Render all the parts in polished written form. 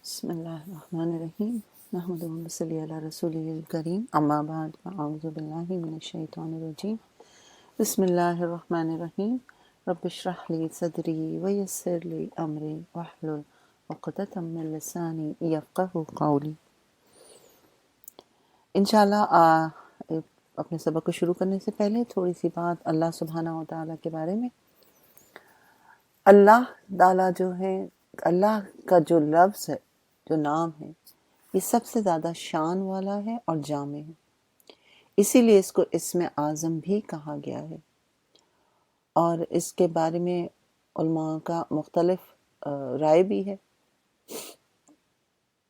بسم اللہ الرحمن الرحیم نحمدہ و نصلی علی رسولہ الکریم اما بعد فاعوذ باللہ من الشیطان الرجیم بسم اللہ الرحمن الرحیم رب اشرح لی صدری ویسر لی امری واحلل عقدۃ من لسانی یفقہوا قولی۔ انشاءاللہ اپنے سبق کو شروع کرنے سے پہلے تھوڑی سی بات اللہ سبحانہ و تعالیٰ کے بارے میں۔ اللہ تعالیٰ جو ہے، اللہ کا جو لفظ ہے، جو نام ہے، یہ سب سے زیادہ شان والا ہے اور جامع ہے، اسی لیے اس کو اسم اعظم بھی کہا گیا ہے۔ اور اس کے بارے میں علماء کا مختلف رائے بھی ہے،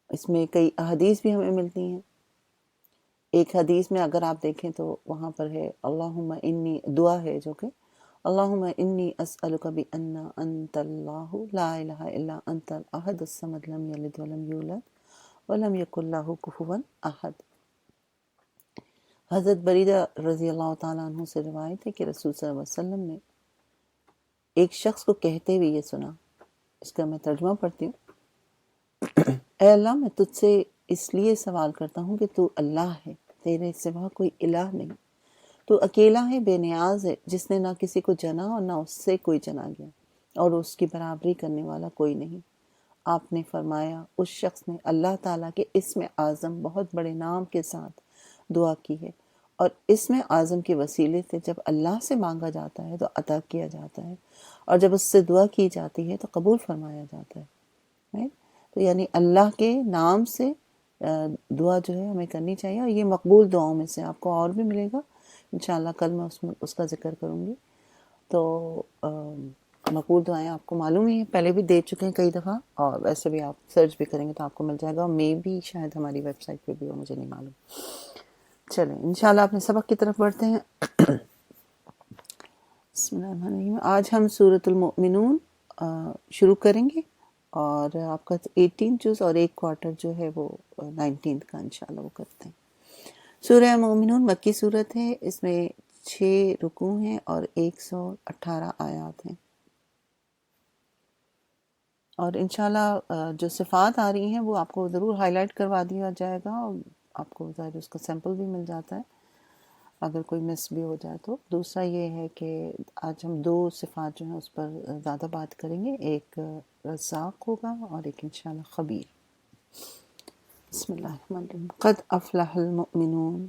اس میں کئی احادیث بھی ہمیں ملتی ہیں۔ ایک حدیث میں اگر آپ دیکھیں تو وہاں پر ہے اللہم انی، دعا ہے جو کہ اللہم انی اسألک بأن انت اللہ لا الہ الا انت الاحد الصمد لم یلد ولم یولد ولم یکن لہ کفوا احد۔ حضرت بریدہ رضی اللہ تعالیٰ عنہ سے روایت ہے کہ رسول صلی اللہ علیہ وسلم نے ایک شخص کو کہتے ہوئے یہ سنا، اس کا میں ترجمہ پڑھتی ہوں۔ اے اللہ، میں تجھ سے اس لیے سوال کرتا ہوں کہ تو اللہ ہے، تیرے سوا کوئی الہ نہیں، تو اکیلا ہے، بے نیاز ہے، جس نے نہ کسی کو جنا اور نہ اس سے کوئی جنا گیا، اور اس کی برابری کرنے والا کوئی نہیں۔ آپ نے فرمایا اس شخص نے اللہ تعالیٰ کے اسم اعظم بہت بڑے نام کے ساتھ دعا کی ہے، اور اسم اعظم کے وسیلے سے جب اللہ سے مانگا جاتا ہے تو عطا کیا جاتا ہے، اور جب اس سے دعا کی جاتی ہے تو قبول فرمایا جاتا ہے۔ Right؟ تو یعنی اللہ کے نام سے دعا جو ہے ہمیں کرنی چاہیے، اور یہ مقبول دعاؤں میں سے آپ کو اور بھی ملے گا انشاءاللہ، کل میں اس کا ذکر کروں گی۔ تو مقبول دعائیں آپ کو معلوم ہی ہیں، پہلے بھی دے چکے ہیں کئی دفعہ، اور ویسے بھی آپ سرچ بھی کریں گے تو آپ کو مل جائے گا، اور میں بھی شاید ہماری ویب سائٹ پہ بھی ہو، مجھے نہیں معلوم۔ چلیں انشاءاللہ اپنے سبق کی طرف بڑھتے ہیں۔ بسم اللہ الرحمن الرحیم۔ آج ہم سورۃ المؤمنون شروع کریں گے، اور آپ کا 18 جز اور ایک کوارٹر جو ہے وہ 19 کا انشاءاللہ وہ کرتے ہیں۔ سورہ مومنون مکی صورت ہے، اس میں 6 رکوع ہیں اور 118 آیات ہیں، اور انشاءاللہ جو صفات آ رہی ہیں وہ آپ کو ضرور ہائی لائٹ کروا دیا جائے گا، اور آپ کو ظاہر اس کا سیمپل بھی مل جاتا ہے اگر کوئی مس بھی ہو جائے تو۔ دوسرا یہ ہے کہ آج ہم 2 صفات جو ہیں اس پر زیادہ بات کریں گے، ایک رزاق ہوگا اور ایک انشاءاللہ خبیر۔ بسم اللہ الرحمن الرحیم۔ قد افلح المؤمنون،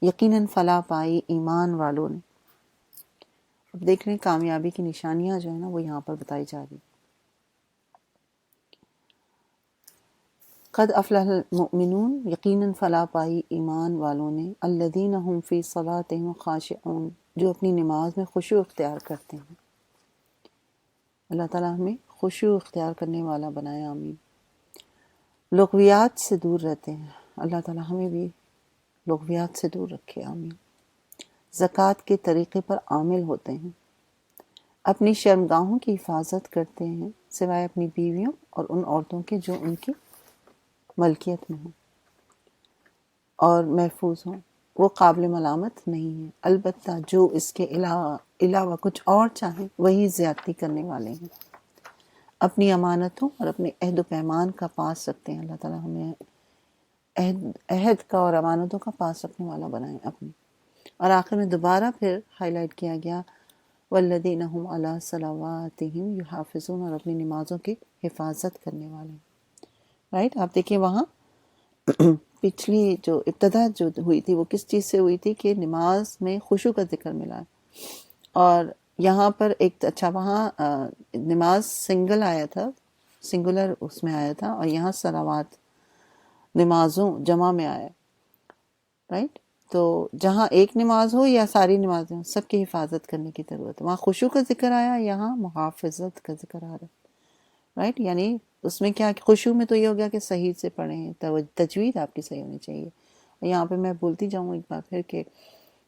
یقیناً فلاح پائی ایمان والوں نے۔ اب دیکھ رہے ہیں کامیابی کی نشانیاں جو ہیں نا وہ یہاں پر بتائی جا رہی۔ قد افلح المؤمنون، یقیناً فلاح پائی ایمان والوں نے، الذین هم فی صلاتهم خاشعون، جو اپنی نماز میں خشوع اختیار کرتے ہیں۔ اللہ تعالیٰ ہمیں خشوع اختیار کرنے والا بنائے، آمین۔ لغویات سے دور رہتے ہیں، اللہ تعالیٰ ہمیں بھی لغویات سے دور رکھے، آمین۔ زکوٰۃ کے طریقے پر عامل ہوتے ہیں، اپنی شرمگاہوں کی حفاظت کرتے ہیں سوائے اپنی بیویوں اور ان عورتوں کے جو ان کی ملکیت میں ہوں اور محفوظ ہوں، وہ قابل ملامت نہیں ہیں، البتہ جو اس کے علاوہ کچھ اور چاہیں وہی زیادتی کرنے والے ہیں۔ اپنی امانتوں اور اپنے عہد و پیمان کا پاس رکھتے ہیں، اللہ تعالیٰ ہمیں عہد کا اور امانتوں کا پاس رکھنے والا بنائیں اپنی۔ اور آخر میں دوبارہ پھر ہائی لائٹ کیا گیا والذین هم علی صلواتہم یحافظون، اور اپنی نمازوں کی حفاظت کرنے والے۔ رائٹ، آپ دیکھیں وہاں پچھلی جو ابتدا جو ہوئی تھی وہ کس چیز سے ہوئی تھی کہ نماز میں خشوع کا ذکر ملا ہے، اور یہاں پر ایک اچھا وہاں نماز سنگل آیا تھا، سنگولر اس میں آیا تھا، اور یہاں صلوات نمازوں جمع میں آیا، رائٹ۔ تو جہاں ایک نماز ہو یا ساری نمازیں ہوں، سب کی حفاظت کرنے کی ضرورت ہے۔ وہاں خشوع کا ذکر آیا، یہاں محافظت کا ذکر آ رہا ہے، رائٹ۔ یعنی اس میں کیا، خشوع میں تو یہ ہو گیا کہ صحیح سے پڑھیں، تجوید آپ کی صحیح ہونی چاہیے۔ اور یہاں پہ میں بولتی جاؤں ایک بار پھر کہ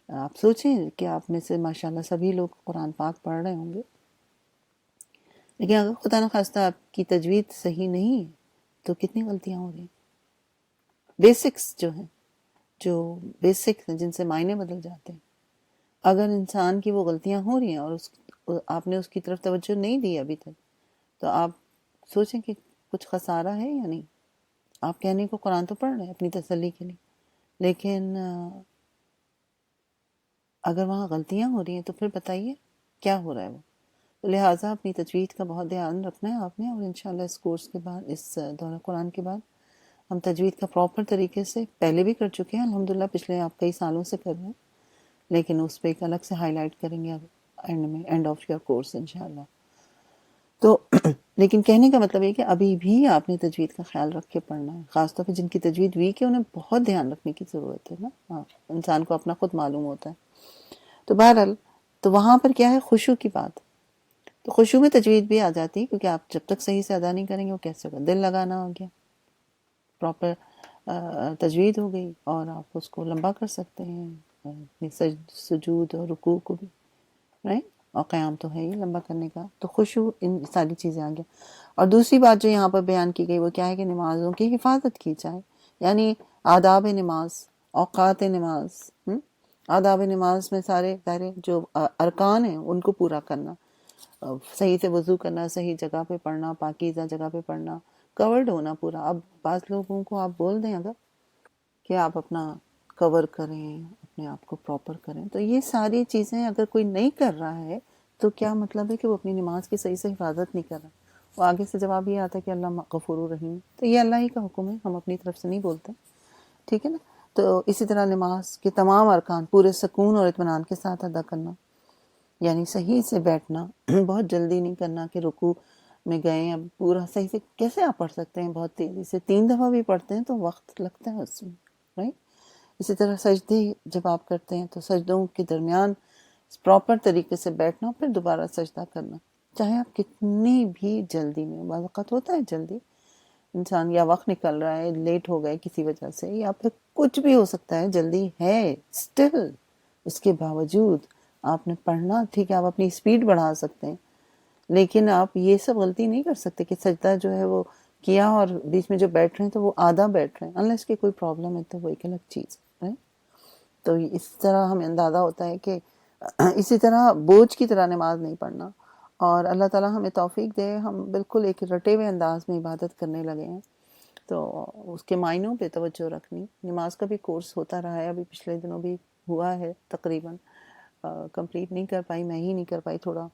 آپ سوچیں کہ آپ میں سے ماشاءاللہ سبھی لوگ قرآن پاک پڑھ رہے ہوں گے، لیکن اگر خدا نخواستہ آپ کی تجوید صحیح نہیں ہے تو کتنی غلطیاں ہو رہی ہیں۔ بیسکس جو ہیں، جو بیسکس ہیں جن سے معنی بدل جاتے ہیں، اگر انسان کی وہ غلطیاں ہو رہی ہیں اور آپ نے اس کی طرف توجہ نہیں دی ابھی تک، تو آپ سوچیں کہ کچھ خسارہ ہے یا نہیں۔ آپ کہنے کو قرآن تو پڑھ رہے ہیں اپنی تسلی کے لیے، لیکن اگر وہاں غلطیاں ہو رہی ہیں تو پھر بتائیے کیا ہو رہا ہے وہ. تو لہٰذا اپنی تجوید کا بہت دھیان رکھنا ہے آپ نے، اور انشاءاللہ اس کورس کے بعد، اس دورہ قرآن کے بعد ہم تجوید کا پراپر طریقے سے پہلے بھی کر چکے ہیں الحمدللہ، پچھلے آپ کئی سالوں سے کر رہے ہیں، لیکن اس پہ ایک الگ سے ہائی لائٹ کریں گے اب اینڈ میں، اینڈ آف یور کورس انشاءاللہ. تو لیکن کہنے کا مطلب یہ کہ ابھی بھی آپ نے تجوید کا خیال رکھ کے پڑھنا ہے، خاص طور پہ جن کی تجوید ویک ہے انہیں بہت دھیان رکھنے کی ضرورت ہے نا. ہاں، انسان کو اپنا خود معلوم ہوتا ہے. تو بہرحال تو وہاں پر کیا ہے، خشوع کی بات. تو خشوع میں تجوید بھی آ جاتی ہے، کیونکہ آپ جب تک صحیح سے ادا نہیں کریں گے وہ کیسے ہوگا. دل لگانا ہو گیا، پراپر تجوید ہو گئی، اور آپ اس کو لمبا کر سکتے ہیں، اپنے سجود اور رکوع کو بھی، رائٹ، اور قیام تو ہے ہی لمبا کرنے کا. تو خشوع، ان ساری چیزیں آ گیا. اور دوسری بات جو یہاں پر بیان کی گئی وہ کیا ہے کہ نمازوں کی حفاظت کی جائے، یعنی آداب نماز، اوقات نماز. آداب نماز میں سارے پہلے جو ارکان ہیں ان کو پورا کرنا، صحیح سے وضو کرنا، صحیح جگہ پہ پڑھنا، پاکیزہ جگہ پہ پڑھنا، کورڈ ہونا پورا. اب بعض لوگوں کو آپ بول دیں اگر کہ آپ اپنا کور کریں، اپنے آپ کو پراپر کریں، تو یہ ساری چیزیں اگر کوئی نہیں کر رہا ہے تو کیا مطلب ہے کہ وہ اپنی نماز کی صحیح سے حفاظت نہیں کر رہا. وہ آگے سے جواب یہ آتا ہے کہ اللہ غفور الرحیم، تو یہ اللہ ہی کا حکم ہے، ہم اپنی طرف سے نہیں بولتے، ٹھیک ہے نا. تو اسی طرح نماز کے تمام ارکان پورے سکون اور اطمینان کے ساتھ ادا کرنا، یعنی صحیح سے بیٹھنا، بہت جلدی نہیں کرنا کہ رکوع میں گئے اب پورا صحیح سے کیسے آپ پڑھ سکتے ہیں، بہت تیزی سے 3 دفعہ بھی پڑھتے ہیں تو وقت لگتا ہے اس میں، رائٹ. اسی طرح سجدے جب آپ کرتے ہیں تو سجدوں کے درمیان پراپر طریقے سے بیٹھنا، پھر دوبارہ سجدہ کرنا، چاہے آپ کتنی بھی جلدی میں. بعض اوقات ہوتا ہے جلدی انسان، یا وقت نکل رہا ہے، لیٹ ہو گئے کسی وجہ سے، یا پھر کچھ بھی ہو سکتا ہے، جلدی ہے اسٹل، اس کے باوجود آپ نے پڑھنا. ٹھیک ہے آپ اپنی سپیڈ بڑھا سکتے ہیں، لیکن آپ یہ سب غلطی نہیں کر سکتے کہ سجدہ جو ہے وہ کیا اور بیچ میں جو بیٹھ رہے ہیں تو وہ آدھا بیٹھ رہے ہیں، انلیس کہ کوئی پرابلم ہے تو وہ ایک الگ چیز ہے. تو اس طرح ہمیں اندازہ ہوتا ہے کہ اسی طرح بوجھ کی طرح نماز نہیں پڑھنا. اور اللہ تعالیٰ ہمیں توفیق دے، ہم بالکل ایک رٹے ہوئے انداز میں عبادت کرنے لگے ہیں، تو اس کے معنوں پہ توجہ رکھنی. نماز کا بھی کورس ہوتا رہا ہے، ابھی پچھلے دنوں بھی ہوا ہے، تقریباً کمپلیٹ نہیں کر پائی، میں ہی نہیں کر پائی، تھوڑا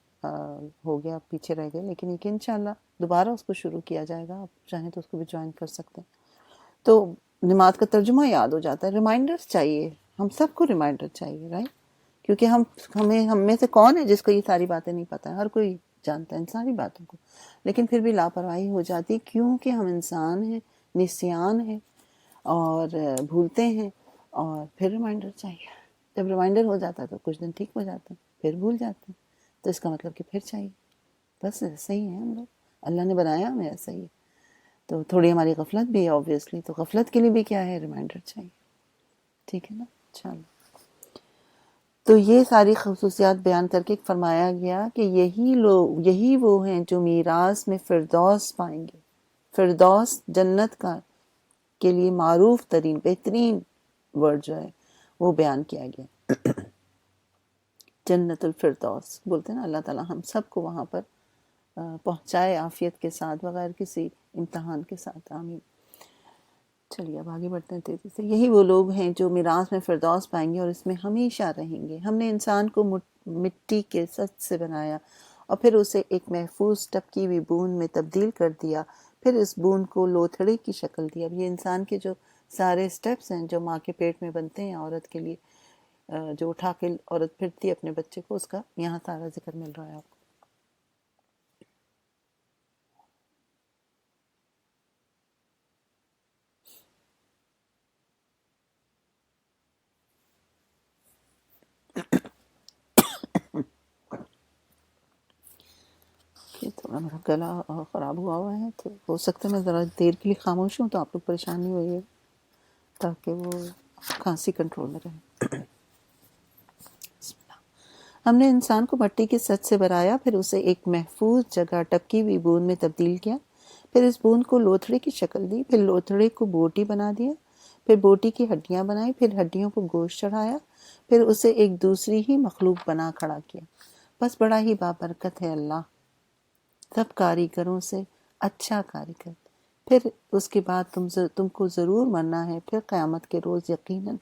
ہو گیا، پیچھے رہ گئے، لیکن یہ کہ انشاءاللہ دوبارہ اس کو شروع کیا جائے گا، آپ چاہیں تو اس کو بھی جوائن کر سکتے ہیں. تو نماز کا ترجمہ یاد ہو جاتا ہے. ریمائنڈرز چاہیے، ہم سب کو ریمائنڈر چاہیے، رائٹ، کیونکہ ہم میں سے کون ہے جس کو یہ ساری باتیں نہیں پتہ ہے. ہر کوئی جانتا ہے ان ساری باتوں کو، لیکن پھر بھی لاپرواہی ہو جاتی کیونکہ ہم انسان ہیں، نسیان ہے، اور بھولتے ہیں، اور پھر ریمائنڈر چاہیے. جب ریمائنڈر ہو جاتا ہے تو کچھ دن ٹھیک ہو جاتے ہیں، پھر بھول جاتے ہیں، تو اس کا مطلب کہ پھر چاہیے. بس ایسا ہی ہے ہم لوگ، اللہ نے بنایا ہمیں ایسا ہی ہے. تو تھوڑی ہماری غفلت بھی ہے اوبویسلی، تو غفلت کے لیے بھی کیا ہے، ریمائنڈر چاہیے، ٹھیک ہے نا. چلو، تو یہ ساری خصوصیات بیان کر کے فرمایا گیا کہ یہی وہ ہیں جو میراث میں فردوس پائیں گے. فردوس جنت کا کے لیے معروف ترین بہترین ورڈ جو ہے وہ بیان کیا گیا، جنت الفردوس بولتے ہیں نا. اللہ تعالیٰ ہم سب کو وہاں پر پہنچائے عافیت کے ساتھ، بغیر کسی امتحان کے ساتھ، آمین. چلیے اب آگے بڑھتے ہیں تیزی سے. یہی وہ لوگ ہیں جو میراث میں فردوس پائیں گے اور اس میں ہمیشہ رہیں گے. ہم نے انسان کو مٹی کے سچ سے بنایا اور پھر اسے ایک محفوظ ٹپکی ہوئی بوند میں تبدیل کر دیا، پھر اس بوند کو لوتھڑے کی شکل دی. اب یہ انسان کے جو سارے سٹیپس ہیں جو ماں کے پیٹ میں بنتے ہیں عورت کے لیے، جو اٹھا کے عورت پھرتی ہے اپنے بچے کو، اس کا یہاں سارا ذکر مل رہا ہے آپ کو. یہ تھوڑا میرا گلا خراب ہوا ہے، تو ہو سکتا ہے میں ذرا دیر کے لیے خاموش ہوں تو آپ لوگ پریشان نہیں ہوئیے، تاکہ وہ کھانسی کنٹرول میں رہے. ہم نے انسان کو مٹی کے سچ سے بنایا، پھر اسے ایک محفوظ جگہ ٹپکی ہوئی بوند میں تبدیل کیا، پھر اس بوند کو لوتھڑے کی شکل دی، پھر لوتھڑے کو بوٹی بنا دیا، پھر بوٹی کی ہڈیاں بنائی، پھر ہڈیوں کو گوشت چڑھایا، پھر اسے ایک دوسری ہی مخلوق بنا کھڑا کیا. بس بڑا ہی بابرکت ہے اللہ، سب کاریگروں سے اچھا کاریگر، پھر اس کے بعد تم کو ضرور مرنا ہے، پھر قیامت کے روز یقیناً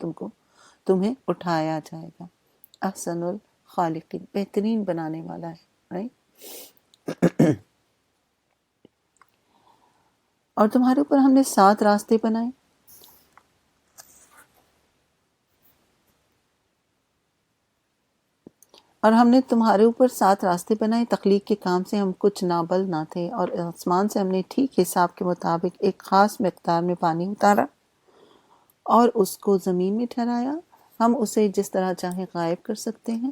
تمہیں اٹھایا جائے گا۔ احسن الخالقین، بہترین بنانے والا ہے، رائٹ؟ اور تمہارے اوپر ہم نے 7 راستے بنائے، اور ہم نے تمہارے اوپر 7 راستے بنائے۔ تخلیق کے کام سے ہم کچھ نابل نہ تھے، اور آسمان سے ہم نے ٹھیک حساب کے مطابق ایک خاص مقدار میں پانی اتارا اور اس کو زمین میں ٹھہرایا۔ ہم اسے جس طرح چاہیں غائب کر سکتے ہیں۔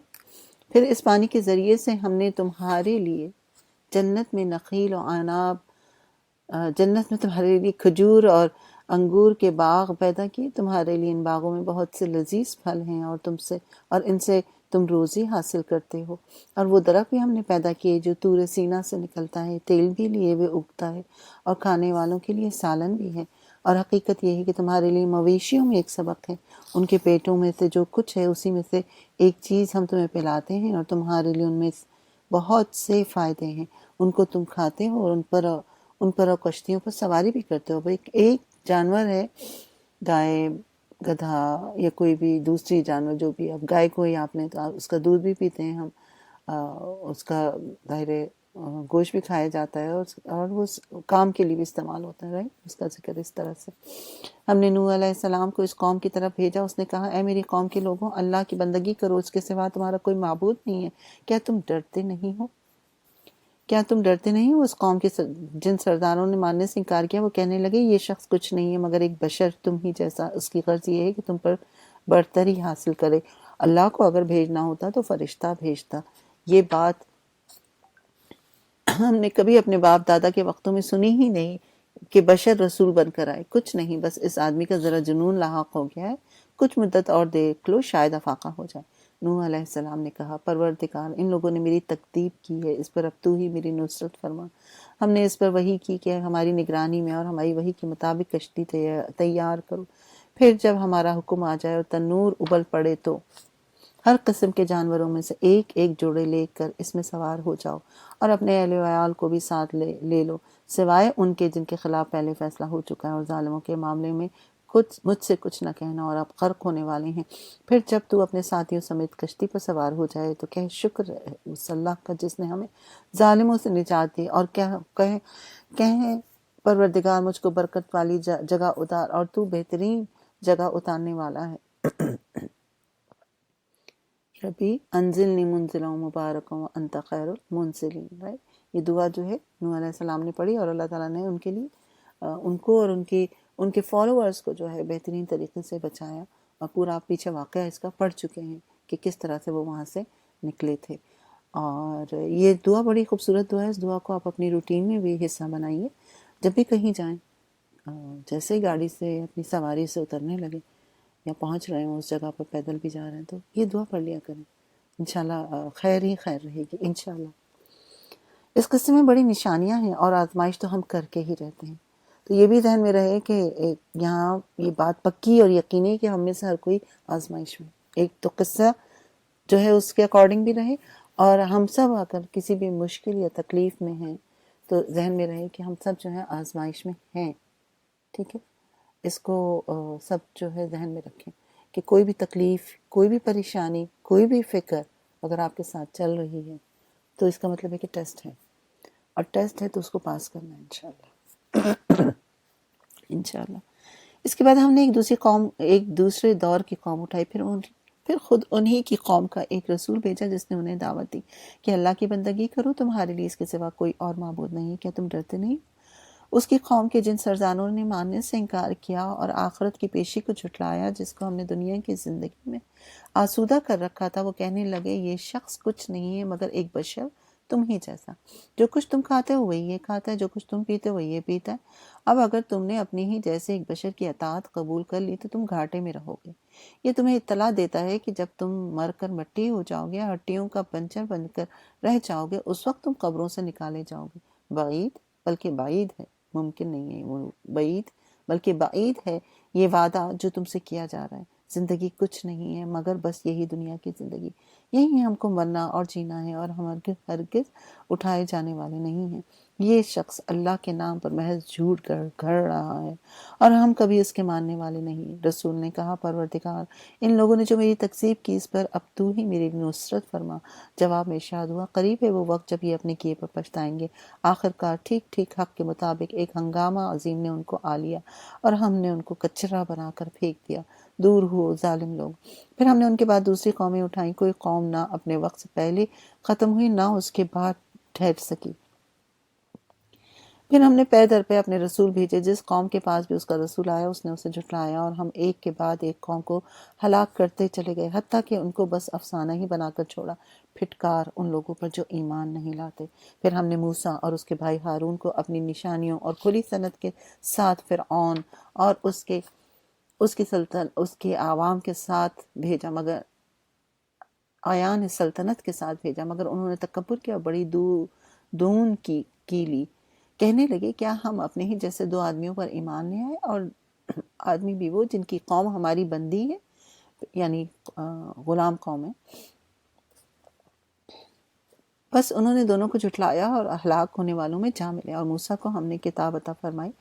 پھر اس پانی کے ذریعے سے ہم نے تمہارے لیے جنت میں نخیل و عناب، جنت میں تمہارے لیے کھجور اور انگور کے باغ پیدا کیے۔ تمہارے لیے ان باغوں میں بہت سے لذیذ پھل ہیں، اور ان سے تم روزی حاصل کرتے ہو۔ اور وہ درخت بھی ہم نے پیدا کیے جو طور سینا سے نکلتا ہے، تیل بھی لیے ہوئے اگتا ہے، اور کھانے والوں کے لیے سالن بھی ہے۔ اور حقیقت یہ ہے کہ تمہارے لیے مویشیوں میں ایک سبق ہے، ان کے پیٹوں میں سے جو کچھ ہے اسی میں سے ایک چیز ہم تمہیں پلاتے ہیں، اور تمہارے لیے ان میں بہت سے فائدے ہیں۔ ان کو تم کھاتے ہو اور ان پر اور کشتیوں پر سواری بھی کرتے ہو۔ ایک جانور ہے، گائے، گدھا یا کوئی بھی دوسری جانور جو بھی، اب گائے کو ہی آپ نے تو اس کا دودھ بھی پیتے ہیں ہم، اس کا ظاہر گوشت بھی کھایا جاتا ہے، اور وہ کام کے لیے بھی استعمال ہوتا ہے، رائٹ؟ اس کا ذکر اس طرح سے۔ ہم نے نوح علیہ السلام کو اس قوم کی طرف بھیجا۔ اس نے کہا، اے میری قوم کے لوگوں، اللہ کی بندگی کرو، اس کے سوا تمہارا کوئی معبود نہیں ہے۔ کیا تم ڈرتے نہیں ہو؟ کیا تم ڈرتے نہیں ہو؟ اس قوم کے جن سرداروں نے ماننے سے انکار کیا وہ کہنے لگے، یہ شخص کچھ نہیں ہے مگر ایک بشر تم ہی جیسا۔ اس کی غرض یہ ہے کہ تم پر برتری حاصل کرے۔ اللہ کو اگر بھیجنا ہوتا تو فرشتہ بھیجتا۔ یہ بات ہم نے کبھی اپنے باپ دادا کے وقتوں میں سنی ہی نہیں کہ بشر رسول بن کر آئے۔ کچھ نہیں، بس اس آدمی کا ذرا جنون لاحق ہو گیا ہے۔ کچھ مدت اور دیکھ لو، شاید افاقہ ہو جائے۔ نوح علیہ السلام نے کہا، پروردگار، ان لوگوں نے میری تکذیب کی ہے، اس پر اب تو ہی میری نصرت فرما۔ ہم نے اس پر وحی کی کہ ہماری نگرانی میں اور ہماری وحی کے مطابق کشتی تیار کرو۔ پھر جب ہمارا حکم آ جائے اور تنور ابل پڑے تو ہر قسم کے جانوروں میں سے ایک ایک جوڑے لے کر اس میں سوار ہو جاؤ، اور اپنے اہل و عیال کو بھی ساتھ لے لو، سوائے ان کے جن کے خلاف پہلے فیصلہ ہو چکا ہے، اور ظالموں کے معاملے میں مجھ سے کچھ نہ کہنا، اور اب غرق ہونے والے ہیں۔ پھر جب تو اپنے ساتھیوں سمیت کشتی پر سوار ہو جائے تو کہہ، شکر ہے اس اللہ کا جس نے ہمیں ظالموں سے نجات دی، اور کہیں پروردگار مجھ کو برکت والی جگہ اتار، اور تو بہترین جگہ اتارنے والا ہے۔ ربی انزلنی منزلا مبارکا وانت خیر المنزلین، رائٹ؟ یہ دعا جو ہے نوح علیہ السلام نے پڑھی، اور اللہ تعالیٰ نے ان کے لیے ان کو اور ان کے فالوورز کو جو ہے بہترین طریقے سے بچایا، اور پورا آپ پیچھے واقعہ اس کا پڑھ چکے ہیں کہ کس طرح سے وہ وہاں سے نکلے تھے۔ اور یہ دعا بڑی خوبصورت دعا ہے۔ اس دعا کو آپ اپنی روٹین میں بھی حصہ بنائیے، جب بھی کہیں جائیں، جیسے ہی گاڑی سے اپنی سواری سے اترنے لگے یا پہنچ رہے ہوں اس جگہ پر، پیدل بھی جا رہے ہیں، تو یہ دعا پڑھ لیا کریں، انشاءاللہ خیر ہی خیر رہے گی انشاءاللہ۔ اس قصے میں بڑی نشانیاں ہیں، اور آزمائش تو ہم کر کے ہی رہتے ہیں۔ تو یہ بھی ذہن میں رہے کہ یہاں یہ بات پکی اور یقینی کہ ہم میں سے ہر کوئی آزمائش میں، ایک تو قصہ جو ہے اس کے اکارڈنگ بھی رہے، اور ہم سب اگر کسی بھی مشکل یا تکلیف میں ہیں تو ذہن میں رہے کہ ہم سب جو ہے آزمائش میں ہیں، ٹھیک ہے؟ اس کو سب جو ہے ذہن میں رکھیں کہ کوئی بھی تکلیف، کوئی بھی پریشانی، کوئی بھی فکر اگر آپ کے ساتھ چل رہی ہے تو اس کا مطلب ہے کہ ٹیسٹ ہے، اور ٹیسٹ ہے تو اس کو پاس کرنا ہے انشاءاللہ۔ انشاءاللہ۔ اس کے بعد ہم نے ایک دوسرے دور کی قوم اٹھائی، پھر خود انہی کی قوم کا ایک رسول بھیجا جس نے انہیں دعوت دی کہ اللہ کی بندگی کرو، تمہارے لیے اس کے سوا کوئی اور معبود نہیں، کیا تم ڈرتے نہیں؟ اس کی قوم کے جن سرداروں نے ماننے سے انکار کیا اور آخرت کی پیشی کو جھٹلایا جس کو ہم نے دنیا کی زندگی میں آسودہ کر رکھا تھا، وہ کہنے لگے، یہ شخص کچھ نہیں ہے مگر ایک بشر تم ہی جیسا۔ جو کچھ تم کھاتے ہو وہی یہ کھاتا ہے، جو کچھ تم پیتے ہو وہی یہ پیتا ہے۔ اب اگر تم نے اپنی ہی جیسے ایک بشر کی اطاعت قبول کر لی تو تم گھاٹے میں رہو گے۔ یہ تمہیں اطلاع دیتا ہے کہ جب تم مر کر مٹی ہو جاؤ گے، ہڈیوں کا پنچر بن کر رہ جاؤ گے، اس وقت تم قبروں سے نکالے جاؤ گے۔ بعید، بلکہ بعید ہے، ممکن نہیں ہے وہ بعید، بلکہ بعید ہے یہ وعدہ جو تم سے کیا جا رہا ہے۔ زندگی کچھ نہیں ہے مگر بس یہی دنیا کی زندگی، یہی ہم کو مرنا اور جینا ہے، اور ہم ہرگز اٹھائے جانے والے نہیں ہیں۔ یہ شخص اللہ کے نام پر محض جھوٹ گھڑ رہا ہے اور ہم کبھی اس کے ماننے والے نہیں۔ رسول نے کہا، پروردگار، ان لوگوں نے جو میری تکذیب کی، اس پر اب تو ہی میری نصرت فرما۔ جواب میں ارشاد ہوا، قریب ہے وہ وقت جب یہ اپنے کیے پر پچھتائیں گے۔ آخرکار ٹھیک ٹھیک حق کے مطابق ایک ہنگامہ عظیم نے ان کو آ لیا اور ہم نے ان کو کچرا بنا کر پھینک دیا۔ دور ہو ظالم لوگ۔ پھر ہم نے ان کے بعد دوسری قومیں اٹھائیں، کوئی قوم نہ اپنے وقت سے پہلے ختم ہوئی نہ اس کے بعد ٹھہر سکی۔ پھر ہم نے پے در پے اپنے رسول بھیجے، جس قوم کے پاس بھی اس کا رسول آیا اس نے اسے جھٹلایا، اور ہم ایک کے بعد ایک قوم کو ہلاک کرتے چلے گئے، حتیٰ کہ ان کو بس افسانہ ہی بنا کر چھوڑا۔ پھٹکار ان لوگوں پر جو ایمان نہیں لاتے۔ پھر ہم نے موسیٰ اور اس کے بھائی ہارون کو اپنی نشانیوں اور کھلی صنعت کے ساتھ فرعون اور اس کی سلطنت، اس کے عوام کے ساتھ بھیجا، مگر آیان سلطنت کے ساتھ بھیجا، مگر انہوں نے تکبر کیا اور بڑی دون کی لی۔ کہنے لگے، کیا ہم اپنے ہی جیسے دو آدمیوں پر ایمان لے آئے، اور آدمی بھی وہ جن کی قوم ہماری بندی ہے، یعنی غلام قوم ہے۔ بس انہوں نے دونوں کو جھٹلایا اور ہلاک ہونے والوں میں جا ملے۔ اور موسیٰ کو ہم نے کتاب عطا فرمائی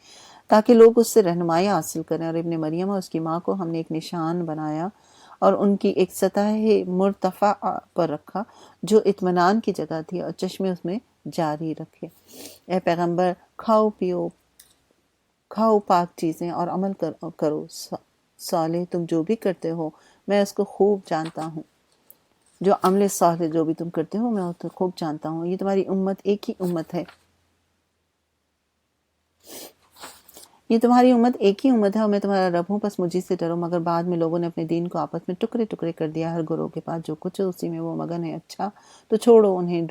تاکہ لوگ اس سے رہنمائی حاصل کریں، اور ابن مریم اور اس کی ماں کو ہم نے ایک نشان بنایا اور ان کی ایک سطح مرتفع پر رکھا جو اطمینان کی جگہ تھی، اور چشمے اس میں جاری رکھے۔ اے پیغمبر، کھاؤ پاک چیزیں اور عمل کرو صالح، تم جو بھی کرتے ہو میں اس کو خوب جانتا ہوں۔ جو عمل صالح جو بھی تم کرتے ہو میں اس کو خوب جانتا ہوں۔ یہ تمہاری امت ایک ہی امت ہے، اور میں تمہارا رب ہوں، پس مجھے سے ڈرو۔ مگر بعد میں لوگوں نے اپنے دین کو آپس میں ٹکڑے ٹکڑے کر دیا، ہر گروہ کے پاس جو کچھ ہے اسی میں وہ مگن ہے۔ اچھا تو چھوڑو انہیں،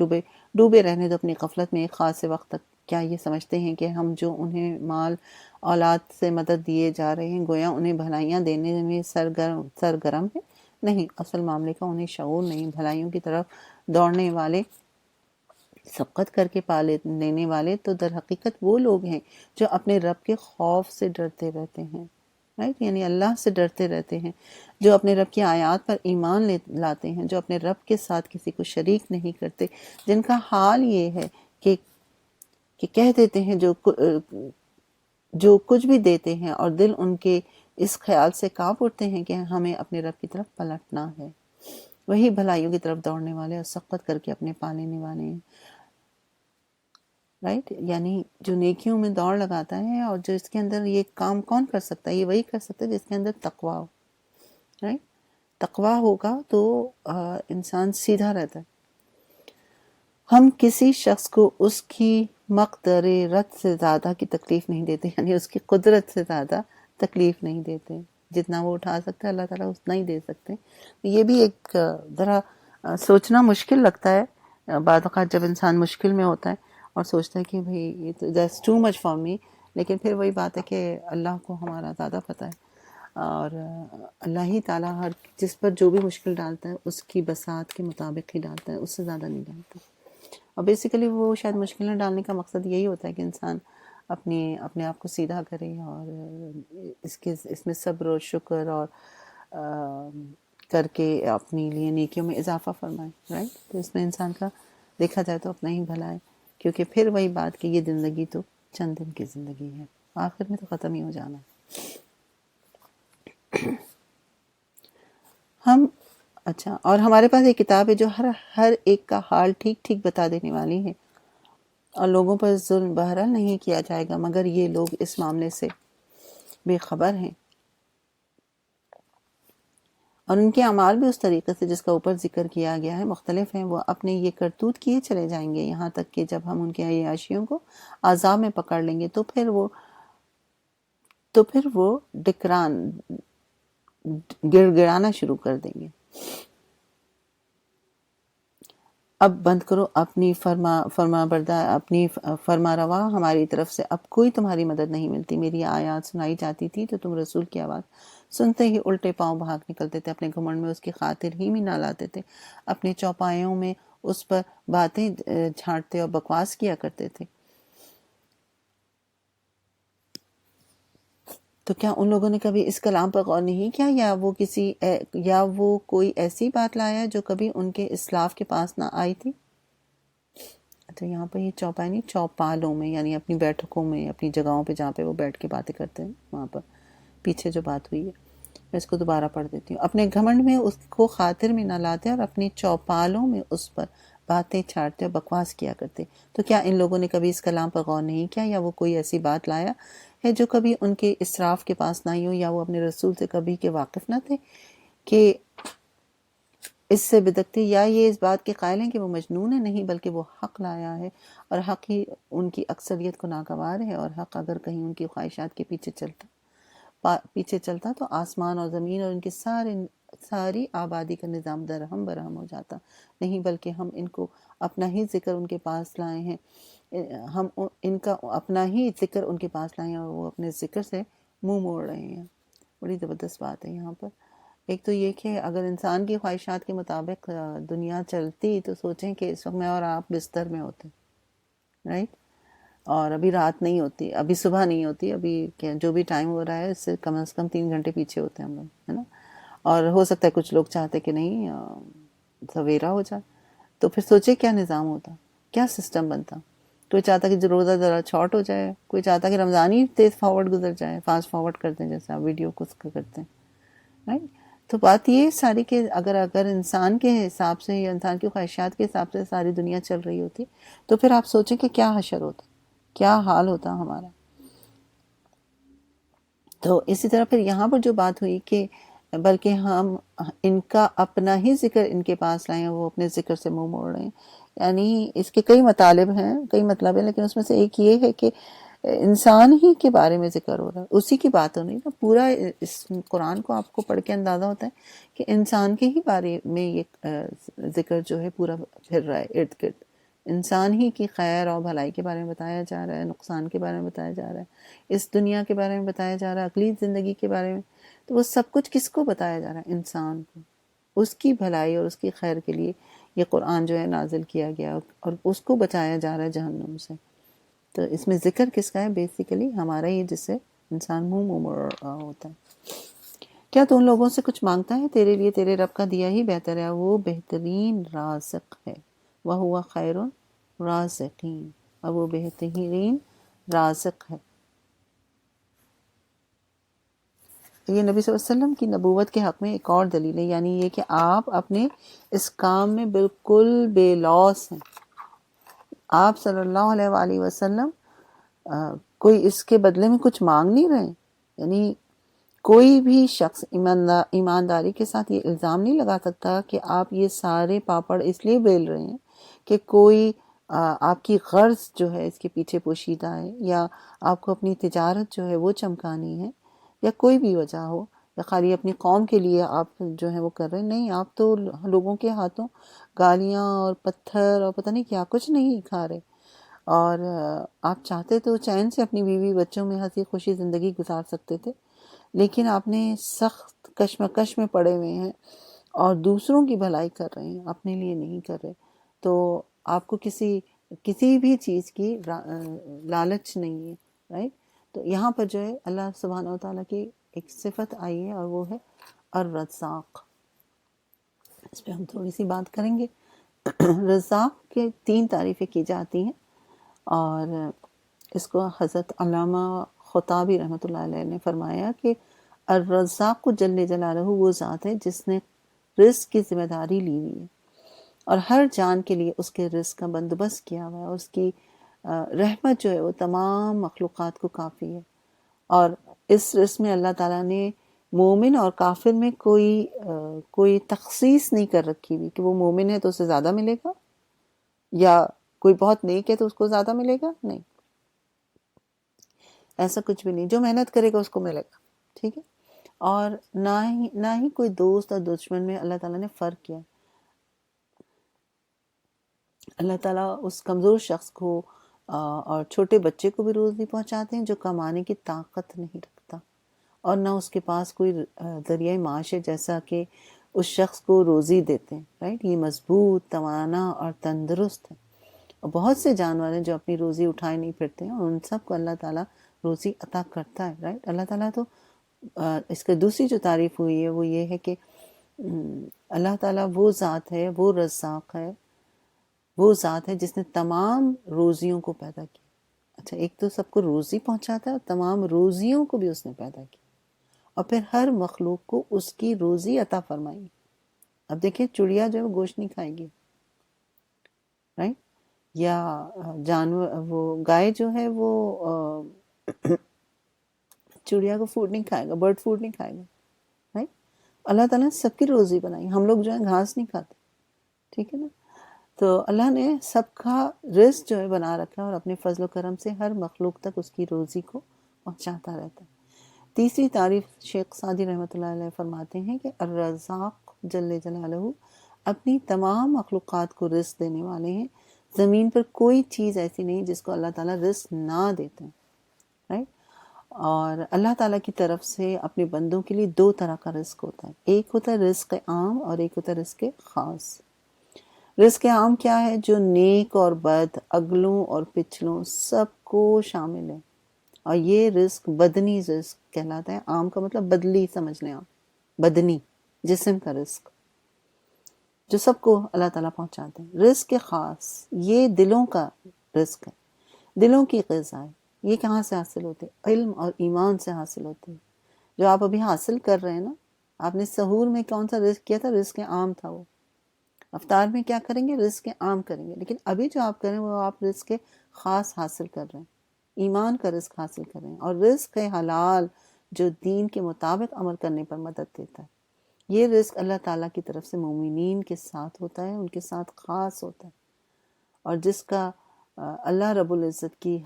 ڈوبے رہنے دو اپنی غفلت میں ایک خاص وقت تک۔ کیا یہ سمجھتے ہیں کہ ہم جو انہیں مال اولاد سے مدد دیے جا رہے ہیں گویا انہیں بھلائیاں دینے میں سرگرم ہے؟ نہیں، اصل معاملے کا انہیں شعور نہیں۔ بھلائیوں کی طرف دوڑنے والے، سبقت کر کے پا لینے والے تو در حقیقت وہ لوگ ہیں جو اپنے رب کے خوف سے ڈرتے رہتے ہیں، رائٹ، یعنی اللہ سے ڈرتے رہتے ہیں، جو اپنے رب کی آیات پر ایمان لاتے ہیں، جو اپنے رب کے ساتھ کسی کو شریک نہیں کرتے، جن کا حال یہ ہے کہ کہہ دیتے ہیں جو کچھ بھی دیتے ہیں، اور دل ان کے اس خیال سے کانپ اٹھتے ہیں کہ ہمیں اپنے رب کی طرف پلٹنا ہے۔ وہی بھلائیوں کی طرف دوڑنے والے اور سبقت کر کے اپنے پا لینے والے ہیں، رائٹ، یعنی جو نیکیوں میں دوڑ لگاتا ہے اور جو اس کے اندر یہ کام کون کر سکتا ہے؟ یہ وہی کر سکتا ہے جس کے اندر تقویٰ ہو، رائٹ۔ تقویٰ ہوگا تو انسان سیدھا رہتا ہے۔ ہم کسی شخص کو اس کی مقدرت سے زیادہ کی تکلیف نہیں دیتے، یعنی اس کی قدرت سے زیادہ تکلیف نہیں دیتے، جتنا وہ اٹھا سکتا ہے اللہ تعالیٰ اتنا ہی دے سکتے ہیں۔ یہ بھی ایک ذرا سوچنا مشکل لگتا ہے بعض اوقات جب انسان مشکل میں ہوتا ہے اور سوچتا ہے کہ بھئی یہ تو that's too much for me، لیکن پھر وہی بات ہے کہ اللہ کو ہمارا زیادہ پتہ ہے، اور اللہ ہی تعالیٰ ہر جس پر جو بھی مشکل ڈالتا ہے اس کی بساط کے مطابق ہی ڈالتا ہے، اس سے زیادہ نہیں ڈالتا۔ اور بیسیکلی وہ شاید مشکلیں ڈالنے کا مقصد یہی ہوتا ہے کہ انسان اپنے آپ کو سیدھا کرے اور اس میں صبر و شکر اور کر کے اپنے لیے نیکیوں میں اضافہ فرمائے، رائٹ۔ تو اس میں انسان کا دیکھا جائے تو اپنا ہی بھلا ہے، کیونکہ پھر وہی بات کہ یہ زندگی تو چند دن کی زندگی ہے، آخر میں تو ختم ہی ہو جانا ہے۔ اچھا، اور ہمارے پاس ایک کتاب ہے جو ہر ایک کا حال ٹھیک ٹھیک بتا دینے والی ہے، اور لوگوں پر ظلم بہرحال نہیں کیا جائے گا مگر یہ لوگ اس معاملے سے بے خبر ہیں، اور ان کے اعمال بھی اس طریقے سے جس کا اوپر ذکر کیا گیا ہے مختلف ہیں۔ وہ اپنے یہ کرتوت کیے چلے جائیں گے یہاں تک کہ جب ہم ان کے عیاشیوں کو عذاب میں پکڑ لیں گے تو پھر وہ گڑ گڑانا شروع کر دیں گے۔ اب بند کرو اپنی اپنی فرما روا، ہماری طرف سے اب کوئی تمہاری مدد نہیں ملتی۔ میری آیات سنائی جاتی تھی تو تم رسول کی آواز سنتے ہی الٹے پاؤں بھاگ نکلتے تھے، اپنے گھمنڈ میں اس کی خاطر ہی میں نہ لاتے تھے، اپنے چوپایوں میں اس پر باتیں جھاڑتے اور بکواس کیا کرتے تھے۔ تو کیا ان لوگوں نے کبھی اس کلام پر غور نہیں کیا، یا وہ کوئی ایسی بات لایا جو کبھی ان کے اسلاف کے پاس نہ آئی تھی؟ تو یہاں پر یہ چوپائے نہیں، چوپالوں میں، یعنی اپنی بیٹھکوں میں، اپنی جگہوں پہ جہاں پہ وہ بیٹھ کے باتیں کرتے ہیں، وہاں پر پیچھے جو بات ہوئی ہے، میں اس کو دوبارہ پڑھ دیتی ہوں۔ اپنے گھمنڈ میں اس کو خاطر میں نہ لاتے اور اپنی چوپالوں میں اس پر باتیں چھاڑتے اور بکواس کیا کرتے۔ تو کیا ان لوگوں نے کبھی اس کلام پر غور نہیں کیا، یا وہ کوئی ایسی بات لایا ہے جو کبھی ان کے اسراف کے پاس نہ ہو، یا وہ اپنے رسول سے کبھی کے واقف نہ تھے کہ اس سے بدکتے، یا یہ اس بات کے قائل ہیں کہ وہ مجنون ہے؟ نہیں، بلکہ وہ حق لایا ہے، اور حق ہی ان کی اکثریت کو ناگوار ہے، اور حق اگر کہیں ان کی خواہشات کے پیچھے چلتا تو آسمان اور زمین اور ان کی ساری آبادی کا نظام درہم برہم ہو جاتا۔ نہیں، بلکہ ہم ان کو اپنا ہی ذکر ان کے پاس لائے ہیں، ہم ان کا اپنا ہی ذکر ان کے پاس لائے ہیں، اور وہ اپنے ذکر سے منہ موڑ رہے ہیں۔ بڑی زبردست بات ہے یہاں پر۔ ایک تو یہ کہ اگر انسان کی خواہشات کے مطابق دنیا چلتی تو سوچیں کہ اس وقت میں اور آپ بستر میں ہوتے، رائٹ، اور ابھی رات نہیں ہوتی، ابھی صبح نہیں ہوتی، ابھی جو بھی ٹائم ہو رہا ہے اس سے کم از کم 3 گھنٹے پیچھے ہوتے ہیں ہم لوگ، ہے نا۔ اور ہو سکتا ہے کچھ لوگ چاہتے کہ نہیں سویرا ہو جائے، تو پھر سوچے کیا نظام ہوتا، کیا سسٹم بنتا۔ کوئی چاہتا کہ روزہ ذرا شارٹ ہو جائے، کوئی چاہتا کہ رمضان ہی تیز فارورڈ گزر جائے، فاسٹ فارورڈ کرتے ہیں جیسے آپ ویڈیو کو کرتے ہیں، رائٹ۔ تو بات یہ ساری کہ اگر انسان کے حساب سے یا انسان کی خواہشات کے حساب سے ساری دنیا چل رہی ہوتی تو پھر آپ سوچیں کہ کیا حشر ہوتا، کیا حال ہوتا ہمارا۔ تو اسی طرح پھر یہاں پر جو بات ہوئی کہ بلکہ ہم ان کا اپنا ہی ذکر ان کے پاس لائیں، وہ اپنے ذکر سے منہ موڑ رہے ہیں، یعنی اس کے کئی مطالب ہیں، کئی مطلب ہیں، لیکن اس میں سے ایک یہ ہے کہ انسان ہی کے بارے میں ذکر ہو رہا ہے، اسی کی بات ہو رہی ہے۔ پورا اس قرآن کو آپ کو پڑھ کے اندازہ ہوتا ہے کہ انسان کے ہی بارے میں یہ ذکر جو ہے پورا پھر رہا ہے ارد گرد، انسان ہی کی خیر اور بھلائی کے بارے میں بتایا جا رہا ہے، نقصان کے بارے میں بتایا جا رہا ہے، اس دنیا کے بارے میں بتایا جا رہا ہے، اگلی زندگی کے بارے میں۔ تو وہ سب کچھ کس کو بتایا جا رہا ہے؟ انسان کو، اس کی بھلائی اور اس کی خیر کے لیے یہ قرآن جو ہے نازل کیا گیا، اور اس کو بچایا جا رہا ہے جہنم سے۔ تو اس میں ذکر کس کا ہے؟ بیسیکلی ہمارا ہی، جس سے انسان منہ موڑ رہا ہوتا ہے۔ کیا تو ان لوگوں سے کچھ مانگتا ہے؟ تیرے لیے تیرے رب کا دیا ہی بہتر ہے، وہ بہترین رازق ہے، وَهُوَ خَيْرُ الرَّازِقِينَ، اور وہ بہترین رازق ہے۔ یہ نبی صلی اللہ علیہ وسلم کی نبوت کے حق میں ایک اور دلیل ہے، یعنی یہ کہ آپ اپنے اس کام میں بالکل بے لوث ہیں۔ آپ صلی اللہ علیہ وآلہ وسلم کوئی اس کے بدلے میں کچھ مانگ نہیں رہے، یعنی کوئی بھی شخص ایمانداری کے ساتھ یہ الزام نہیں لگا سکتا کہ آپ یہ سارے پاپڑ اس لیے بیل رہے ہیں کہ کوئی آپ کی غرض جو ہے اس کے پیچھے پوشیدہ ہے، یا آپ کو اپنی تجارت جو ہے وہ چمکانی ہے، یا کوئی بھی وجہ ہو، یا خالی اپنی قوم کے لیے آپ جو ہے وہ کر رہے ہیں۔ نہیں، آپ تو لوگوں کے ہاتھوں گالیاں اور پتھر اور پتہ نہیں کیا کچھ نہیں کھا رہے، اور آپ چاہتے تو چین سے اپنی بیوی بچوں میں ہنسی خوشی زندگی گزار سکتے تھے، لیکن آپ نے سخت کشمکش میں پڑے ہوئے ہیں اور دوسروں کی بھلائی کر رہے ہیں، اپنے لیے نہیں کر رہے۔ تو آپ کو کسی بھی چیز کی لالچ نہیں ہے، رائٹ۔ تو یہاں پر جو ہے اللہ سبحانہ و تعالیٰ کی ایک صفت آئی ہے، اور وہ ہے الرزاق۔ اس پہ ہم تھوڑی سی بات کریں گے۔ رزاق کے 3 تعریفیں کی جاتی ہیں، اور اس کو حضرت علامہ خطابی رحمۃ اللہ علیہ نے فرمایا کہ الرزاق جل جلالہ وہ ذات ہے جس نے رزق کی ذمہ داری لی ہوئی ہے، اور ہر جان کے لیے اس کے رزق کا بندوبست کیا ہوا ہے، اور اس کی رحمت جو ہے وہ تمام مخلوقات کو کافی ہے۔ اور اس رزق میں اللہ تعالیٰ نے مومن اور کافر میں کوئی تخصیص نہیں کر رکھی ہوئی کہ وہ مومن ہے تو اسے زیادہ ملے گا، یا کوئی بہت نیک ہے تو اس کو زیادہ ملے گا، نہیں، ایسا کچھ بھی نہیں۔ جو محنت کرے گا اس کو ملے گا، ٹھیک ہے۔ اور نہ ہی کوئی دوست اور دشمن میں اللہ تعالیٰ نے فرق کیا۔ اللہ تعالیٰ اس کمزور شخص کو اور چھوٹے بچے کو بھی روزی پہنچاتے ہیں جو کمانے کی طاقت نہیں رکھتا، اور نہ اس کے پاس کوئی ذریعہ معاش ہے جیسا کہ اس شخص کو روزی دیتے ہیں، رائٹ۔ یہ مضبوط، توانا اور تندرست ہے۔ اور بہت سے جانور ہیں جو اپنی روزی اٹھائے نہیں پھرتے ہیں، اور ان سب کو اللہ تعالیٰ روزی عطا کرتا ہے، رائٹ. اللہ تعالیٰ تو اس کا دوسری جو تعریف ہوئی ہے وہ یہ ہے کہ اللہ تعالیٰ وہ ذات ہے، وہ رزاق ہے، وہ ذات ہے جس نے تمام روزیوں کو پیدا کیا. اچھا، ایک تو سب کو روزی پہنچاتا ہے اور تمام روزیوں کو بھی اس نے پیدا کیا، اور پھر ہر مخلوق کو اس کی روزی عطا فرمائی. اب دیکھیں چڑیا جو ہے وہ گوشت نہیں کھائے گی، رائٹ، یا جانور وہ گائے جو ہے وہ چڑیا کو فوڈ نہیں کھائے گا، برڈ فوڈ نہیں کھائے گا، رائٹ. اللہ تعالیٰ نے سب کی روزی بنائی. ہم لوگ جو ہے گھاس نہیں کھاتے، ٹھیک ہے نا. تو اللہ نے سب کا رزق جو ہے بنا رکھا ہے اور اپنے فضل و کرم سے ہر مخلوق تک اس کی روزی کو پہنچاتا رہتا ہے. تیسری تعریف شیخ سعدی رحمۃ اللہ علیہ فرماتے ہیں کہ الرزاق جل جلالہ اپنی تمام مخلوقات کو رزق دینے والے ہیں. زمین پر کوئی چیز ایسی نہیں جس کو اللہ تعالیٰ رزق نہ دیتے ہیں، رائٹ. اور اللہ تعالیٰ کی طرف سے اپنے بندوں کے لیے دو طرح کا رزق ہوتا ہے. ایک ہوتا ہے رزق عام اور ایک ہوتا ہے رزق خاص. رزق عام کیا ہے؟ جو نیک اور بد، اگلوں اور پچھلوں سب کو شامل ہے. اور یہ رزق بدنی رزق کہلاتا ہے. عام کا مطلب بدلی سمجھ لیں آپ، بدنی جسم کا رزق جو سب کو اللہ تعالیٰ پہنچاتے ہیں. رزق خاص یہ دلوں کا رزق ہے، دلوں کی غذا ہے. یہ کہاں سے حاصل ہوتے؟ علم اور ایمان سے حاصل ہوتے ہیں. جو آپ ابھی حاصل کر رہے ہیں نا، آپ نے سحور میں کون سا رزق کیا تھا؟ رزق عام تھا. وہ افطار میں کیا کریں گے؟ رزق عام کریں گے. لیکن ابھی جو آپ کریں وہ آپ رزق خاص حاصل کر رہے ہیں، ایمان کا رزق حاصل کر رہے ہیں. اور رزق حلال جو دین کے مطابق عمل کرنے پر مدد دیتا ہے. یہ رزق اللہ تعالیٰ کی طرف سے مومنین کے ساتھ ہوتا ہے، ان کے ساتھ خاص ہوتا ہے، اور جس کا اللہ رب العزت کی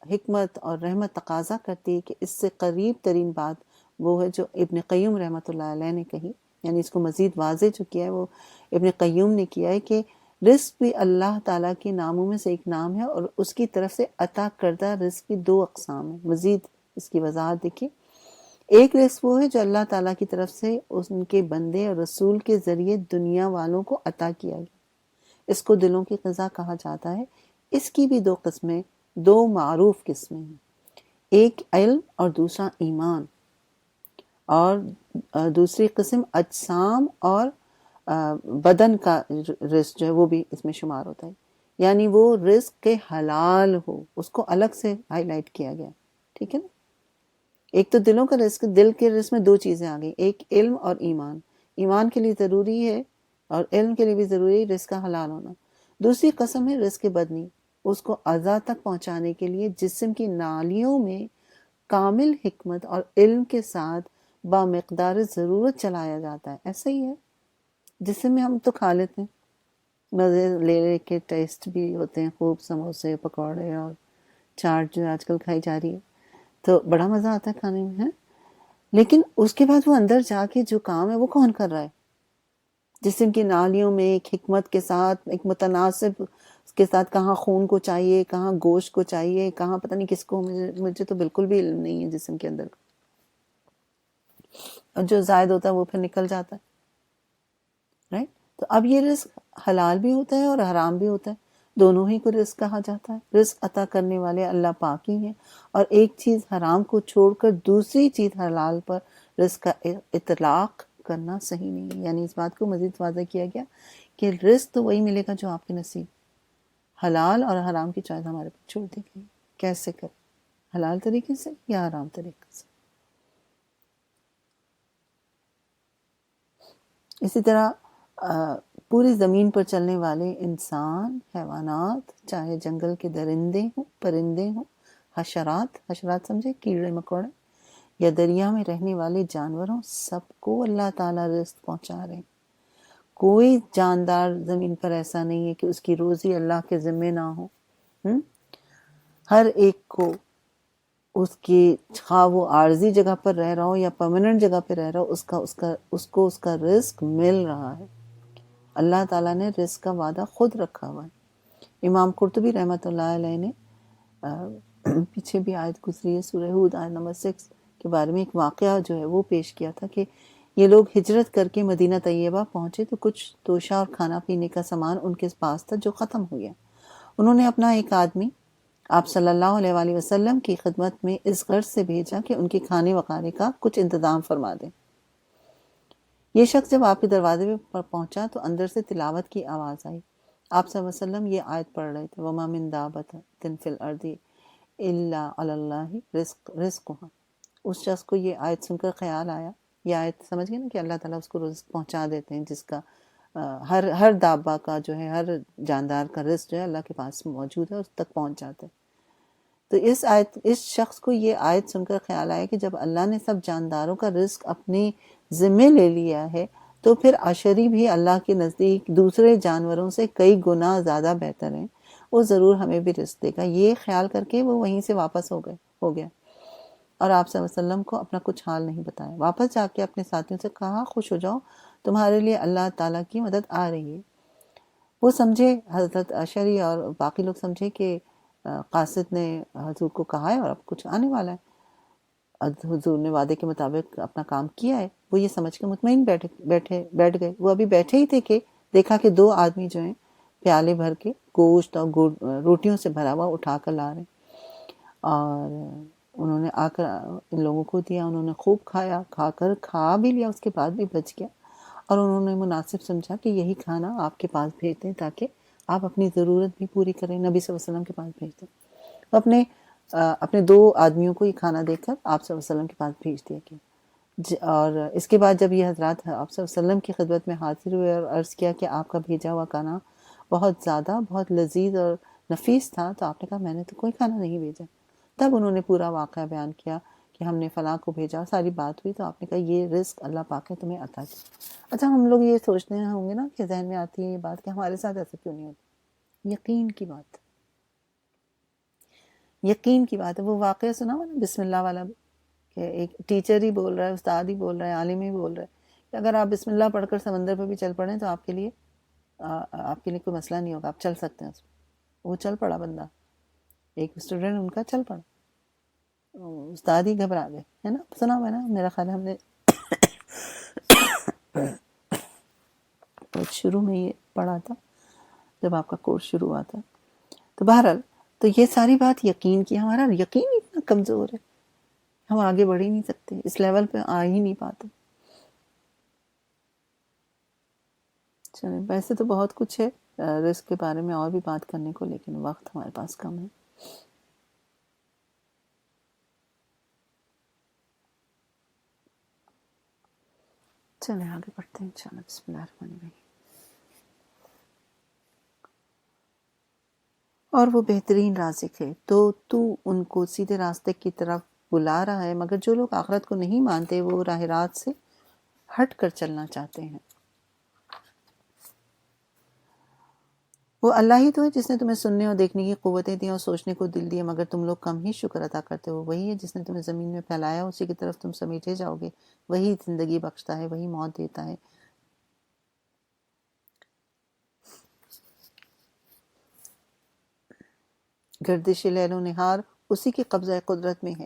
حکمت اور رحمت تقاضا کرتی ہے کہ اس سے قریب ترین بات وہ ہے جو ابن قیم رحمۃ اللہ علیہ نے کہی. یعنی اس کو مزید واضح جو کیا ہے وہ ابن قیم نے کیا ہے کہ رزق بھی اللہ تعالیٰ کے ناموں میں سے ایک نام ہے، اور اس کی طرف سے عطا کردہ رزق کی دو اقسام ہیں. مزید اس کی وضاحت دیکھیے. ایک رزق وہ ہے جو اللہ تعالیٰ کی طرف سے ان کے بندے اور رسول کے ذریعے دنیا والوں کو عطا کیا گیا. اس کو دلوں کی غذا کہا جاتا ہے. اس کی بھی دو قسمیں، دو معروف قسمیں ہیں. ایک علم اور دوسرا ایمان. اور دوسری قسم اجسام اور بدن کا رزق جو ہے وہ بھی اس میں شمار ہوتا ہے. یعنی وہ رزق کے حلال ہو، اس کو الگ سے ہائی لائٹ کیا گیا، ٹھیک ہے نا. ایک تو دلوں کا رزق، دل کے رزق میں دو چیزیں آ گئی، ایک علم اور ایمان. ایمان کے لیے ضروری ہے اور علم کے لیے بھی ضروری ہے رزق کا حلال ہونا. دوسری قسم ہے رزق بدنی، اس کو اعضاء تک پہنچانے کے لیے جسم کی نالیوں میں کامل حکمت اور علم کے ساتھ با مقدار ضرورت چلایا جاتا ہے. ایسا ہی ہے جسم میں ہم تو کھا لیتے ہیں، مزے لے لے کے، ٹیسٹ بھی ہوتے ہیں خوب، سموسے پکوڑے اور چاٹ جو آج کل کھائی جا رہی ہے، تو بڑا مزہ آتا ہے کھانے میں، ہے. لیکن اس کے بعد وہ اندر جا کے جو کام ہے وہ کون کر رہا ہے؟ جسم کی نالیوں میں ایک حکمت کے ساتھ، ایک متناسب کے ساتھ، کہاں خون کو چاہیے، کہاں گوشت کو چاہیے، کہاں پتہ نہیں کس کو. مجھے تو بالکل بھی علم نہیں ہے جسم کے اندر کا. اور جو زائد ہوتا ہے وہ پھر نکل جاتا ہے، رائٹ. تو اب یہ رزق حلال بھی ہوتا ہے اور حرام بھی ہوتا ہے، دونوں ہی کو رزق کہا جاتا ہے. رزق عطا کرنے والے اللہ پاک ہی ہیں، اور ایک چیز حرام کو چھوڑ کر دوسری چیز حلال پر رزق کا اطلاق کرنا صحیح نہیں ہے. یعنی اس بات کو مزید واضح کیا گیا کہ رزق تو وہی ملے گا جو آپ کے نصیب. حلال اور حرام کی چوائس ہمارے پر چھوڑ دی گئی، کیسے کریں، حلال طریقے سے یا حرام طریقے سے. اسی طرح پوری زمین پر چلنے والے انسان، حیوانات، چاہے جنگل کے درندے ہوں، پرندے ہوں، حشرات سمجھے، کیڑے مکوڑے، یا دریا میں رہنے والے جانور ہوں، سب کو اللہ تعالیٰ رزق پہنچا رہے ہیں. کوئی جاندار زمین پر ایسا نہیں ہے کہ اس کی روزی اللہ کے ذمہ نہ ہو. ہر ایک کو اس کی، خواہ وہ عارضی جگہ پر رہ رہا ہو یا پرماننٹ جگہ پہ رہ رہا ہو، اس کا رزق مل رہا ہے. اللہ تعالیٰ نے رزق کا وعدہ خود رکھا ہوا ہے. امام قرطبی رحمۃ اللہ علیہ نے پیچھے بھی آیت گزری ہے سورہ ہود آیت نمبر 6 کے بارے میں ایک واقعہ جو ہے وہ پیش کیا تھا کہ یہ لوگ ہجرت کر کے مدینہ طیبہ پہنچے تو کچھ توشہ اور کھانا پینے کا سامان ان کے پاس تھا جو ختم ہو گیا. انہوں نے اپنا ایک آدمی آپ صلی اللہ علیہ وآلہ وسلم کی خدمت میں اس غرض سے بھیجا کہ ان کے کھانے وقانے کا کچھ انتظام فرما دیں۔ یہ شخص جب آپ کے دروازے پر پہنچا تو اندر سے تلاوت کی آواز آئی۔ آپ صلی اللہ علیہ وسلم یہ آیت پڑھ رہے تھے، وَمَا مِن دَابَّةٍ فِي الْأَرْضِ إِلَّا عَلَى اللَّهِ رِزْقُهَا۔ اس شخص کو یہ آیت سن کر خیال آیا، یہ آیت سمجھ گئے نا کہ اللہ تعالیٰ اس کو رزق پہنچا دیتے ہیں، جس کا ہر دابہ کا جو ہے، ہر جاندار کا رزق جو ہے اللہ کے پاس موجود ہے، اس تک پہنچ جاتا ہے۔ تو اس شخص کو یہ آیت سن کر خیال آیا کہ جب اللہ نے سب جانداروں کا رزق اپنے ذمے لے لیا ہے تو پھر عشری بھی اللہ کے نزدیک دوسرے جانوروں سے کئی گنا زیادہ بہتر ہیں، وہ ضرور ہمیں بھی رزق دے گا۔ یہ خیال کر کے وہ وہیں سے واپس ہو گیا اور آپ صلی اللہ علیہ وسلم کو اپنا کچھ حال نہیں بتایا۔ واپس جا کے اپنے ساتھیوں سے کہا، خوش ہو جاؤ، تمہارے لیے اللہ تعالیٰ کی مدد آ رہی ہے۔ وہ سمجھے، حضرت عشری اور باقی لوگ سمجھے کہ قاصد نے حضور کو کہا ہے اور اب کچھ آنے والا ہے، حضور نے وعدے کے مطابق اپنا کام کیا ہے۔ وہ یہ سمجھ کے مطمئن بیٹھ گئے۔ وہ ابھی بیٹھے ہی تھے کہ دیکھا کہ دو آدمی جو ہیں پیالے بھر کے گوشت اور روٹیوں سے بھرا ہوا اٹھا کر لا رہے ہیں، اور انہوں نے آ کر ان لوگوں کو دیا۔ انہوں نے خوب کھایا، کھا بھی لیا، اس کے بعد بھی بچ گیا، اور انہوں نے مناسب سمجھا کہ یہی کھانا آپ کے پاس بھیج دیں تاکہ آپ اپنی ضرورت بھی پوری کریں، نبی صلی اللہ علیہ وسلم کے پاس بھیج دیں۔ تو اپنے دو آدمیوں کو یہ کھانا دے کر آپ صلی اللہ علیہ وسلم کے پاس بھیج دیا گیا۔ اور اس کے بعد جب یہ حضرات آپ صلی اللہ علیہ وسلم کی خدمت میں حاضر ہوئے اور عرض کیا کہ آپ کا بھیجا ہوا کھانا بہت لذیذ اور نفیس تھا، تو آپ نے کہا میں نے تو کوئی کھانا نہیں بھیجا۔ تب انہوں نے پورا واقعہ بیان کیا کہ ہم نے فلاں کو بھیجا، ساری بات ہوئی، تو آپ نے کہا یہ رزق اللہ پاک نے تمہیں عطا کیا۔ اچھا، ہم لوگ یہ سوچتے ہیں ہوں گے نا کہ ذہن میں آتی ہے یہ بات کہ ہمارے ساتھ ایسا کیوں نہیں ہوتا؟ یقین کی بات ہے۔ وہ واقعہ سنا ہوا نا بسم اللہ والا، کہ ایک ٹیچر ہی بول رہا ہے، استاد ہی بول رہا ہے، عالم ہی بول رہا ہے کہ اگر آپ بسم اللہ پڑھ کر سمندر پہ بھی چل پڑیں تو آپ کے لیے کوئی مسئلہ نہیں ہوگا، آپ چل سکتے ہیں اس میں۔ وہ چل پڑا بندہ، ایک اسٹوڈنٹ ان کا چل پڑا، استاد ہی گھبرا گئے، ہے نا؟ سنا ہوا ہے نا، میرا خیال ہے ہم نے شروع میں یہ پڑھا تھا جب آپ کا کورس شروع ہوا تھا۔ تو بہرحال، تو یہ ساری بات یقین کی، ہمارا یقین اتنا کمزور ہے، ہم آگے بڑھ ہی نہیں سکتے، اس لیول پہ آ ہی نہیں پاتے۔ چلیں، ویسے تو بہت کچھ ہے رزق کے بارے میں اور بھی بات کرنے کو، لیکن وقت ہمارے پاس کم ہے۔ چلیں آگے بڑھتے ہیں انشاءاللہ۔ بسم اللہ الرحمن الرحیم۔ اور وہ بہترین رازق ہے، تو ان کو سیدھے راستے کی طرف بلا رہا ہے، مگر جو لوگ آخرت کو نہیں مانتے وہ راہ راست سے ہٹ کر چلنا چاہتے ہیں۔ وہ اللہ ہی تو ہے جس نے تمہیں سننے اور دیکھنے کی قوتیں دی اور سوچنے کو دل دیا، مگر تم لوگ کم ہی شکر ادا کرتے ہو۔ وہی ہے جس نے تمہیں زمین میں پھیلایا، اسی کی طرف تم سمیٹے جاؤ گے۔ وہی زندگی بخشتا ہے، وہی موت دیتا ہے۔ گردش لیل و نہار اسی کی قبضہ قدرت میں ہے۔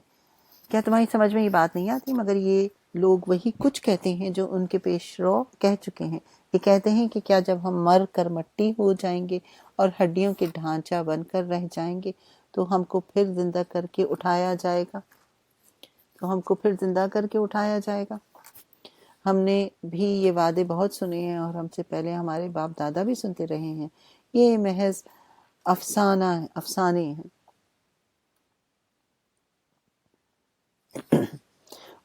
کیا تمہاری سمجھ میں یہ بات نہیں آتی؟ مگر یہ لوگ وہی کچھ کہتے ہیں جو ان کے پیش رو کہہ چکے ہیں۔ یہ کہتے ہیں کہ کیا جب ہم مر کر مٹی ہو جائیں گے اور ہڈیوں کے ڈھانچہ بن کر رہ جائیں گے تو ہم کو پھر زندہ کر کے اٹھایا جائے گا؟ ہم نے بھی یہ وعدے بہت سنے ہیں اور ہم سے پہلے ہمارے باپ دادا بھی سنتے رہے ہیں۔ یہ محض افسانے ہیں۔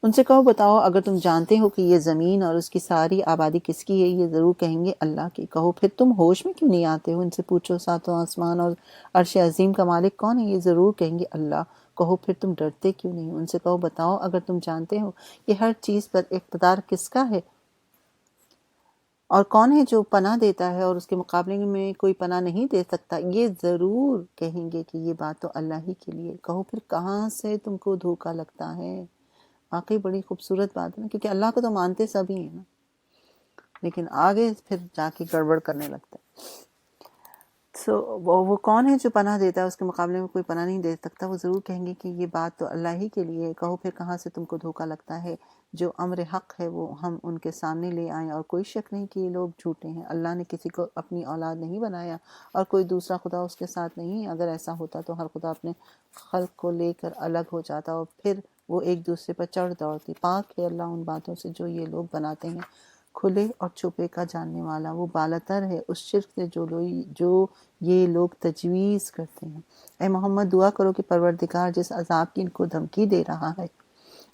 ان سے کہو، بتاؤ اگر تم جانتے ہو کہ یہ زمین اور اس کی ساری آبادی کس کی ہے؟ یہ ضرور کہیں گے اللہ کی۔ کہو پھر تم ہوش میں کیوں نہیں آتے ہو؟ ان سے پوچھو ساتوں آسمان اور عرش عظیم کا مالک کون ہے؟ یہ ضرور کہیں گے اللہ۔ کہو پھر تم ڈرتے کیوں نہیں؟ ان سے کہو، بتاؤ اگر تم جانتے ہو کہ ہر چیز پر اقتدار کس کا ہے اور کون ہے جو پناہ دیتا ہے اور اس کے مقابلے میں کوئی پناہ نہیں دے سکتا؟ یہ ضرور کہیں گے کہ یہ بات تو اللہ ہی کے لیے۔ کہو پھر کہاں سے تم کو دھوکہ لگتا ہے؟ واقعی بڑی خوبصورت بات ہے نا، کیونکہ اللہ کو تو مانتے سبھی ہیں نا، لیکن آگے پھر جا کے گڑبڑ کرنے لگتا ہے۔ وہ کون ہے جو پناہ دیتا ہے، اس کے مقابلے میں کوئی پناہ نہیں دے سکتا۔ وہ ضرور کہیں گے کہ یہ بات تو اللہ ہی کے لیے ہے۔ کہو پھر کہاں سے تم کو دھوکہ لگتا ہے، جو امر حق ہے وہ ہم ان کے سامنے لے آئیں، اور کوئی شک نہیں کہ یہ لوگ جھوٹے ہیں۔ اللہ نے کسی کو اپنی اولاد نہیں بنایا اور کوئی دوسرا خدا اس کے ساتھ نہیں۔ اگر ایسا ہوتا تو ہر خدا اپنے خلق کو لے کر الگ ہو جاتا اور پھر وہ ایک دوسرے پر چڑھ دوڑتی۔ پاک ہے اللہ ان باتوں سے جو یہ لوگ بناتے ہیں، کھلے اور چھپے کا جاننے والا۔ وہ بالاتر ہے اس شرک سے جو یہ لوگ تجویز کرتے ہیں۔ اے محمد دعا کرو کہ پروردگار جس عذاب کی ان کو دھمکی دے رہا ہے،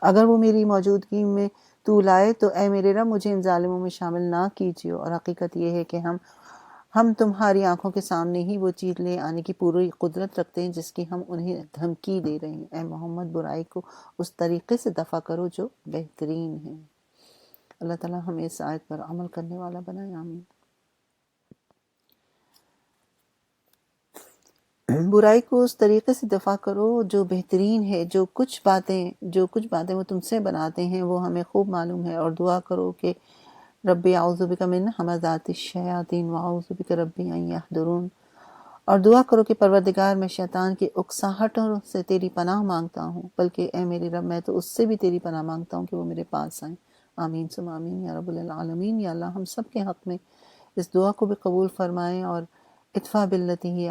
اگر وہ میری موجودگی میں تو لائے تو اے میرے رب مجھے ان ظالموں میں شامل نہ کیجیے۔ اور حقیقت یہ ہے کہ ہم تمہاری آنکھوں کے سامنے ہی وہ چیز لے آنے کی پوری قدرت رکھتے ہیں جس کی ہم انہیں دھمکی دے رہے ہیں۔ اے محمد برائی کو اس طریقے سے دفع کرو جو بہترین ہے۔ اللہ تعالیٰ ہمیں اس آیت پر عمل کرنے والا بنائے، آمین۔ برائی کو اس طریقے سے دفع کرو جو بہترین ہے۔ جو کچھ باتیں وہ تم سے بناتے ہیں وہ ہمیں خوب معلوم ہے۔ اور دعا کرو کہ رب اعوذ بک من ہمزات الشیاطین واعوذ بک رب ان یحضرون، اور دعا کرو کہ پروردگار میں شیطان کی اکساہٹوں سے تیری پناہ مانگتا ہوں، بلکہ اے میرے رب میں تو اس سے بھی تیری پناہ مانگتا ہوں کہ وہ میرے پاس آئیں۔ آمین ثم آمین یا رب العالمین۔ یا اللہ ہم سب کے حق میں اس دعا کو بھی قبول فرمائیں، اور ادفع باللتی ہی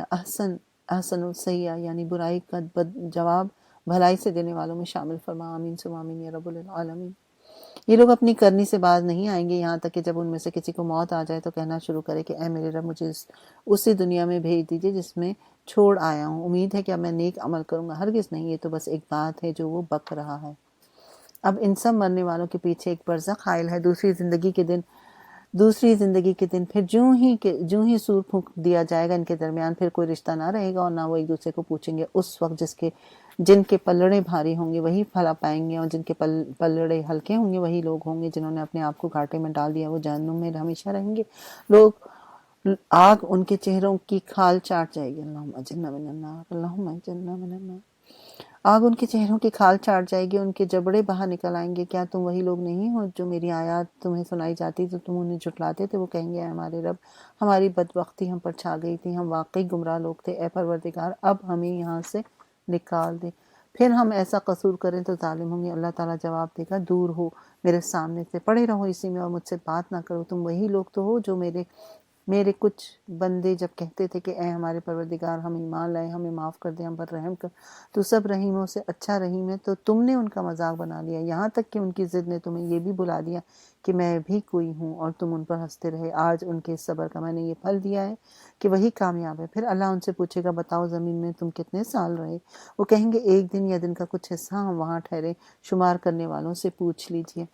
احسن السیئہ یعنی برائی کا جواب بھلائی سے دینے والوں میں شامل فرما۔ آمین ثم آمین یا رب العالمین۔ یہ لوگ اپنی کرنی سے باز نہیں آئیں گے یہاں تک کہ جب ان میں سے کسی کو موت آ جائے تو کہنا شروع کرے کہ اے میرے رب مجھے اسی دنیا میں بھیج دیجئے جس میں چھوڑ آیا ہوں، امید ہے کہ اب میں نیک عمل کروں گا۔ ہرگز نہیں، یہ تو بس ایک بات ہے جو وہ بک رہا ہے۔ اب ان سب مرنے والوں کے پیچھے ایک برزخ حائل ہے، دوسری زندگی کے دن پھر جوں ہی سور پھونک دیا جائے گا، ان کے درمیان پھر کوئی رشتہ نہ رہے گا اور نہ وہ ایک دوسرے کو پوچھیں گے۔ اس وقت جن کے پلڑے بھاری ہوں گے وہی پھلا پائیں گے، اور جن کے پلڑے ہلکے ہوں گے وہی لوگ ہوں گے جنہوں نے اپنے آپ کو گھاٹے میں ڈال دیا، وہ جہنم میں ہمیشہ رہیں گے۔ آگ ان کے چہروں کی کھال چاٹ جائے گی۔ اللہم اجرنا من النار، اللہم اجرنا من النار۔ آگ ان کے چہروں کی کھال چاٹ جائے گی، ان کے جبڑے باہر نکل آئیں گے۔ کیا تم وہی لوگ نہیں ہو جو میری آیات تمہیں سنائی جاتی تو تم انہیں جھٹلاتے تھے؟ وہ کہیں گے اے ہمارے رب، ہماری بدبختی ہم پر چھا گئی تھی، ہم واقعی گمراہ لوگ تھے۔ اے پروردگار اب ہمیں یہاں سے نکال دے، پھر ہم ایسا قصور کریں تو ظالم ہوں گے۔ اللہ تعالیٰ جواب دے گا دور ہو میرے سامنے سے، پڑے رہو اسی میں اور مجھ سے بات نہ کرو۔ تم وہی لوگ تو ہو جو میرے کچھ بندے جب کہتے تھے کہ اے ہمارے پروردگار ہم ایمان لائے، ہمیں معاف کر دے، ہم پر رحم کر، تو سب رحیموں سے اچھا رحیم ہے، تو تم نے ان کا مذاق بنا لیا، یہاں تک کہ ان کی ضد نے تمہیں یہ بھی بلا دیا کہ میں بھی کوئی ہوں، اور تم ان پر ہنستے رہے۔ آج ان کے صبر کا میں نے یہ پھل دیا ہے کہ وہی کامیاب ہے۔ پھر اللہ ان سے پوچھے گا بتاؤ زمین میں تم کتنے سال رہے؟ وہ کہیں گے ایک دن یا دن کا کچھ حصہ ہم وہاں ٹھہرے، شمار کرنے والوں سے پوچھ لیجئے۔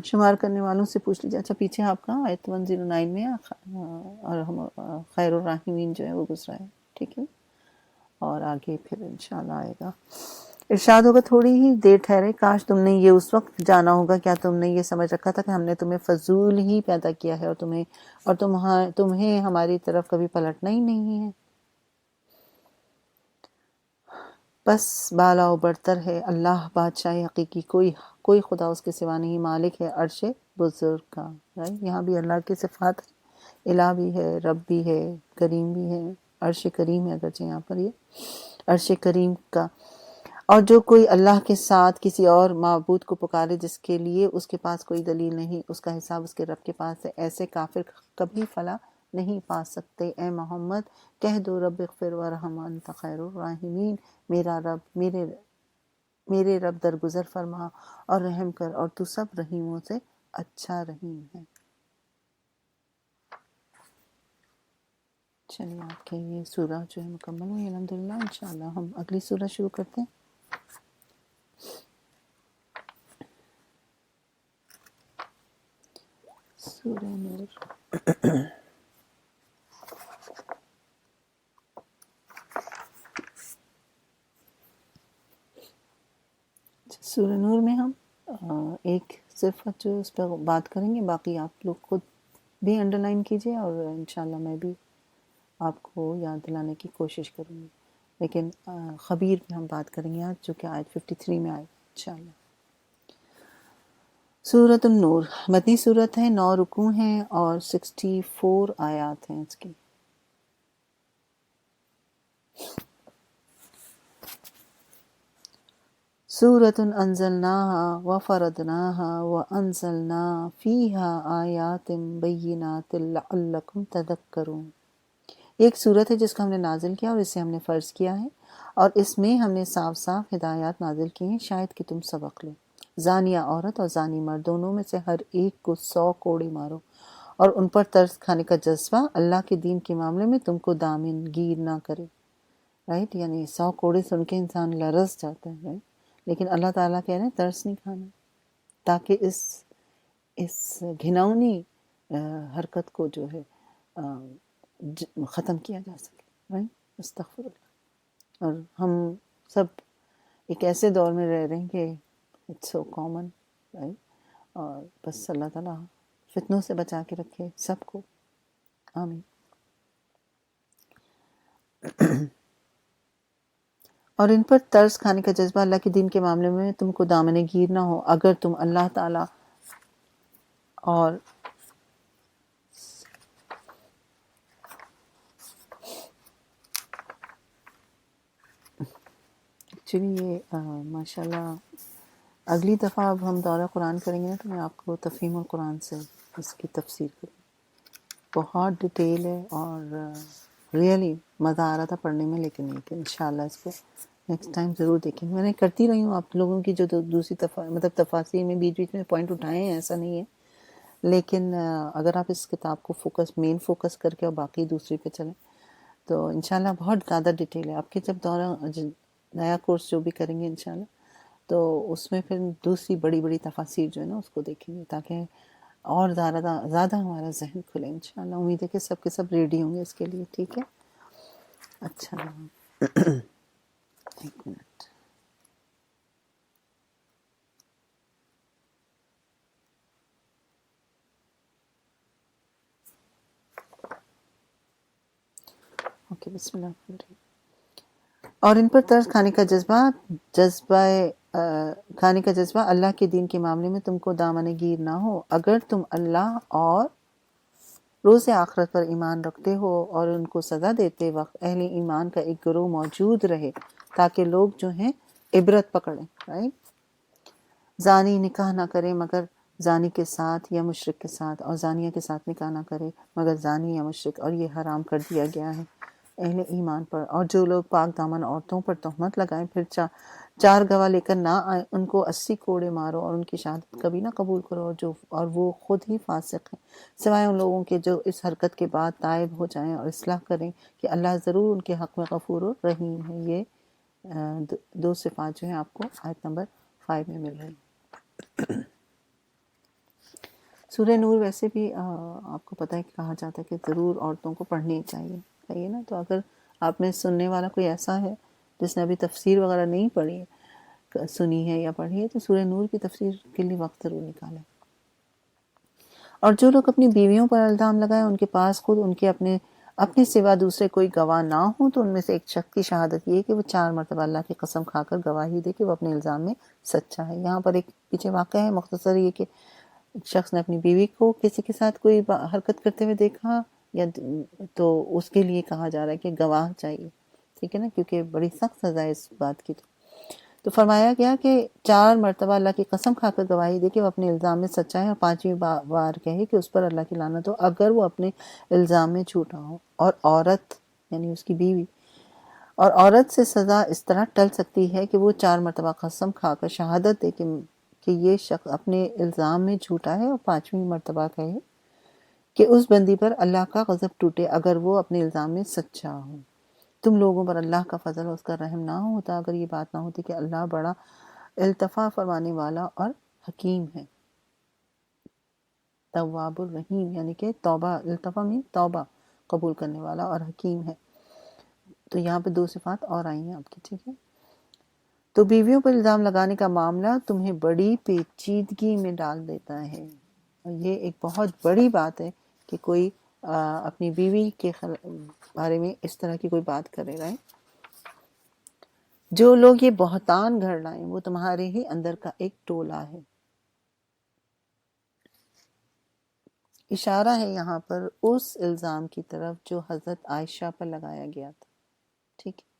شمار کرنے والوں سے پوچھ لیجیے۔ اچھا پیچھے آپ کا آیت 109 میں اور ہم خیر الرحیمین جو ہے وہ گزرا ہے، ٹھیک ہے، اور آگے پھر انشاءاللہ آئے گا۔ ارشاد ہوگا تھوڑی ہی دیر ٹھہرے، کاش تم نے یہ اس وقت جانا ہوگا، کیا تم نے یہ سمجھ رکھا تھا کہ ہم نے تمہیں فضول ہی پیدا کیا ہے اور تمہیں ہماری طرف کبھی پلٹنا ہی نہیں ہے؟ بس بالا و برتر ہے اللہ بادشاہ حقیقی، کوئی خدا اس کے سوا نہیں، مالک ہے عرش بزرگ کا۔ یہاں بھی اللہ کی صفات ہے، الہ بھی ہے، رب بھی ہے، کریم بھی ہے، عرش کریم ہے اگرچہ یہاں پر یہ عرش کریم کا۔ اور جو کوئی اللہ کے ساتھ کسی اور معبود کو پکارے جس کے لیے اس کے پاس کوئی دلیل نہیں، اس کا حساب اس کے رب کے پاس ہے، ایسے کافر کبھی فلاح نہیں پا سکتے۔ اے محمد کہہ دو رب اغفر ورحم انت خیر الراحمین، میرے رب درگزر فرما اور رحم کر، اور تو سب رحیموں سے اچھا رحیم ہے۔ چلیے آپ کے یہ سورہ جو ہے مکمل ہوئی الحمدللہ۔ انشاءاللہ ہم اگلی سورہ شروع کرتے ہیں۔ سورہ نور۔ سورہ نور میں ہم ایک صرف جو اس پر بات کریں گے، باقی آپ لوگ خود بھی انڈرلائن کیجئے اور انشاءاللہ میں بھی آپ کو یاد دلانے کی کوشش کروں گی، لیکن خبیر میں ہم بات کریں گے آج، جو کہ آیت 53 میں آئے انشاءاللہ۔ سورۃ النور مدنی صورت ہے، 9 رکوع ہیں اور 64 آیات ہیں اس کی۔ سورۃ انزلناها وفرضناها وانزلنا فیها آیات بینات لعلکم تذکرون۔ ایک صورت ہے جس کو ہم نے نازل کیا اور اسے ہم نے فرض کیا ہے، اور اس میں ہم نے صاف صاف ہدایات نازل کی ہیں شاید کہ تم سبق لو۔ زانیہ عورت اور زانی مرد دونوں میں سے ہر ایک کو 100 کوڑے مارو، اور ان پر ترس کھانے کا جذبہ اللہ کے دین کے معاملے میں تم کو دامن گیر نہ کرے۔ رائٹ، یعنی 100 کوڑے سن کے انسان لرز جاتا ہے، رائٹ، لیکن اللہ تعالیٰ کہہ رہے ہیں ترس نہیں کھانا، تاکہ اس گھناؤنی حرکت کو جو ہے ختم کیا جا سکے، رائٹ، استغفر اللہ۔ اور ہم سب ایک ایسے دور میں رہ رہے ہیں کہ اٹس سو کامن، رائٹ، اور بس اللہ تعالیٰ فتنوں سے بچا کے رکھے سب کو، آمین۔ اور ان پر ترس کھانے کا جذبہ اللہ کے دین کے معاملے میں تم کو دامن گیر نہ ہو، اگر تم اللہ تعالیٰ اور ایکچولی یہ ماشاءاللہ اگلی دفعہ اب ہم دورہ قرآن کریں گے نا تو میں آپ کو تفہیم القرآن سے اس کی تفسیر کروں، بہت ڈیٹیل ہے، اور ریئلی مزہ آ رہا تھا پڑھنے میں، لیکن انشاءاللہ اس کو نیکسٹ ٹائم ضرور دیکھیں گے۔ میں نے کرتی رہی ہوں آپ لوگوں کی جو دوسری مطلب تفاسیر میں بیچ بیچ میں پوائنٹ اٹھائے ہیں، ایسا نہیں ہے، لیکن اگر آپ اس کتاب کو مین فوکس کر کے اور باقی دوسری پہ چلیں تو انشاءاللہ بہت زیادہ ڈیٹیل ہے۔ آپ کے جب دورہ نیا کورس جو بھی کریں گے انشاءاللہ تو اس میں پھر دوسری بڑی بڑی تفاسیر جو ہے نا اس کو دیکھیں گے، تاکہ اور زیادہ ہمارا ذہن کھلے انشاءاللہ۔ امید ہے کہ سب کے سب ریڈی ہوں گے اس کے لیے، ٹھیک ہے؟ اچھا، ایک منٹ۔ اوکے، بسم اللہ الرحمن الرحیم۔ اور ان پر ترس کھانے کا کھانے کا جذبہ اللہ کے دین کے معاملے میں تم کو دامن گیر نہ ہو، اگر تم اللہ اور روز آخرت پر ایمان رکھتے ہو، اور ان کو سزا دیتے وقت اہل ایمان کا ایک گروہ موجود رہے تاکہ لوگ جو ہیں عبرت پکڑیں، رائٹ۔ زانی نکاح نہ کرے مگر زانی کے ساتھ یا مشرک کے ساتھ، اور زانیہ کے ساتھ نکاح نہ کرے مگر زانی یا مشرک، اور یہ حرام کر دیا گیا ہے اہل ایمان پر۔ اور جو لوگ پاک دامن عورتوں پر تہمت لگائیں پھر چار گواہ لے کر نہ آئیں، ان کو 80 کوڑے مارو اور ان کی شہادت کبھی نہ قبول کرو، اور وہ خود ہی فاسق ہیں، سوائے ان لوگوں کے جو اس حرکت کے بعد تائب ہو جائیں اور اصلاح کریں کہ اللہ ضرور ان کے حق میں غفور و رحیم ہے۔ یہ دو صفات جو ہیں آپ کو آیت نمبر 5 میں مل رہی ہیں۔ سورہ نور ویسے بھی آپ کو پتہ ہے کہ کہا جاتا ہے کہ ضرور عورتوں کو پڑھنی چاہیے، صحیح ہے نا؟ تو اگر آپ میں سننے والا کوئی ایسا ہے جس نے ابھی تفسیر وغیرہ نہیں پڑھی ہے، سنی ہے یا پڑھی ہے، تو سورہ نور کی تفسیر کے لیے وقت ضرور نکالیں۔ اور جو لوگ اپنی بیویوں پر الزام لگائیں ان کے پاس خود ان کے اپنے سوا دوسرے کوئی گواہ نہ ہوں، تو ان میں سے ایک شخص کی شہادت یہ ہے کہ وہ 4 مرتبہ اللہ کی قسم کھا کر گواہی دے کہ وہ اپنے الزام میں سچا ہے۔ یہاں پر ایک پیچھے واقعہ ہے مختصر، یہ کہ ایک شخص نے اپنی بیوی کو کسی کے ساتھ کوئی حرکت کرتے ہوئے دیکھا، یا تو اس کے لیے کہا جا رہا ہے کہ گواہ چاہیے، ٹھیک ہے نا، کیونکہ بڑی سخت سزا ہے اس بات کی۔ تو فرمایا گیا کہ 4 مرتبہ اللہ کی قسم کھا کر گواہی دے کہ وہ اپنے الزام میں سچا ہے، اور 5ویں بار کہے کہ اس پر اللہ کی لعنت ہو اگر وہ اپنے الزام میں جھوٹا ہو۔ اور عورت یعنی اس کی بیوی، اور عورت سے سزا اس طرح ٹل سکتی ہے کہ وہ 4 مرتبہ قسم کھا کر شہادت دے کہ یہ شخص اپنے الزام میں جھوٹا ہے، اور 5ویں مرتبہ کہے کہ اس بندی پر اللہ کا غضب ٹوٹے اگر وہ اپنے الزام میں سچا ہو۔ تم لوگوں پر اللہ کا فضل اور اس کا رحم نہ ہوتا اگر یہ بات نہ ہوتی کہ اللہ بڑا التفا فرمانے والا اور حکیم ہے، تواب الرحیم، یعنی کہ توبہ، التفا میں توبہ قبول کرنے والا اور حکیم ہے۔ تو یہاں پہ 2 صفات اور آئی ہیں آپ کی، ٹھیک ہے۔ تو بیویوں پر الزام لگانے کا معاملہ تمہیں بڑی پیچیدگی میں ڈال دیتا ہے، اور یہ ایک بہت بڑی بات ہے کہ کوئی اپنی بیوی کے بارے میں اس طرح کی کوئی بات کرے گا۔ جو لوگ یہ بہتان گھڑ لائیں وہ تمہارے ہی اندر کا ایک ٹولہ ہے، اشارہ ہے یہاں پر اس الزام کی طرف جو حضرت عائشہ پر لگایا گیا تھا، ٹھیک ہے،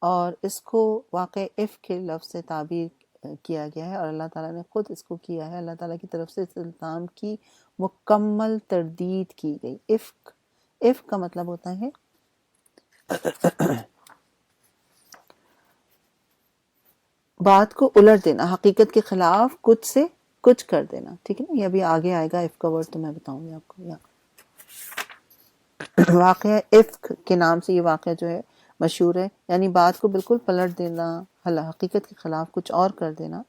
اور اس کو واقع افک کے لفظ سے تعبیر کیا گیا ہے، اور اللہ تعالیٰ نے خود اس کو کیا ہے، اللہ تعالیٰ کی طرف سے اس الزام کی مکمل تردید کی گئی۔ افک کا مطلب ہوتا ہے بات کو الٹ دینا، حقیقت کے خلاف کچھ سے کچھ کر دینا، ٹھیک ہے نا، یہ ابھی آگے آئے گا افک کا ورڈ تو میں بتاؤں گی آپ کو۔ واقعہ افک کے نام سے یہ واقعہ جو ہے مشہور ہے، یعنی بات کو بالکل پلٹ دینا، حقیقت کے خلاف کچھ اور کر دینا۔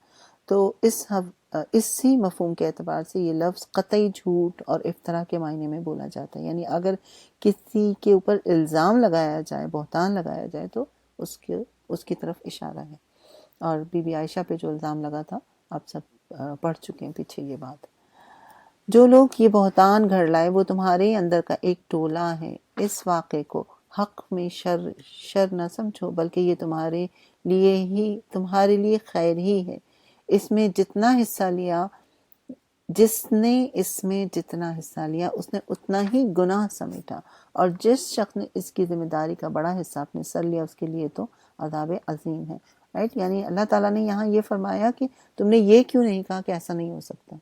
تو اسی مفہوم کے اعتبار سے یہ لفظ قطعی جھوٹ اور افترا کے معنی میں بولا جاتا ہے، یعنی اگر کسی کے اوپر الزام لگایا جائے، بہتان لگایا جائے، تو اس کی طرف اشارہ ہے۔ اور بی بی عائشہ پہ جو الزام لگا تھا آپ سب پڑھ چکے ہیں پیچھے یہ بات۔ جو لوگ یہ بہتان گھڑ لائے وہ تمہارے اندر کا ایک ٹولہ ہے، اس واقعے کو حق میں شر نہ سمجھو، بلکہ یہ تمہارے لیے خیر ہی ہے۔ اس میں جتنا حصہ لیا جس نے اس میں جتنا حصہ لیا اس نے اتنا ہی گناہ سمیٹا، اور جس شخص نے اس کی ذمہ داری کا بڑا حصہ اپنے سر لیا اس کے لیے تو عذاب عظیم ہے، رائٹ۔ یعنی اللہ تعالیٰ نے یہاں یہ فرمایا کہ تم نے یہ کیوں نہیں کہا کہ ایسا نہیں ہو سکتا،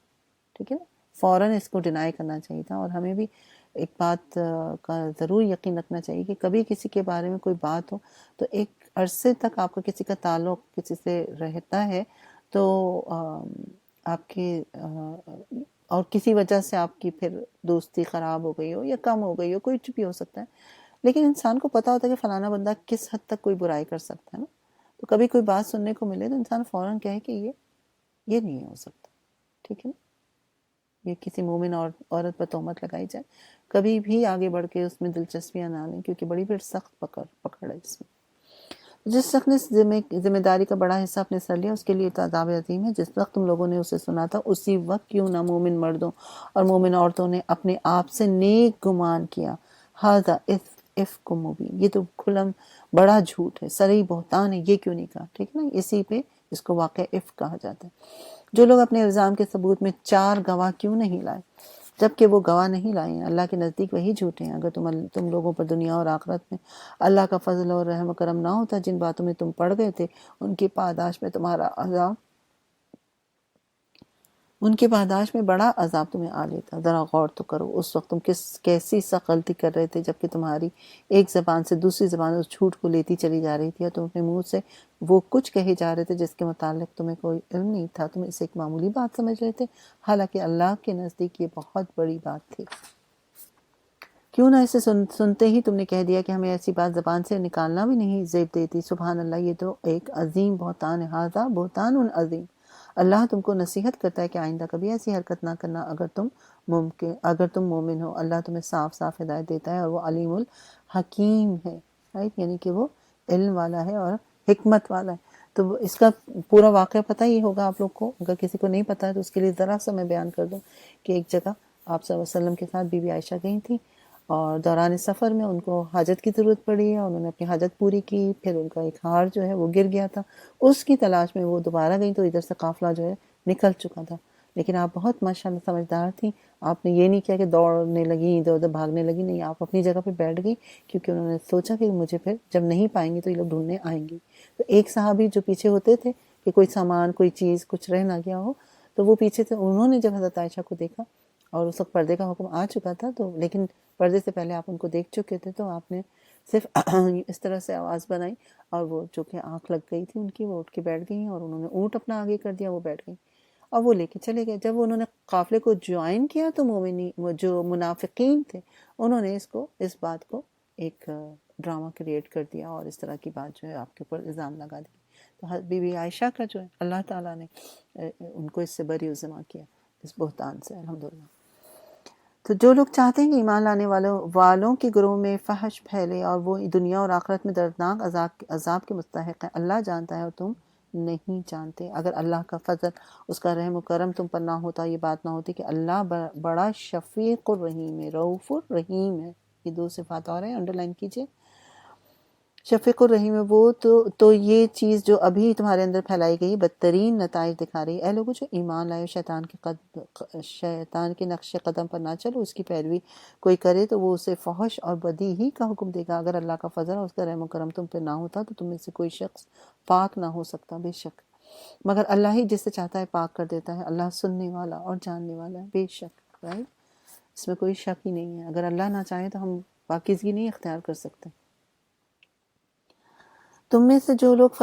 ٹھیک ہے نا، فوراً اس کو ڈینائی کرنا چاہیے تھا۔ اور ہمیں بھی ایک بات کا ضرور یقین رکھنا چاہیے کہ کبھی کسی کے بارے میں کوئی بات ہو تو ایک عرصے تک آپ کا کسی کا تعلق کسی سے رہتا ہے، تو آپ کے اور کسی وجہ سے آپ کی پھر دوستی خراب ہو گئی ہو یا کم ہو گئی ہو، کوئی بھی ہو سکتا ہے، لیکن انسان کو پتہ ہوتا ہے کہ فلانا بندہ کس حد تک کوئی برائی کر سکتا ہے نا، تو کبھی کوئی بات سننے کو ملے تو انسان فوراً کہے کہ یہ نہیں ہو سکتا، ٹھیک ہے نا، یہ کسی مومن عورت پر تہمت لگائی جائے، کبھی بھی آگے بڑھ کے اس میں دلچسپیاں نہ لیں، کیونکہ بڑی پھر سخت پکڑ ہے اس میں۔ جس شخص نے ذمہ داری کا بڑا حصہ اپنے سر لیا اس کے لیے تو عذاب عظیم ہے۔ جس وقت تم لوگوں نے اسے سنا تھا اسی وقت کیوں نہ مومن مردوں اور مومن عورتوں نے اپنے آپ سے نیک گمان کیا، ھذا افک مبین، یہ تو کھلم بڑا جھوٹ ہے، صریح بہتان ہے، یہ کیوں نہیں کہا، ٹھیک ہے نا، اسی پہ اس کو واقع افک کہا جاتا ہے۔ جو لوگ اپنے الزام کے ثبوت میں 4 گواہ کیوں نہیں لائے، جبکہ وہ گواہ نہیں لائے ہیں، اللہ کے نزدیک وہی جھوٹے ہیں۔ اگر تم لوگوں پر دنیا اور آخرت میں اللہ کا فضل اور رحم و کرم نہ ہوتا، جن باتوں میں تم پڑ گئے تھے ان کی پاداش میں بڑا عذاب تمہیں آ لیتا۔ ذرا غور تو کرو، اس وقت تم کیسی سخت غلطی کر رہے تھے جبکہ تمہاری ایک زبان سے دوسری زبان اس جھوٹ کو لیتی چلی جا رہی تھی، اور تم اپنے منہ سے وہ کچھ کہے جا رہے تھے جس کے متعلق تمہیں کوئی علم نہیں تھا، تم اسے ایک معمولی بات سمجھ رہے تھے، حالانکہ اللہ کے نزدیک یہ بہت بڑی بات تھی۔ کیوں نہ اسے سنتے ہی تم نے کہہ دیا کہ ہمیں ایسی بات زبان سے نکالنا بھی نہیں زیب دیتی۔ سبحان اللہ، یہ تو ایک عظیم بہتان ہے، ھذا بہتان عظیم۔ اللہ تم کو نصیحت کرتا ہے کہ آئندہ کبھی ایسی حرکت نہ کرنا اگر تم مومن ہو۔ اللہ تمہیں صاف صاف ہدایت دیتا ہے اور وہ علیم الحکیم ہے، رائٹ، یعنی کہ وہ علم والا ہے اور حکمت والا ہے۔ تو اس کا پورا واقعہ پتہ ہی ہوگا آپ لوگ کو، اگر کسی کو نہیں پتہ ہے تو اس کے لیے ذرا سا میں بیان کر دوں کہ ایک جگہ آپ صلی اللہ علیہ وسلم کے ساتھ بی بی عائشہ گئی تھی، اور دوران سفر میں ان کو حاجت کی ضرورت پڑی ہے، انہوں نے اپنی حاجت پوری کی، پھر ان کا ایک ہار جو ہے وہ گر گیا تھا، اس کی تلاش میں وہ دوبارہ گئی تو ادھر سے قافلہ جو ہے نکل چکا تھا، لیکن آپ بہت ماشاءاللہ سمجھدار تھیں، آپ نے یہ نہیں کیا کہ دوڑنے لگی ادھر ادھر بھاگنے لگی، نہیں، آپ اپنی جگہ پہ بیٹھ گئی، کیونکہ انہوں نے سوچا کہ مجھے پھر جب نہیں پائیں گے تو یہ لوگ ڈھونڈنے آئیں گے۔ تو ایک صحابی جو پیچھے ہوتے تھے کہ کوئی سامان کوئی چیز کچھ رہ نہ گیا ہو، تو وہ پیچھے سے انہوں نے جب حضرت عائشہ کو دیکھا اور اس وقت پردے کا حکم آ چکا تھا، تو لیکن پردے سے پہلے آپ ان کو دیکھ چکے تھے، تو آپ نے صرف اس طرح سے آواز بنائی، اور وہ جو کہ آنکھ لگ گئی تھی ان کی، وہ اٹھ کے بیٹھ گئی، اور انہوں نے اونٹ اپنا آگے کر دیا، وہ بیٹھ گئی اور وہ لے کے چلے گئے۔ جب انہوں نے قافلے کو جوائن کیا تو وہ جو منافقین تھے انہوں نے اس بات کو ایک ڈرامہ کریٹ کر دیا، اور اس طرح کی بات جو ہے آپ کے اوپر الزام لگا دی۔ تو بی بی عائشہ کا جو ہے اللہ تعالیٰ نے ان کو اس سے بری الزما کیا، اس بہتان سے، الحمدللہ۔ تو جو لوگ چاہتے ہیں کہ ایمان لانے والوں کے گروہ میں فحش پھیلے اور وہ دنیا اور آخرت میں دردناک عذاب کے مستحق ہیں، اللہ جانتا ہے اور تم نہیں جانتے۔ اگر اللہ کا فضل، اس کا رحم و کرم تم پر نہ ہوتا، یہ بات نہ ہوتی کہ اللہ بڑا شفیق الرحیم ہے، رؤوف الرحیم ہے، یہ 2 صفات اور ہیں، انڈر لائن کیجئے۔ شفیق الرحیم ہے وہ تو یہ چیز جو ابھی تمہارے اندر پھیلائی گئی بدترین نتائج دکھا رہی ہے۔ اے لوگوں جو ایمان لائے شیطان کے نقش قدم پر نہ چلو، اس کی پیروی کوئی کرے تو وہ اسے فحش اور بدی ہی کا حکم دے گا۔ اگر اللہ کا فضل اور اس کا رحم و کرم تم پہ نہ ہوتا تو تم میں سے کوئی شخص پاک نہ ہو سکتا، بے شک مگر اللہ ہی جسے چاہتا ہے پاک کر دیتا ہے۔ اللہ سننے والا اور جاننے والا ہے، بے شک، رائٹ، اس میں کوئی شک ہی نہیں ہے۔ اگر اللہ نہ چاہے تو ہم پاکیزگی نہیں اختیار کر سکتے۔ تم میں سے جو لوگ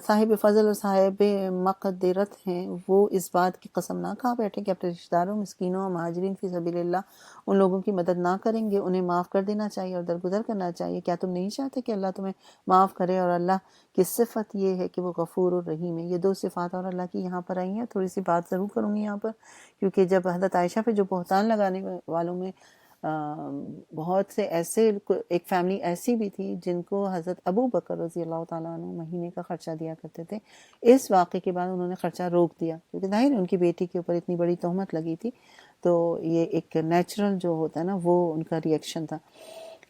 صاحب فضل اور صاحب مقدرت ہیں وہ اس بات کی قسم نہ کھا بیٹھے کہ اپنے رشتہ داروں، مسکینوں اور مہاجرین فی سبیل اللہ ان لوگوں کی مدد نہ کریں گے، انہیں معاف کر دینا چاہیے اور درگزر کرنا چاہیے۔ کیا تم نہیں چاہتے کہ اللہ تمہیں معاف کرے؟ اور اللہ کی صفت یہ ہے کہ وہ غفور الرحیم ہے۔ یہ دو صفات اور اللہ کی یہاں پر آئی ہیں۔ تھوڑی سی بات ضرور کروں گی یہاں پر، کیونکہ جب حضرت عائشہ پہ جو بہتان لگانے والوں میں بہت سے ایسے، ایک فیملی ایسی بھی تھی جن کو حضرت ابو بکر رضی اللہ تعالیٰ عنہ مہینے کا خرچہ دیا کرتے تھے۔ اس واقعے کے بعد انہوں نے خرچہ روک دیا، کیونکہ ظاہر ہے ان کی بیٹی کے اوپر اتنی بڑی تہمت لگی تھی، تو یہ ایک نیچرل جو ہوتا ہے نا وہ ان کا ریئیکشن تھا۔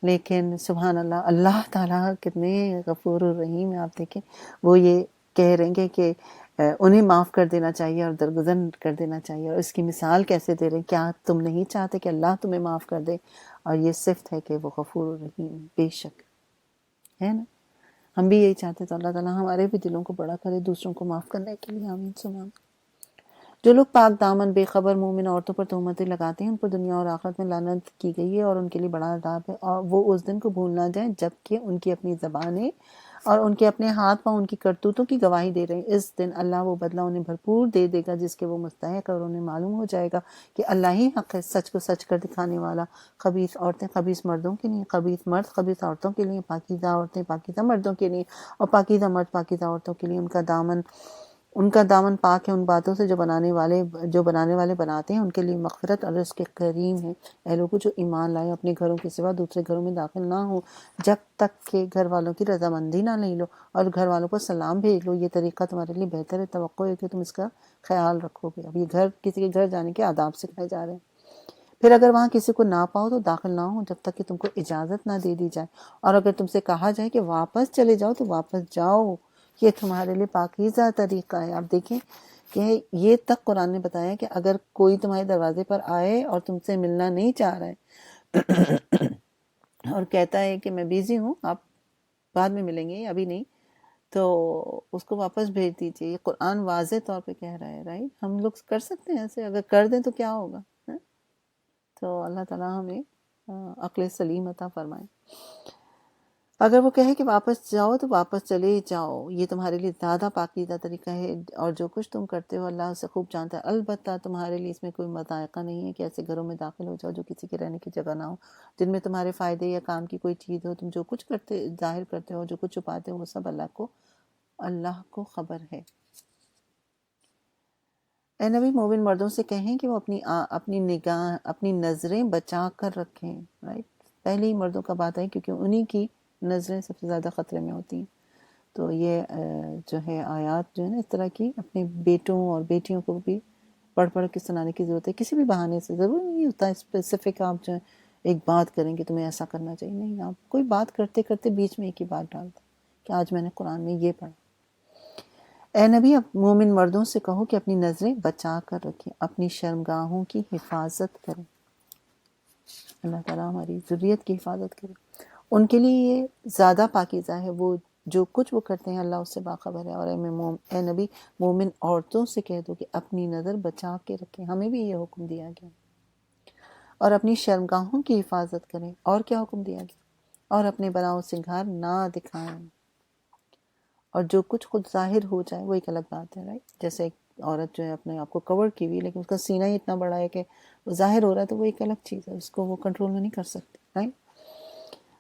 لیکن سبحان اللہ، اللہ تعالیٰ کتنے غفور الرحیم ہے۔ آپ دیکھیں وہ یہ کہہ رہے ہیں کہ انہیں معاف کر دینا چاہیے اور درگزر کر دینا چاہیے، اور اس کی مثال کیسے دے رہے ہیں، کیا تم نہیں چاہتے کہ اللہ تمہیں معاف کر دے؟ اور یہ صفت ہے کہ وہ غفور الرحیم ہے، بے شک ہے نا۔ ہم بھی یہی چاہتے تو اللہ تعالیٰ ہمارے بھی دلوں کو بڑا کرے دوسروں کو معاف کرنے کے لیے، آمین ثم آمین۔ جو لوگ پاک دامن بے خبر مومن عورتوں پر تہمتیں لگاتے ہیں ان پر دنیا اور آخرت میں لعنت کی گئی ہے اور ان کے لیے بڑا عذاب ہے، اور وہ اس دن کو بھول نہ جائیں جبکہ ان کی اپنی زبانیں اور ان کے اپنے ہاتھ پاؤں ان کی کرتوتوں کی گواہی دے رہے ہیں۔ اس دن اللہ وہ بدلہ انہیں بھرپور دے دے گا جس کے وہ مستحق، اور انہیں معلوم ہو جائے گا کہ اللہ ہی حق ہے، سچ کو سچ کر دکھانے والا۔ خبیث عورتیں خبیث مردوں کے لیے، خبیث مرد خبیث عورتوں کے لیے، پاکیزہ عورتیں پاکیزہ مردوں کے لیے، اور پاکیزہ مرد پاکیزہ عورتوں کے لیے۔ ان کا دامن پاک ہے ان باتوں سے جو بنانے والے بناتے ہیں، ان کے لیے مغفرت اور رزق کریم ہے۔ اے لوگوں جو ایمان لائے اپنے گھروں کے سوا دوسرے گھروں میں داخل نہ ہو جب تک کہ گھر والوں کی رضامندی نہ لے لو، اور گھر والوں کو سلام بھیج لو، یہ طریقہ تمہارے لیے بہتر ہے، توقع ہے کہ تم اس کا خیال رکھو گے۔ اب یہ کسی کے گھر جانے کے آداب سکھائے جا رہے ہیں۔ پھر اگر وہاں کسی کو نہ پاؤ تو داخل نہ ہو جب تک کہ تم کو اجازت نہ دے دی جائے، اور اگر تم سے کہا جائے کہ واپس چلے جاؤ تو واپس جاؤ، یہ تمہارے لیے پاکیزہ طریقہ ہے۔ آپ دیکھیں کہ یہ تک قرآن نے بتایا کہ اگر کوئی تمہارے دروازے پر آئے اور تم سے ملنا نہیں چاہ رہا ہے اور کہتا ہے کہ میں بیزی ہوں، آپ بعد میں ملیں گے، ابھی نہیں، تو اس کو واپس بھیج دیجیے۔ یہ قرآن واضح طور پہ کہہ رہا ہے، رائٹ۔ ہم لوگ کر سکتے ہیں ایسے، اگر کر دیں تو کیا ہوگا؟ تو اللہ تعالیٰ ہمیں عقل سلیم عطا فرمائے۔ اگر وہ کہے کہ واپس جاؤ تو واپس چلے جاؤ، یہ تمہارے لیے زیادہ پاکیزہ طریقہ ہے، اور جو کچھ تم کرتے ہو اللہ اسے خوب جانتا ہے۔ البتہ تمہارے لیے اس میں کوئی مضائقہ نہیں ہے کہ ایسے گھروں میں داخل ہو جاؤ جو کسی کے رہنے کی جگہ نہ ہو، جن میں تمہارے فائدے یا کام کی کوئی چیز ہو۔ تم جو کچھ ظاہر کرتے ہو، جو کچھ چھپاتے ہو، وہ سب اللہ کو خبر ہے۔ اے نبی مومن مردوں سے کہیں کہ وہ اپنی نظریں بچا کر رکھیں، رائٹ۔ پہلے ہی مردوں کا بات ہے کیونکہ انہی کی نظریں سب سے زیادہ خطرے میں ہوتی ہیں۔ تو یہ جو ہے آیات جو ہے نا اس طرح کی اپنے بیٹوں اور بیٹیوں کو بھی پڑھ کے سنانے کی ضرورت ہے، کسی بھی بہانے سے۔ ضرور نہیں ہوتا اسپیسیفک آپ جو ہے ایک بات کریں کہ تمہیں ایسا کرنا چاہیے، نہیں، آپ کوئی بات کرتے کرتے بیچ میں ایک ہی بات ڈالتے کہ آج میں نے قرآن میں یہ پڑھا۔ اے نبی اب مومن مردوں سے کہو کہ اپنی نظریں بچا کر رکھیں، اپنی شرمگاہوں کی حفاظت کریں۔ اللہ تعالیٰ ہماری ذریت کی حفاظت کرے۔ ان کے لیے یہ زیادہ پاکیزہ ہے، وہ جو کچھ وہ کرتے ہیں اللہ اس سے باخبر ہے۔ اور اے نبی مومن عورتوں سے کہہ دو کہ اپنی نظر بچا کے رکھیں، ہمیں بھی یہ حکم دیا گیا، اور اپنی شرمگاہوں کی حفاظت کریں۔ اور کیا حکم دیا گیا؟ اور اپنے بناؤ سنگھار نہ دکھائیں، اور جو کچھ خود ظاہر ہو جائے وہ ایک الگ بات ہے، رائٹ۔ جیسے ایک عورت جو ہے اپنے آپ کو کور کی ہوئی لیکن اس کا سینہ ہی اتنا بڑا ہے کہ وہ ظاہر ہو رہا ہے، تو وہ ایک الگ چیز ہے، اس کو وہ کنٹرول میں نہیں کر سکتی، رائٹ۔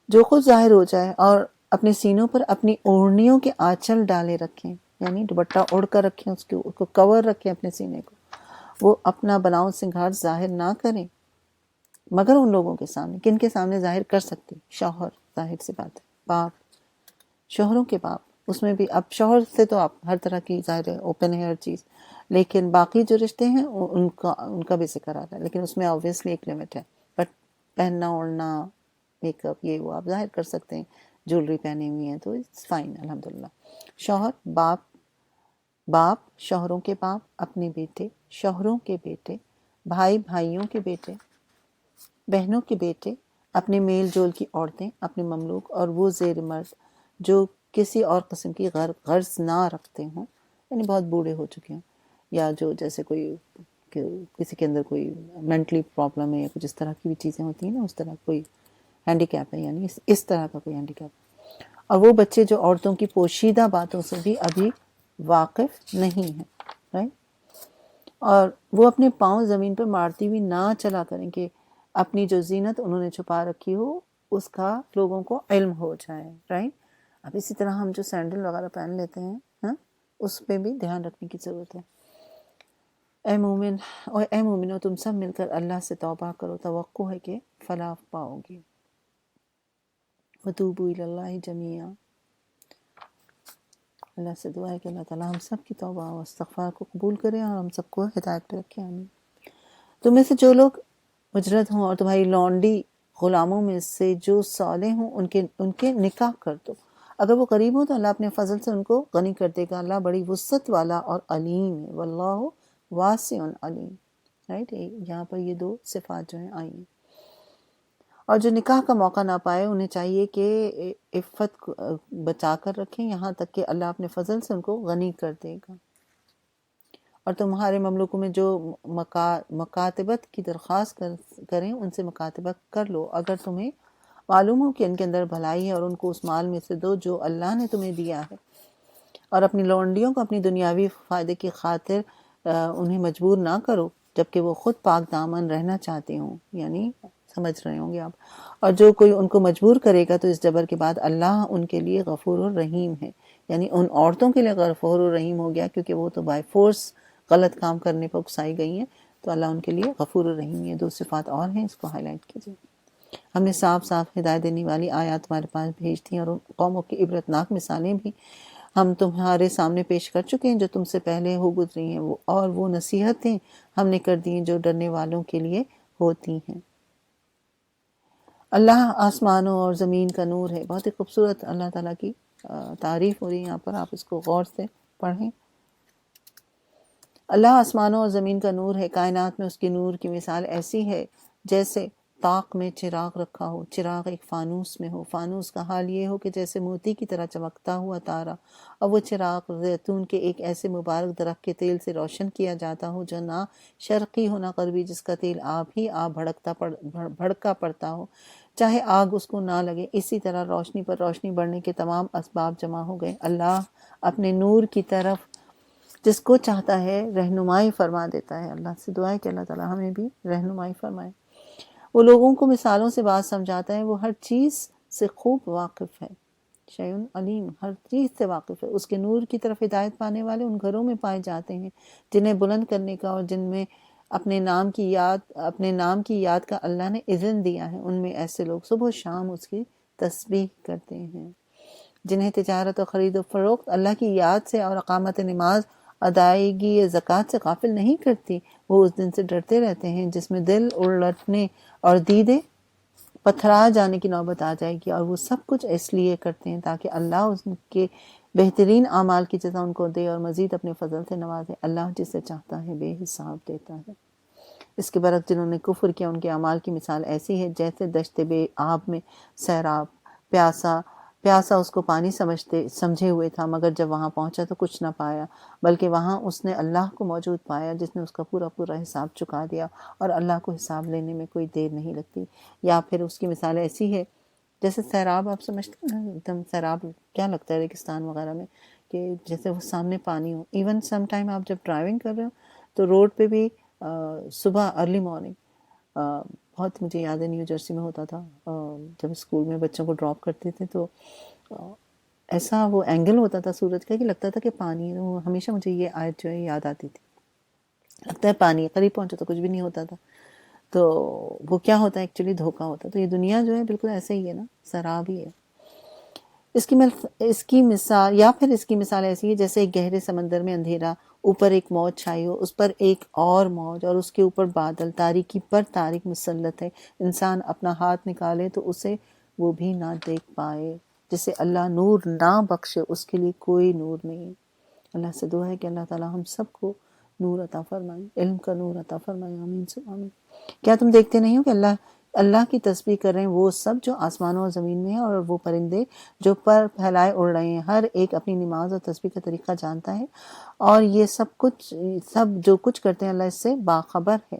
جو خود ظاہر ہو جائے، اور اپنے سینوں پر اپنی اوڑھنیوں کے آنچل ڈالے رکھیں، یعنی دوپٹہ اوڑھ کر رکھیں، اس کو کور رکھیں اپنے سینے کو۔ وہ اپنا بناؤ سنگھار ظاہر نہ کریں مگر ان لوگوں کے سامنے، کن کے سامنے ظاہر کر سکتے؟ شوہر، ظاہر سی بات ہے، باپ، شوہروں کے باپ، اس میں بھی اب شوہر سے تو آپ ہر طرح کی ظاہر ہے اوپن ہے ہر چیز، لیکن باقی جو رشتے ہیں ان کا بھی ذکر آتا ہے، لیکن اس میں آبویسلی ایک لمٹ ہے۔ بٹ پہننا اوڑھنا، میک اپ، یہ وہ آپ ظاہر کر سکتے ہیں، جولری پہنی ہوئی ہیں تو اٹس فائن الحمدللہ. شوہر باپ شوہروں کے باپ اپنے بیٹے، شوہروں کے بیٹے، بھائی بھائیوں کے بیٹے، بہنوں کے بیٹے، اپنے میل جول کی عورتیں، اپنے مملوک، اور وہ زیر مرد جو کسی اور قسم کی غرض نہ رکھتے ہوں، یعنی بہت بوڑھے ہو چکے ہوں، یا جو جیسے کوئی کسی کے اندر کوئی مینٹلی پرابلم ہے یا کچھ اس طرح کی بھی چیزیں ہوتی ہیں نا، اس طرح کوئی ہینڈی کیپ ہے، یعنی اس طرح کا کوئی ہینڈی کیپ. اور وہ بچے جو عورتوں کی پوشیدہ باتوں سے بھی ابھی واقف نہیں ہیں، رائٹ. اور وہ اپنے پاؤں زمین پر مارتی ہوئی نہ چلا کریں کہ اپنی جو زینت انہوں نے چھپا رکھی ہو اس کا لوگوں کو علم ہو جائے، رائٹ. اب اسی طرح ہم جو سینڈل وغیرہ پہن لیتے ہیں ہاں، اس پہ بھی دھیان رکھنے کی ضرورت ہے. اے مومن اور اے مومنو، تم سب مل کر اللہ سے توبہ کرو، توقع ہے کہ فلاح پاؤ گے. وتوبوا الی اللہ جمیعا، اللہ سے دعا ہے کہ اللہ تعالیٰ ہم سب کی توبہ و استغفار کو قبول کرے اور ہم سب کو ہدایت پہ رکھے. آمین. تم میں سے جو لوگ مجرد ہوں اور تمہاری لونڈی غلاموں میں سے جو صالح ہوں ان کے نکاح کر دو. اگر وہ قریب ہوں تو اللہ اپنے فضل سے ان کو غنی کر دے گا. اللہ بڑی وسعت والا اور علیم ہے. واللہ واسع علیم، رائٹ. یہاں پر یہ دو صفات جو ہیں آئی ہیں. اور جو نکاح کا موقع نہ پائے انہیں چاہیے کہ عفت کو بچا کر رکھیں یہاں تک کہ اللہ اپنے فضل سے ان کو غنی کر دے گا. اور تمہارے مملوکوں میں جو مکاتبت کی درخواست کریں ان سے مکاتبت کر لو اگر تمہیں معلوم ہو کہ ان کے اندر بھلائی ہے، اور ان کو اس مال میں سے دو جو اللہ نے تمہیں دیا ہے. اور اپنی لونڈیوں کو اپنی دنیاوی فائدے کی خاطر انہیں مجبور نہ کرو جبکہ وہ خود پاک دامن رہنا چاہتے ہوں، یعنی سمجھ رہے ہوں گے آپ. اور جو کوئی ان کو مجبور کرے گا تو اس جبر کے بعد اللہ ان کے لیے غفور الرحیم ہے. یعنی ان عورتوں کے لیے غفور الرحیم ہو گیا کیونکہ وہ تو بائی فورس غلط کام کرنے پر اکسائی گئی ہیں، تو اللہ ان کے لیے غفور الرحیم. یہ دو صفات اور ہیں، اس کو ہائی لائٹ کیجیے. ہم نے صاف صاف ہدایت دینے والی آیات تمہارے پاس بھیج دی اور ان قوموں کی عبرتناک مثالیں بھی ہم تمہارے سامنے پیش کر چکے ہیں جو تم سے پہلے ہو گزری ہیں، اور وہ نصیحتیں ہم نے کر دی ہیں جو ڈرنے والوں کے لیے ہوتی ہیں. اللہ آسمانوں اور زمین کا نور ہے. بہت ہی خوبصورت اللہ تعالیٰ کی تعریف ہو رہی ہے یہاں پر، آپ اس کو غور سے پڑھیں. اللہ آسمانوں اور زمین کا نور ہے. کائنات میں اس کے نور کی مثال ایسی ہے جیسے طاق میں چراغ رکھا ہو، چراغ ایک فانوس میں ہو. فانوس کا حال یہ ہو کہ جیسے موتی کی طرح چمکتا ہوا تارا، اور وہ چراغ زیتون کے ایک ایسے مبارک درخت کے تیل سے روشن کیا جاتا ہو جو نہ شرقی ہو نہ غربی، جس کا تیل بھڑکا پڑتا ہو چاہے آگ اس کو نہ لگے. اسی طرح روشنی پر روشنی بڑھنے کے تمام اسباب جمع ہو گئے. اللہ اپنے نور کی طرف جس کو چاہتا ہے رہنمائی فرما دیتا ہے. اللہ سے دعا ہے کہ اللہ تعالیٰ ہمیں بھی رہنمائی فرمائے. وہ لوگوں کو مثالوں سے بات سمجھاتا ہے، وہ ہر چیز سے خوب واقف ہے. شیء علیم، ہر چیز سے واقف ہے. اس کے نور کی طرف ہدایت پانے والے ان گھروں میں پائے جاتے ہیں جنہیں بلند کرنے کا اور جن میں اپنے نام کی یاد کا اللہ نے اذن دیا ہے. ان میں ایسے لوگ صبح و شام اس کی تسبیح کرتے ہیں جنہیں تجارت اور خرید و فروخت اللہ کی یاد سے اور اقامت نماز، ادائیگی زکوٰۃ سے غافل نہیں کرتی. وہ اس دن سے ڈرتے رہتے ہیں جس میں دل الٹنے اور دیدے پتھرا جانے کی نوبت آ جائے گی، اور وہ سب کچھ اس لیے کرتے ہیں تاکہ اللہ ان کے بہترین اعمال کی جزا ان کو دے اور مزید اپنے فضل سے نوازے. اللہ جسے چاہتا ہے بے حساب دیتا ہے. اس کے برعکس جنہوں نے کفر کیا ان کے اعمال کی مثال ایسی ہے جیسے دشت بے آب میں سیراب، پیاسا اس کو پانی سمجھے ہوئے تھا، مگر جب وہاں پہنچا تو کچھ نہ پایا، بلکہ وہاں اس نے اللہ کو موجود پایا جس نے اس کا پورا حساب چکا دیا، اور اللہ کو حساب لینے میں کوئی دیر نہیں لگتی. یا پھر اس کی مثال ایسی ہے جیسے سیراب، آپ سمجھتے ہیں نا ایک دم سیراب کیا لگتا ہے ریگستان وغیرہ میں، کہ جیسے وہ سامنے پانی ہو. ایون سم ٹائم آپ جب ڈرائیونگ کر رہے ہو تو روڈ پہ بھی صبح ارلی مارننگ، بہت مجھے یاد ہے نیو جرسی میں ہوتا تھا جب اسکول میں بچوں کو ڈراپ کرتے تھے تو ایسا وہ اینگل ہوتا تھا سورج کا کہ لگتا تھا کہ پانی ہے. وہ ہمیشہ مجھے یہ آیت جو ہے یاد آتی تھی، لگتا ہے پانی، قریب پہنچا تو کچھ بھی نہیں ہوتا تھا. تو وہ کیا ہوتا ہے ایکچولی دھوکا ہوتا ہے. تو یہ دنیا جو ہے بالکل ایسے ہی ہے نا، سراب ہی ہے. اس کی مثال ایسی ہے جیسے ایک گہرے سمندر میں اندھیرا، اوپر ایک موج چھائی ہو، اس پر ایک اور موج، اور اس کے اوپر بادل، تاریکی پر تاریک مسلط ہے. انسان اپنا ہاتھ نکالے تو اسے وہ بھی نہ دیکھ پائے. جسے اللہ نور نہ بخشے اس کے لیے کوئی نور نہیں ہے۔ اللہ سے دعا ہے کہ اللہ تعالی ہم سب کو نور عطا فرمائے، علم کا نور عطا فرمائے، آمین ثم آمین۔ کیا تم دیکھتے نہیں ہو کہ اللہ کی تسبیح کر رہے ہیں وہ سب جو آسمانوں اور زمین میں ہیں، اور وہ پرندے جو پر پھیلائے اڑ رہے ہیں، ہر ایک اپنی نماز اور تسبیح کا طریقہ جانتا ہے، اور یہ سب جو کچھ کرتے ہیں اللہ اس سے باخبر ہے۔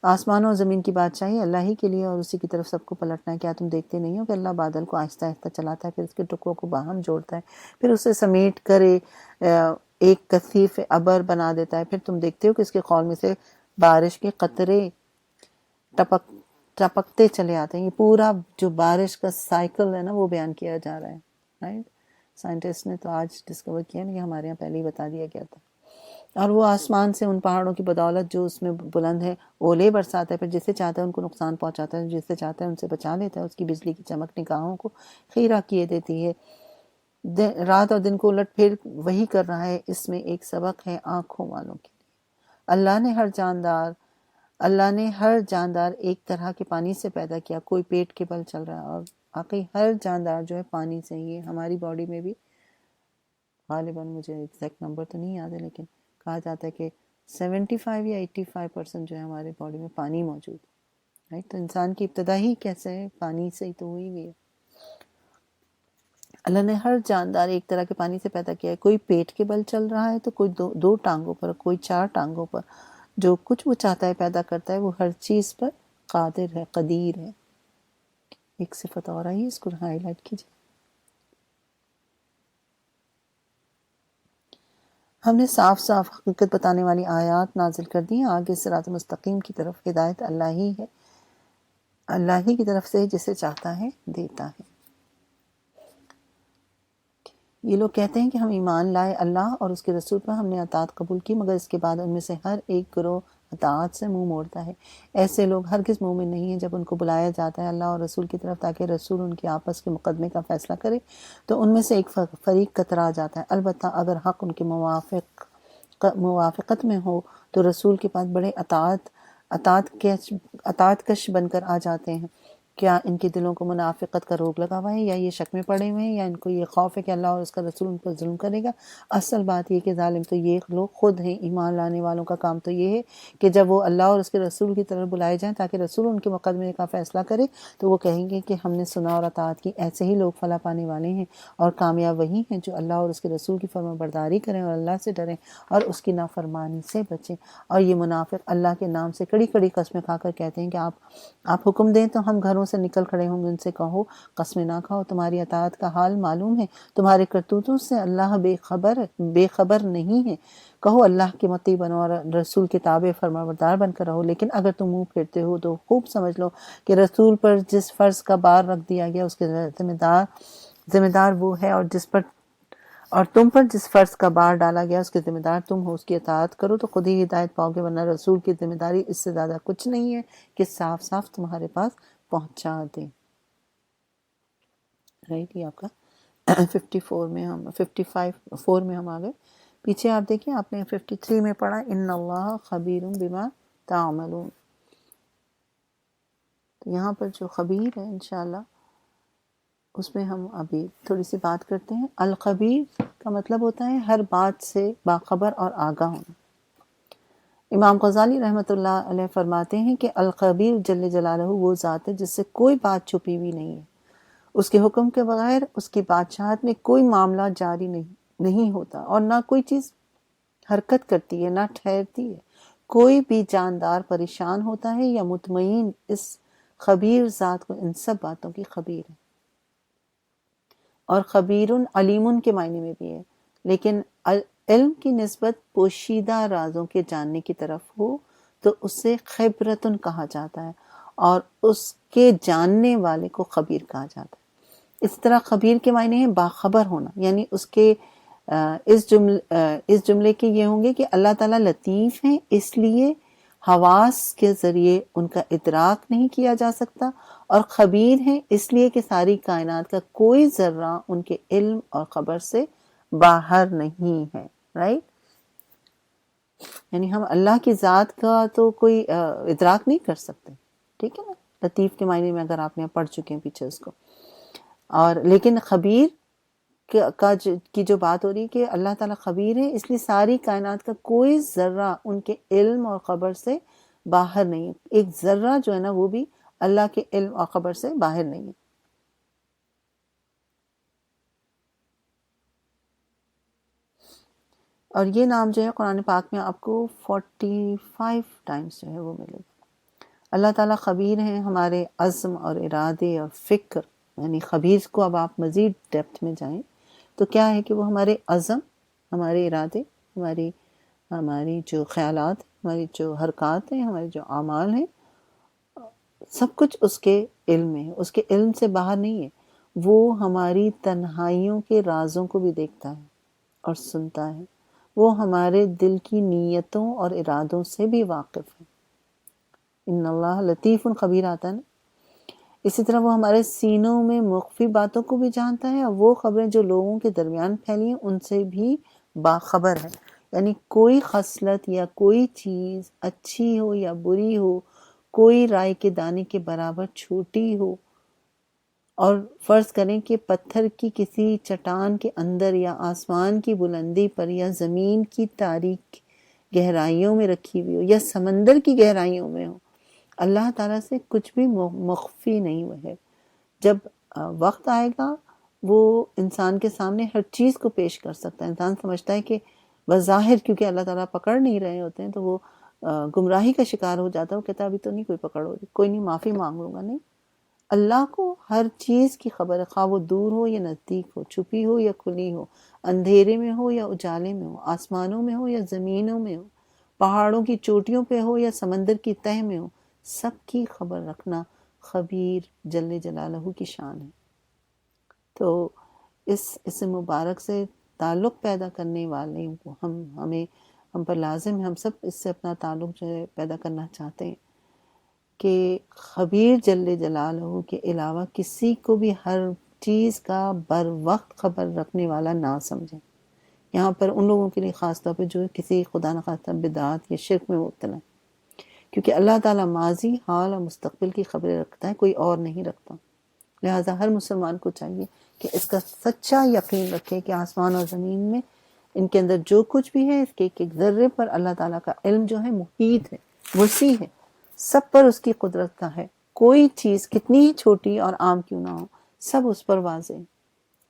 آسمانوں اور زمین کی بادشاہی اللہ ہی کے لیے، اور اسی کی طرف سب کو پلٹنا ہے۔ کیا تم دیکھتے نہیں ہو کہ اللہ بادل کو آہستہ آہستہ چلاتا ہے، پھر اس کے ٹکڑوں کو باہم جوڑتا ہے، پھر اسے سمیٹ کر ایک کثیف ابر بنا دیتا ہے، پھر تم دیکھتے ہو کہ اس کے قول میں سے بارش کے قطرے ٹپکتے چلے آتے ہیں۔ یہ پورا جو بارش کا سائیکل ہے نا وہ بیان کیا جا رہا ہے، رائٹ۔ سائنٹسٹ نے تو آج ڈسکور کیا نا، کہ ہمارے یہاں پہلے ہی بتا دیا گیا تھا۔ اور وہ آسمان سے ان پہاڑوں کی بدولت جو اس میں بلند ہے اولے برساتا ہے، پھر جسے چاہتا ہے ان کو نقصان پہنچاتا ہے، جسے چاہتا ہے ان سے بچا لیتا ہے۔ اس کی بجلی کی چمک نگاہوں کو خیرہ کیے دیتی ہے، رات اور دن کو الٹ پھر وہی کر رہا ہے۔ اس میں ایک سبق ہے آنکھوں والوں کے لیے۔ اللہ نے ہر جاندار ایک طرح کے پانی سے پیدا کیا، کوئی پیٹ کے بل چل رہا ہے، اور باقی ہر جاندار جو ہے پانی سے ہی ہے۔ ہماری باڈی میں بھی غالباً مجھے ایگزیکٹ نمبر تو نہیں یاد ہے، لیکن کہا جاتا ہے کہ 75 یا 85% جو ہے ہمارے باڈی میں پانی موجود ہے، رائٹ۔ تو انسان کی ابتدا ہی کیسے ہے؟ پانی سے ہی تو ہوئی ہوئی ہے۔ اللہ نے ہر جاندار ایک طرح کے پانی سے پیدا کیا ہے، کوئی پیٹ کے بل چل رہا ہے تو کوئی دو ٹانگوں پر، کوئی 4 ٹانگوں پر۔ جو کچھ وہ چاہتا ہے پیدا کرتا ہے، وہ ہر چیز پر قادر ہے، قدیر ہے۔ ایک صفت اور آئی ہے، اس کو ہائی لائٹ کیجیے۔ ہم نے صاف صاف حقیقت بتانے والی آیات نازل کر دی ہیں، آگے صراط مستقیم کی طرف۔ ہدایت اللہ ہی ہے، اللہ ہی کی طرف سے جسے چاہتا ہے دیتا ہے۔ یہ لوگ کہتے ہیں کہ ہم ایمان لائے اللہ اور اس کے رسول پر، ہم نے اطاعت قبول کی، مگر اس کے بعد ان میں سے ہر ایک گروہ اطاعت سے منہ موڑتا ہے۔ ایسے لوگ ہرگز مومن نہیں ہیں۔ جب ان کو بلایا جاتا ہے اللہ اور رسول کی طرف تاکہ رسول ان کے آپس کے مقدمے کا فیصلہ کرے، تو ان میں سے ایک فریق کترا جاتا ہے۔ البتہ اگر حق ان کے موافقت میں ہو تو رسول کے پاس بڑے اطاعت کش بن کر آ جاتے ہیں۔ کیا ان کے دلوں کو منافقت کا روگ لگا ہوا ہے، یا یہ شک میں پڑے ہوئے ہیں، یا ان کو یہ خوف ہے کہ اللہ اور اس کا رسول ان پر ظلم کرے گا؟ اصل بات یہ کہ ظالم تو یہ لوگ خود ہیں۔ ایمان لانے والوں کا کام تو یہ ہے کہ جب وہ اللہ اور اس کے رسول کی طرف بلائے جائیں تاکہ رسول ان کے مقدمے کا فیصلہ کرے، تو وہ کہیں گے کہ ہم نے سنا اور اطاعت کی۔ ایسے ہی لوگ فلاح پانے والے ہیں، اور کامیاب وہی ہیں جو اللہ اور اس کے رسول کی فرما برداری کریں اور اللہ سے ڈریں اور اس کی نافرمانی سے بچیں۔ اور یہ منافق اللہ کے نام سے کڑی کڑی قسمیں کھا کر کہتے ہیں کہ آپ حکم دیں تو ہم گھروں سے نکل کھڑے ہوں گے۔ ان سے کہو قسمیں نہ کھاؤ، تمہاری اطاعت کا حال معلوم ہے، تمہارے کرتوتوں سے اللہ بے خبر نہیں ہے۔ کہو اللہ کے مطیع بنو اور رسول کے تابع فرما بردار بن کر رہو، لیکن اگر تم منہ پھیرتے ہو تو خوب سمجھ لو کہ رسول پر جس فرض کا بار رکھ دیا گیا اس کے ذمہ دار وہ ہے، اور تم پر جس فرض کا بار ڈالا گیا اس کے ذمہ دار تم ہو۔ اس کی اطاعت کرو تو خود ہی ہدایت پاؤ گے، ورنہ رسول کی ذمہ داری اس سے زیادہ کچھ نہیں ہے کہ صاف صاف تمہارے پاس پہنچا دیں۔ رائٹ، یہ آپ کا 54 میں ہم 55 میں ہم آگئے۔ پیچھے آپ دیکھیں، آپ نے 53 میں پڑھا ان اللہ خبیر بما تعملون۔ تو یہاں پر جو خبیر ہے انشاءاللہ اس میں ہم ابھی تھوڑی سی بات کرتے ہیں۔ الخبیر کا مطلب ہوتا ہے ہر بات سے باخبر اور آگاہ ہونا۔ امام غزالی رحمۃ اللہ علیہ فرماتے ہیں کہ الخبیر جل جلالہ وہ ذات ہے جس سے کوئی بات چھپی ہوئی نہیں ہے۔ اس کے حکم کے بغیر اس کی بادشاہت میں کوئی معاملہ جاری نہیں ہوتا، اور نہ کوئی چیز حرکت کرتی ہے نہ ٹھہرتی ہے۔ کوئی بھی جاندار پریشان ہوتا ہے یا مطمئن، اس خبیر ذات کو ان سب باتوں کی خبیر ہے۔ اور خبیر علیم کے معنی میں بھی ہے، لیکن علم کی نسبت پوشیدہ رازوں کے جاننے کی طرف ہو تو اسے خبرتن کہا جاتا ہے، اور اس کے جاننے والے کو خبیر کہا جاتا ہے۔ اس طرح خبیر کے معنی ہیں باخبر ہونا، یعنی اس کے اس جملے کے یہ ہوں گے کہ اللہ تعالیٰ لطیف ہیں، اس لیے حواس کے ذریعے ان کا ادراک نہیں کیا جا سکتا، اور خبیر ہیں اس لیے کہ ساری کائنات کا کوئی ذرہ ان کے علم اور خبر سے باہر نہیں ہے، رائٹ۔ یعنی ہم اللہ کی ذات کا تو کوئی ادراک نہیں کر سکتے، ٹھیک ہے نا۔ لطیف کے معنی میں اگر آپ نے پڑھ چکے ہیں پیچھے اس کو۔ اور لیکن خبیر کی جو بات ہو رہی ہے کہ اللہ تعالیٰ خبیر ہے، اس لیے ساری کائنات کا کوئی ذرہ ان کے علم اور خبر سے باہر نہیں ہے. ایک ذرہ جو ہے نا وہ بھی اللہ کے علم اور خبر سے باہر نہیں ہے. اور یہ نام جو ہے قرآن پاک میں آپ کو 45 ٹائمز جو ہے وہ ملے گا. اللہ تعالیٰ خبیر ہیں ہمارے عزم اور ارادے اور فکر، یعنی خبیر کو اب آپ مزید ڈیپتھ میں جائیں تو کیا ہے کہ وہ ہمارے عزم، ہمارے ارادے، ہماری جو خیالات، ہماری جو حرکات ہیں، ہمارے جو اعمال ہیں، سب کچھ اس کے علم میں ہے، اس کے علم سے باہر نہیں ہے. وہ ہماری تنہائیوں کے رازوں کو بھی دیکھتا ہے اور سنتا ہے. وہ ہمارے دل کی نیتوں اور ارادوں سے بھی واقف ہے. ان اللہ لطیف خبیر آتا ہے نا. اسی طرح وہ ہمارے سینوں میں مخفی باتوں کو بھی جانتا ہے، اور وہ خبریں جو لوگوں کے درمیان پھیلی ہیں ان سے بھی باخبر ہے. یعنی کوئی خصلت یا کوئی چیز اچھی ہو یا بری ہو، کوئی رائے کے دانے کے برابر چھوٹی ہو، اور فرض کریں کہ پتھر کی کسی چٹان کے اندر یا آسمان کی بلندی پر یا زمین کی تاریک گہرائیوں میں رکھی ہوئی ہو یا سمندر کی گہرائیوں میں ہو، اللہ تعالیٰ سے کچھ بھی مخفی نہیں ہوا ہے. جب وقت آئے گا وہ انسان کے سامنے ہر چیز کو پیش کر سکتا ہے. انسان سمجھتا ہے کہ بظاہر کیونکہ اللہ تعالیٰ پکڑ نہیں رہے ہوتے ہیں تو وہ گمراہی کا شکار ہو جاتا ہے. وہ کہتا ہے ابھی تو نہیں کوئی پکڑ ہو رہی، کوئی نہیں، معافی مانگ لوں گا. نہیں، اللہ کو ہر چیز کی خبر ہے، خواہ وہ دور ہو یا نزدیک ہو، چھپی ہو یا کھلی ہو، اندھیرے میں ہو یا اجالے میں ہو، آسمانوں میں ہو یا زمینوں میں ہو، پہاڑوں کی چوٹیوں پہ ہو یا سمندر کی تہ میں ہو، سب کی خبر رکھنا خبیر جل جلالہ کی شان ہے. تو اس مبارک سے تعلق پیدا کرنے والے ہم پر لازم ہے، ہم سب اس سے اپنا تعلق جو ہے پیدا کرنا چاہتے ہیں کہ خبیر جل جلالہ کے علاوہ کسی کو بھی ہر چیز کا بر وقت خبر رکھنے والا نہ سمجھیں. یہاں پر ان لوگوں کے لیے خاص طور پہ جو کسی خدا نخواستہ بدعات یا شرک میں مبتلا ہے، کیونکہ اللہ تعالیٰ ماضی، حال اور مستقبل کی خبریں رکھتا ہے، کوئی اور نہیں رکھتا. لہٰذا ہر مسلمان کو چاہیے کہ اس کا سچا یقین رکھے کہ آسمان اور زمین میں ان کے اندر جو کچھ بھی ہے، اس کے ایک ایک ذرے پر اللہ تعالیٰ کا علم جو ہے محیط ہے، وسیع ہے، سب پر اس کی قدرت کا ہے. کوئی چیز کتنی ہی چھوٹی اور عام کیوں نہ ہو، سب اس پر واضح ہے،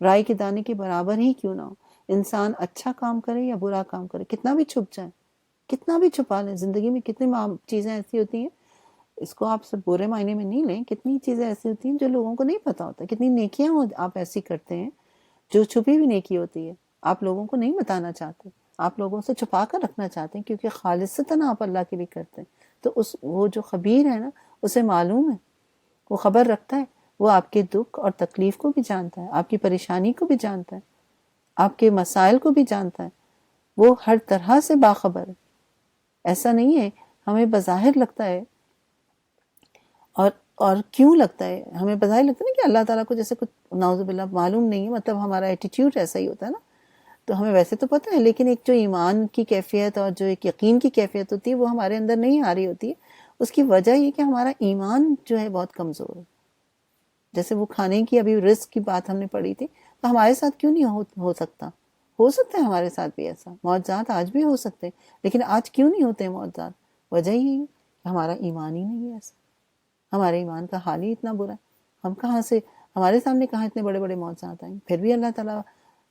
رائے کے دانے کے برابر ہی کیوں نہ ہو. انسان اچھا کام کرے یا برا کام کرے، کتنا بھی چھپ جائے، کتنا بھی چھپا لیں، زندگی میں کتنی چیزیں ایسی ہوتی ہیں، اس کو آپ سب برے معنی میں نہیں لیں، کتنی چیزیں ایسی ہوتی ہیں جو لوگوں کو نہیں پتا ہوتا، کتنی نیکیاں آپ ایسی کرتے ہیں جو چھپی ہوئی نیکی ہوتی ہے، آپ لوگوں کو نہیں بتانا چاہتے، آپ لوگوں سے چھپا کر رکھنا چاہتے ہیں کیونکہ خالصتاً آپ اللہ کے لیے کرتے ہیں. تو وہ جو خبیر ہے نا، اسے معلوم ہے، وہ خبر رکھتا ہے، وہ آپ کے دکھ اور تکلیف کو بھی جانتا ہے، آپ کی پریشانی کو بھی جانتا ہے، آپ کے مسائل کو بھی جانتا ہے. وہ ہر طرح سے باخبر ہے. ایسا نہیں ہے ہمیں بظاہر لگتا ہے، اور کیوں لگتا ہے ہمیں بظاہر لگتا ہے نا کہ اللہ تعالیٰ کو جیسے کچھ نعوذ باللہ معلوم نہیں ہے، مطلب ہمارا ایٹیٹیوڈ ایسا ہی ہوتا ہے نا. تو ہمیں ویسے تو پتہ ہے، لیکن ایک جو ایمان کی کیفیت اور جو ایک یقین کی کیفیت ہوتی ہے وہ ہمارے اندر نہیں آ رہی ہوتی ہے. اس کی وجہ یہ کہ ہمارا ایمان جو ہے بہت کمزور ہے. جیسے وہ کھانے کی ابھی رزق کی بات ہم نے پڑھی تھی، تو ہمارے ساتھ کیوں نہیں ہو سکتا؟ ہو سکتا ہے ہمارے ساتھ بھی ایسا، معجزات آج بھی ہو سکتے ہیں، لیکن آج کیوں نہیں ہوتے معجزات؟ وجہ یہی ہے کہ ہمارا ایمان ہی نہیں ہے ایسا، ہمارے ایمان کا حال ہی اتنا برا ہے. ہم کہاں سے، ہمارے سامنے کہاں اتنے بڑے بڑے معجزات آئیں، پھر بھی اللہ تعالیٰ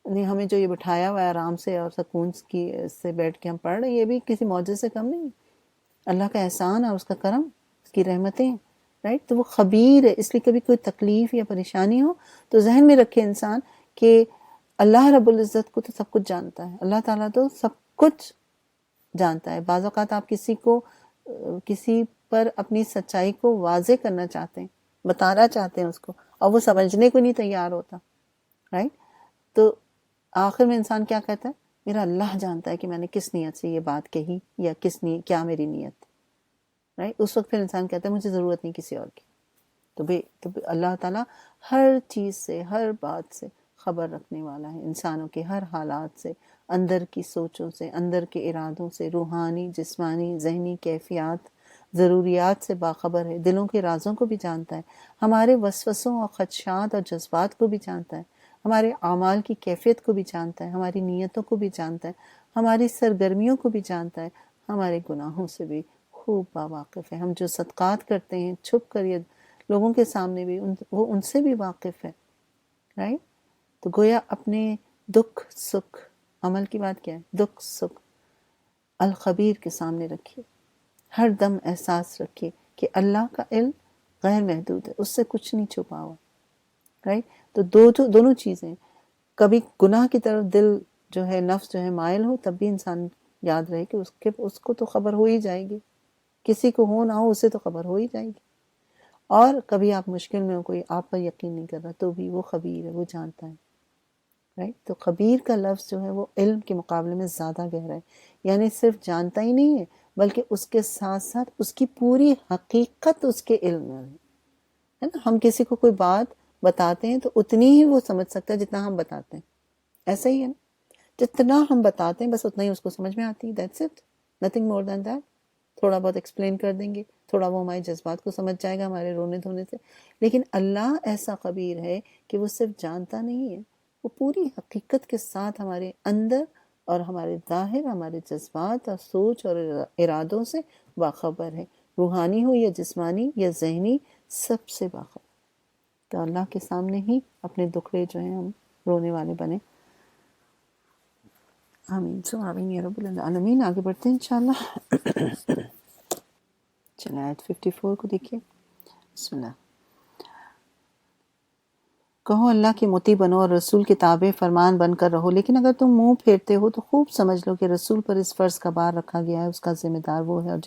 نے ہمیں جو یہ بٹھایا ہوا ہے آرام سے اور سکون کی سے بیٹھ کے ہم پڑھ رہے ہیں، یہ بھی کسی معجزے سے کم نہیں. اللہ کا احسان اور اس کا کرم، اس کی رحمتیں، رائٹ. تو وہ خبیر ہے، اس لیے کبھی کوئی تکلیف یا پریشانی ہو تو ذہن میں رکھے انسان کہ اللہ رب العزت کو تو سب کچھ جانتا ہے، اللہ تعالیٰ تو سب کچھ جانتا ہے. بعض اوقات آپ کسی پر اپنی سچائی کو واضح کرنا چاہتے ہیں، بتانا چاہتے ہیں اس کو، اور وہ سمجھنے کو نہیں تیار ہوتا، رائٹ. تو آخر میں انسان کیا کہتا ہے؟ میرا اللہ جانتا ہے کہ میں نے کس نیت سے یہ بات کہی یا کیا میری نیت، رائٹ. اس وقت پھر انسان کہتا ہے مجھے ضرورت نہیں کسی اور کی. تو اللہ تعالیٰ ہر چیز سے، ہر بات سے خبر رکھنے والا ہے، انسانوں کے ہر حالات سے، اندر کی سوچوں سے، اندر کے ارادوں سے، روحانی، جسمانی، ذہنی کیفیات، ضروریات سے باخبر ہے، دلوں کے رازوں کو بھی جانتا ہے، ہمارے وسوسوں اور خدشات اور جذبات کو بھی جانتا ہے، ہمارے اعمال کی کیفیت کو بھی جانتا ہے، ہماری نیتوں کو بھی جانتا ہے، ہماری سرگرمیوں کو بھی جانتا ہے، ہمارے گناہوں سے بھی خوب باواقف ہے۔ ہم جو صدقات کرتے ہیں چھپ کر یا لوگوں کے سامنے بھی وہ ان سے بھی واقف ہے، رائٹ؟ تو گویا اپنے دکھ سکھ، عمل کی بات کیا ہے، دکھ سکھ الخبیر کے سامنے رکھیے، ہر دم احساس رکھیے کہ اللہ کا علم غیر محدود ہے، اس سے کچھ نہیں چھپا ہوا، رائٹ؟ تو دونوں چیزیں، کبھی گناہ کی طرف دل جو ہے، نفس جو ہے مائل ہو، تب بھی انسان یاد رہے کہ اس کو تو خبر ہو ہی جائے گی، کسی کو ہو نہ ہو اسے تو خبر ہو ہی جائے گی۔ اور کبھی آپ مشکل میں ہو، کوئی آپ پر یقین نہیں کر رہا، تو بھی وہ خبیر ہے، وہ جانتا ہے، رائٹ؟ تو خبیر کا لفظ جو ہے وہ علم کے مقابلے میں زیادہ گہرا ہے، یعنی صرف جانتا ہی نہیں ہے بلکہ اس کے ساتھ ساتھ اس کی پوری حقیقت اس کے علم میں ہے نا۔ ہم کسی کو کوئی بات بتاتے ہیں تو اتنی ہی وہ سمجھ سکتا ہے جتنا ہم بتاتے ہیں، ایسا ہی ہے نا، جتنا ہم بتاتے ہیں بس اتنا ہی اس کو سمجھ میں آتی ہے، that's it, nothing more than that. تھوڑا بہت ایکسپلین کر دیں گے، تھوڑا وہ ہمارے جذبات کو سمجھ جائے گا، ہمارے رونے دھونے سے، لیکن اللہ ایسا خبیر ہے کہ وہ صرف جانتا نہیں ہے، وہ پوری حقیقت کے ساتھ ہمارے اندر اور ہمارے ظاہر، ہمارے جذبات اور سوچ اور ارادوں سے باخبر ہے، روحانی ہو یا جسمانی یا ذہنی، سب سے باخبر۔ تو اللہ کے سامنے ہی اپنے دکھڑے جو ہیں ہم رونے والے بنے۔ آمین سو آمین یا رب العالمین۔ آگے بڑھتے ہیں انشاءاللہ۔ چلیں آیت 54 کو دیکھیے، بسم اللہ۔ کہو اللہ کے مطیع بنو اور رسول کے تابع فرمان بن کر رہو، لیکن اگر تم منہ پھیرتے ہو تو خوب سمجھ لو کہ رسول پر اس فرض کا بار رکھا گیا ہے، اس کا ذمہ دار وہ ہے، اور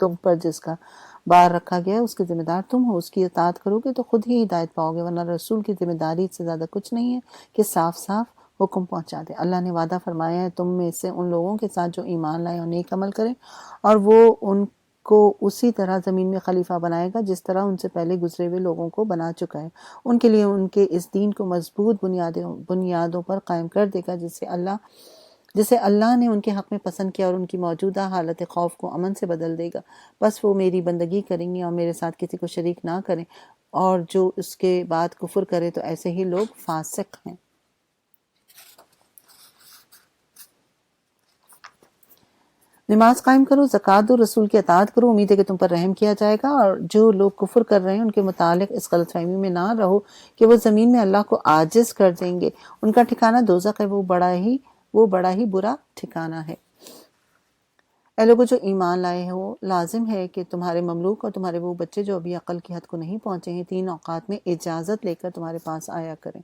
تم پر جس کا بار رکھا گیا ہے اس کے ذمہ دار تم ہو۔ اس کی اطاعت کرو گے تو خود ہی ہدایت پاؤ گے، ورنہ رسول کی ذمہ داری سے زیادہ کچھ نہیں ہے کہ صاف صاف حکم پہنچا دے۔ اللہ نے وعدہ فرمایا ہے تم میں سے ان لوگوں کے ساتھ جو ایمان لائے اور نیک عمل کریں، اور وہ ان کو اسی طرح زمین میں خلیفہ بنائے گا جس طرح ان سے پہلے گزرے ہوئے لوگوں کو بنا چکا ہے۔ ان کے لیے ان کے اس دین کو مضبوط بنیادوں پر قائم کر دے گا، جسے اللہ نے ان کے حق میں پسند کیا، اور ان کی موجودہ حالت خوف کو امن سے بدل دے گا۔ بس وہ میری بندگی کریں گے اور میرے ساتھ کسی کو شریک نہ کریں، اور جو اس کے بعد کفر کرے تو ایسے ہی لوگ فاسق ہیں۔ نماز قائم کرو، زکوٰۃ دو، رسول کی اطاعت کرو، امید ہے کہ تم پر رحم کیا جائے گا۔ اور جو لوگ کفر کر رہے ہیں ان کے متعلق اس غلط فہمی میں نہ رہو کہ وہ زمین میں اللہ کو عاجز کر دیں گے، ان کا ٹھکانہ دوزخ ہے، وہ بڑا ہی برا ٹھکانہ ہے۔ اے لوگوں جو ایمان لائے ہو، لازم ہے کہ تمہارے مملوک اور تمہارے وہ بچے جو ابھی عقل کی حد کو نہیں پہنچے ہیں 3 اوقات میں اجازت لے کر تمہارے پاس آیا کریں،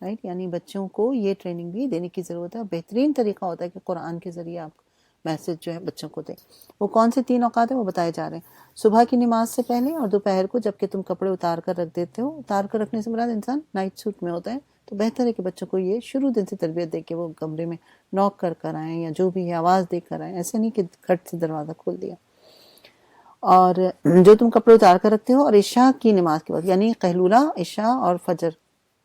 رائٹ؟ یعنی بچوں کو یہ ٹریننگ بھی دینے کی ضرورت ہے۔ بہترین طریقہ ہوتا ہے کہ قرآن کے ذریعے آپ میسج جو ہے بچوں کو دیں۔ وہ کون سے 3 اوقات ہیں وہ بتائے جا رہے ہیں، صبح کی نماز سے پہلے اور دوپہر کو جب کہ تم کپڑے اتار کر رکھ دیتے ہو۔ اتار کر رکھنے سے مراد انسان نائٹ سوٹ میں ہوتا ہے، تو بہتر ہے کہ بچوں کو یہ شروع دن سے تربیت دے کہ وہ کمرے میں نوک کر کر آئیں یا جو بھی ہے آواز دے کر آئیں، ایسے نہیں کہ کھٹ سے دروازہ کھول دیا۔ اور جو تم کپڑے اتار کر رکھتے ہو، اور عشاء کی نماز کے وقت، یعنی قیلولہ، عشاء اور فجر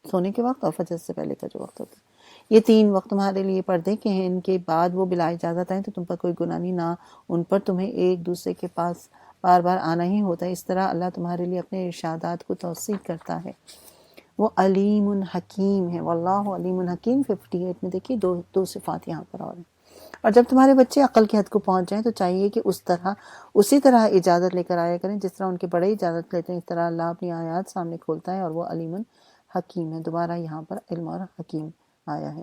سونے کے وقت، اور فجر سے پہلے کا جو وقت ہوتا ہے، یہ 3 وقت تمہارے لیے پردے کے ہیں۔ ان کے بعد وہ بلا اجازت آئیں تو تم پر کوئی گناہ نہیں، نہ ان پر تمہیں ایک دوسرے کے پاس بار بار آنا ہی ہوتا ہے۔ اس طرح اللہ تمہارے لیے اپنے ارشادات کو توسیع کرتا ہے۔ وہ علیم حکیم ہے، واللہ علیم حکیم۔ 58 میں دیکھیے دو صفات یہاں پر اور ہیں۔ اور جب تمہارے بچے عقل کی حد کو پہنچ جائیں تو چاہیے کہ اسی طرح اجازت لے کر آیا کریں جس طرح ان کے بڑے اجازت لیتے ہیں، اس طرح اللہ اپنی آیات سامنے کھولتا ہے، اور وہ علیم حکیم ہے۔ دوبارہ یہاں پر علم اور حکیم آیا ہے۔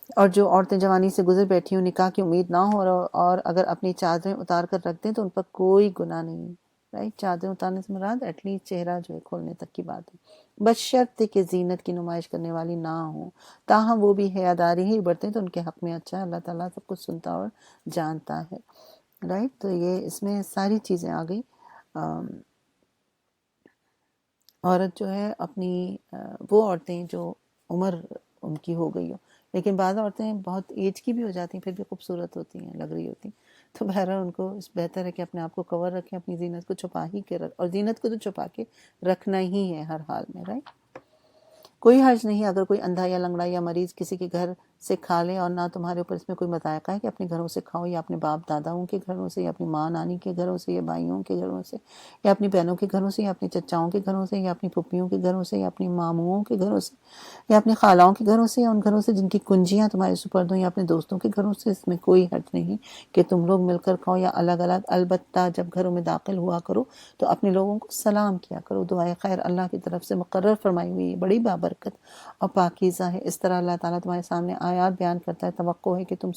اور جو عورتیں جوانی سے گزر بیٹھی ہوں، نکاح کی امید نہ ہو، اور اگر اپنی چادریں اتار کر رکھ دیں تو ان پر کوئی گناہ نہیں، رائٹ؟ چادریں اتارنے سے مراد ایٹ لیسٹ چہرہ جو ہے کھولنے تک کی بات ہے، بشرط کہ زینت کی نمائش کرنے والی نہ ہوں، تاہم وہ بھی حیاداری ہی برتیں تو ان کے حق میں اچھا ہے، اللہ تعالیٰ سب کچھ سنتا اور جانتا ہے، رائٹ؟ تو یہ اس میں ساری چیزیں آ گئی۔ عورت جو ہے اپنی وہ عورتیں جو عمر ان کی ہو گئی ہو، لیکن بعض عورتیں بہت ایج کی بھی ہو جاتی ہیں پھر بھی خوبصورت ہوتی ہیں، لگ رہی ہوتی ہیں، تو بہرحال ان کو بہتر ہے کہ اپنے آپ کو کور رکھیں، اپنی زینت کو چھپا ہی کے اور زینت کو تو چھپا کے رکھنا ہی ہے ہر حال میں، رائٹ؟ کوئی حرج نہیں اگر کوئی اندھا یا لنگڑا یا مریض کسی کے گھر سے کھا لیں، اور نہ تمہارے اوپر اس میں کوئی مذائقہ ہے کہ اپنے گھروں سے کھاؤ، یا اپنے باپ داداؤں کے گھروں سے، یا اپنی ماں نانی کے گھروں سے، یا بھائیوں کے گھروں سے، یا اپنی بہنوں کے گھروں سے، یا اپنی چچاؤں کے گھروں سے، یا اپنی پھپھیوں کے گھروں سے، یا اپنی ماموؤں کے گھروں سے، یا اپنی خالاؤں کے گھروں سے، یا ان گھروں سے جن کی کنجیاں تمہارے سپرد ہوں، یا اپنے دوستوں کے گھروں سے۔ اس میں کوئی حرج نہیں کہ تم لوگ مل کر کھاؤ یا الگ الگ، البتہ جب گھروں میں داخل ہوا کرو تو اپنے لوگوں کو سلام کیا کرو۔ دعائے خیر اللہ کی طرف سے مقرر فرمائی ہوئی بڑی بابرکت اور پاکیزہ ہے۔ اس طرح اللہ تعالیٰ تمہارے سامنے آیات بیان کرتا ہے، توقع ہے کہ تم